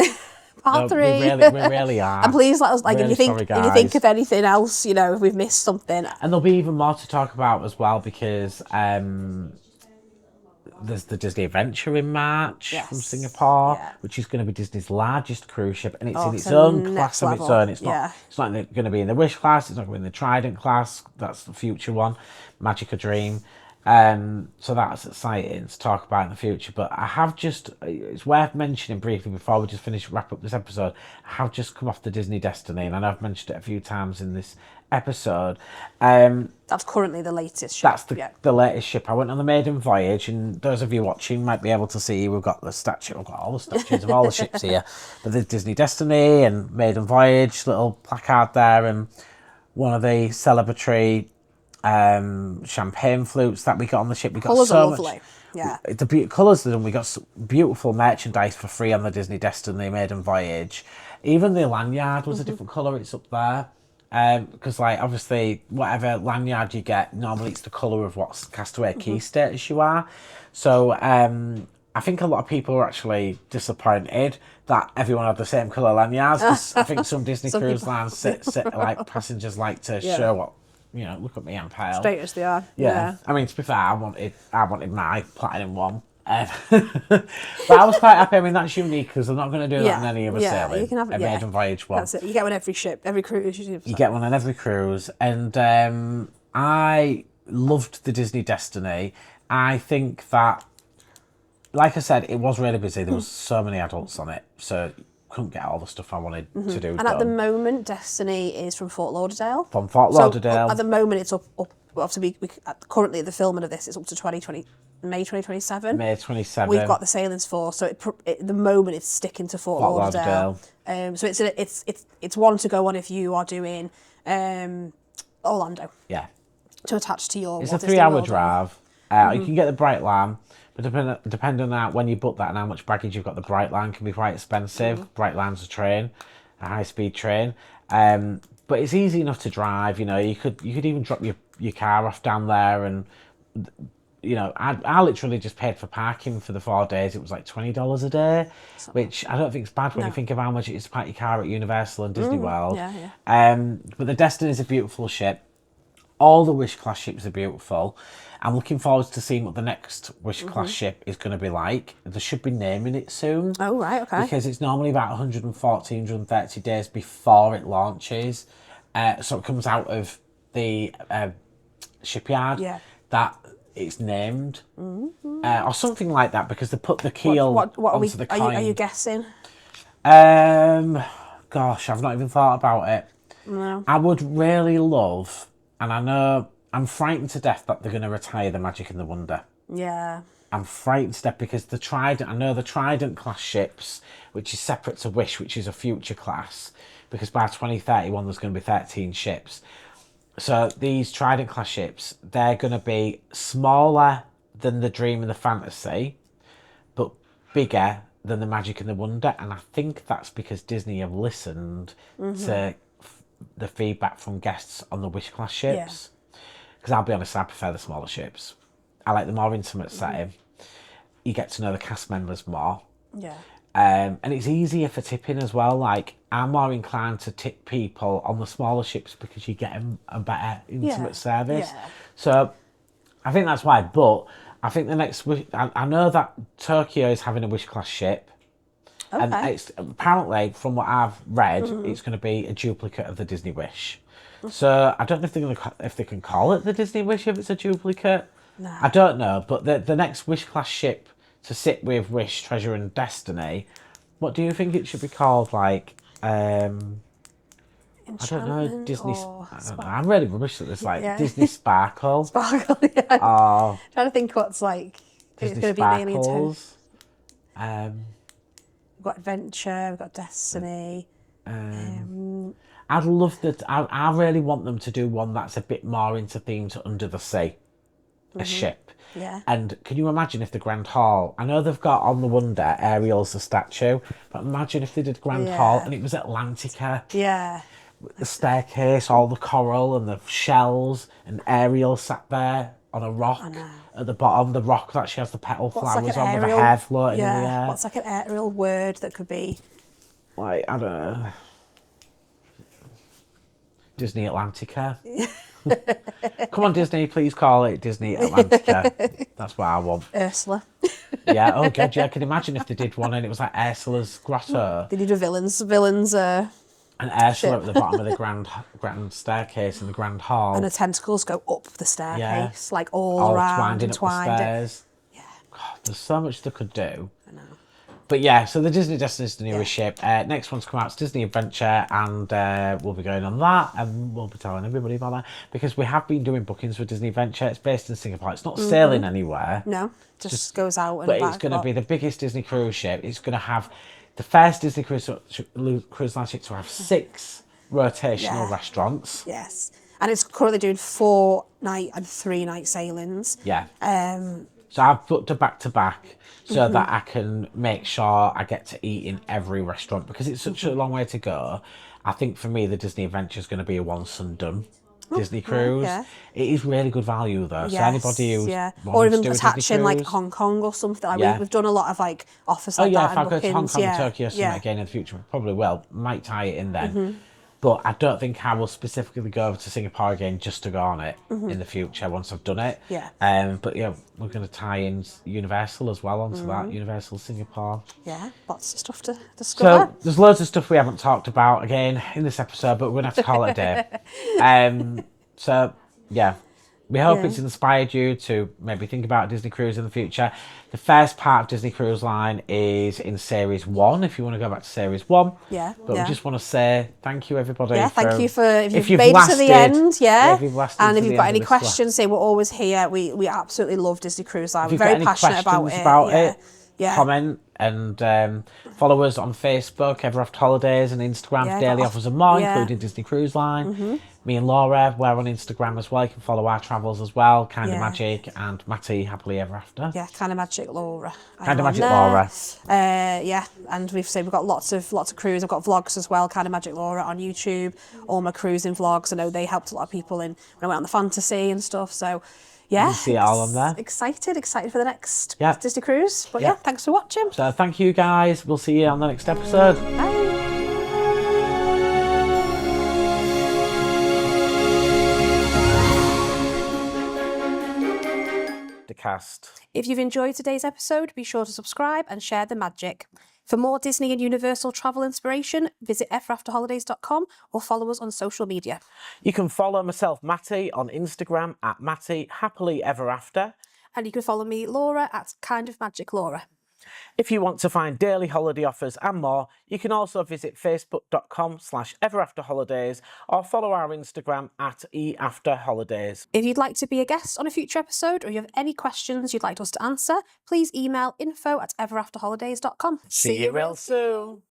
Part 3. We really are. And please let us, really if you think of anything else, if we've missed something. And there'll be even more to talk about as well, because there's the Disney Adventure in March from Singapore, which is going to be Disney's largest cruise ship, and it's in its own class of its own. It's not going to be in the Wish class. It's not going to be in the Trident class. That's the future one, Magic a Dream. So that's exciting to talk about in the future. But it's worth mentioning briefly before we just wrap up this episode. I have just come off the Disney Destiny, and I know I've mentioned it a few times in this episode. That's currently the latest ship. That's the latest ship. I went on the maiden voyage, and those of you watching might be able to see we've got all the statues of all the ships here. But there's Disney Destiny and maiden voyage, little placard there, and one of the celebratory champagne flutes that we got on the ship. We got colours so are much. lovely. Yeah. The colours of them. We got beautiful merchandise for free on the Disney Destiny maiden voyage. Even the lanyard was a different colour. It's up there. Because obviously whatever lanyard you get, normally it's the colour of what Castaway Key status you are. So I think a lot of people were actually disappointed that everyone had the same colour lanyards. 'Cause I think some Disney cruise lines passengers like to show what. Look at me, I'm pale. Straight as they are. Yeah. I mean, to be fair, I wanted my platinum one. But I was quite happy. I mean, that's unique because they're not going to do that on any other sailing. You can have it. Maiden voyage one. That's it. You get one every ship, every cruise. You get one on every cruise, and I loved the Disney Destiny. I think that, like I said, it was really busy. There was so many adults on it, so couldn't get all the stuff I wanted to do. And at the moment, Destiny is from Fort Lauderdale. From Fort Lauderdale. So at the moment, it's up. Obviously, currently the filming of this is up to May 2027. May 27. We've got the sailings for, so at the moment it's sticking to Fort Lauderdale. So it's one to go on if you are doing Orlando. Yeah. To attach to your. It's a 3-hour drive. You can get the Bright Line, but depending on when you book that and how much baggage you've got, the Bright Line can be quite expensive. Bright Line's a high-speed train. But it's easy enough to drive. You could even drop your car off down there, and I literally just paid for parking for the 4 days. It was like $20 a day, which I don't think is bad when you think of how much it is to park your car at Universal and Disney World. But the Destiny is a beautiful ship. All the Wish class ships are beautiful. I'm looking forward to seeing what the next Wish class ship is going to be like. They should be naming it soon. Oh, right, okay. Because it's normally about 140, 130 days before it launches. So it comes out of the shipyard that it's named. Or something like that, because they put the keel onto the coin. Are you guessing? Gosh, I've not even thought about it. No. I would really love, and I know I'm frightened to death that they're going to retire the Magic and the Wonder. Yeah. I'm frightened to death because the Trident class ships, which is separate to Wish, which is a future class, because by 2031 there's going to be 13 ships. So these Trident class ships, they're going to be smaller than the Dream and the Fantasy, but bigger than the Magic and the Wonder. And I think that's because Disney have listened to the feedback from guests on the Wish class ships. Because I'll be honest, I prefer the smaller ships. I like the more intimate setting. you get to know the cast members more. Yeah. And it's easier for tipping as well. Like, I'm more inclined to tip people on the smaller ships because you get a better intimate service. Yeah. So I think that's why. But I think the next... I know that Tokyo is having a Wish class ship. Okay. And it's apparently, from what I've read, it's going to be a duplicate of the Disney Wish. So I don't know if they can call it the Disney Wish if it's a duplicate. No. I don't know. But the next Wish class ship to sit with Wish, Treasure and Destiny, what do you think it should be called? Like, I don't know, Disney... I don't know. I'm really rubbish at this. Like, Disney Sparkle. Sparkle, yeah. Or Trying to think what's like... Disney it's going to be mainly in Sparkles. We've got Adventure, we've got Destiny. I'd love that. I really want them to do one that's a bit more into themes under the sea. A ship. Yeah. And can you imagine if the Grand Hall... I know they've got on the Wonder, Ariel's the statue, but imagine if they did Grand Hall and it was Atlantica. Yeah. The staircase, all the coral and the shells, and Ariel sat there on a rock at the bottom, the rock that she has the petal flowers on with her hair floating in the air. What's like an aerial word that could be... Like, I don't know. Disney Atlantica. Come on, Disney, please call it Disney Atlantica. That's what I want. Ursula. Yeah, oh god, yeah, I can imagine if they did one and it was like Ursula's grotto. They did a villains And Ursula at the bottom of the grand staircase in the Grand Hall. and the tentacles go up the staircase, like all around twined up the stairs. Yeah. God, there's so much they could do. I know. But yeah, so the Disney Destiny's the newest ship. Next one's come out, it's Disney Adventure, and we'll be going on that, and we'll be telling everybody about that, because we have been doing bookings for Disney Adventure. It's based in Singapore. It's not sailing anywhere. No, just goes out and But back it's going to up. be the biggest Disney cruise ship. It's going to have the first Disney cruise line ship to have 6 rotational restaurants. Yes. And it's currently doing 4-night and 3-night sailings. Yeah. So I've booked a back-to-back so that I can make sure I get to eat in every restaurant, because it's such a long way to go. I think for me, the Disney Adventure is going to be a once and done Disney cruise. yeah. It is really good value though. So anybody who's or even to do a attaching Disney like cruise, Hong Kong or something. Like we've done a lot of like offers like that. If I and go to Hong bookings. Kong and Tokyo or something again in the future, probably will. Might tie it in then. But I don't think I will specifically go over to Singapore again just to go on it in the future once I've done it. Yeah. But yeah, we're going to tie in Universal as well onto that. Universal Singapore. Yeah, lots of stuff to discover. So there's loads of stuff we haven't talked about again in this episode, but we're going to have to call it a day. So yeah, we hope it's inspired you to maybe think about a Disney cruise in the future. The first part of Disney Cruise Line is in Series 1, if you want to go back to Series 1. Yeah. But we just want to say thank you, everybody. Yeah, thank you for if you've you've made it to the end. Yeah. if you've lasted and to if the you've got end any of this questions, say we're always here. We absolutely love Disney Cruise Line. If We're you've got very any passionate questions about it. it, comment and follow us on Facebook, Ever After Holidays, and Instagram for daily offers and more, including Disney Cruise Line. Me and Laura, we're on Instagram as well. You can follow our travels as well, Kind of Magic, and Matty, Happily Ever After. Yeah, Kind of Magic Laura. Kind of Magic Laura. Yeah, and we've got lots of cruise. I've got vlogs as well, Kind of Magic Laura on YouTube. All my cruising vlogs. I know they helped a lot of people in when I went on the fantasy and stuff. So yeah, you see it all on there. Excited for the next Disney cruise. But thanks for watching. So thank you guys. We'll see you on the next episode. Bye. Cast. If you've enjoyed today's episode, be sure to subscribe and share the magic. For more Disney and Universal travel inspiration, visit everafterholidays.com or follow us on social media. You can follow myself, Matty, on Instagram at Matty Happily Ever After. And you can follow me, Laura, at Kind of Magic Laura. If you want to find daily holiday offers and more, you can also visit facebook.com/everafterholidays or follow our Instagram at eafterholidays. If you'd like to be a guest on a future episode or you have any questions you'd like us to answer, please email info@everafterholidays.com. See you real soon.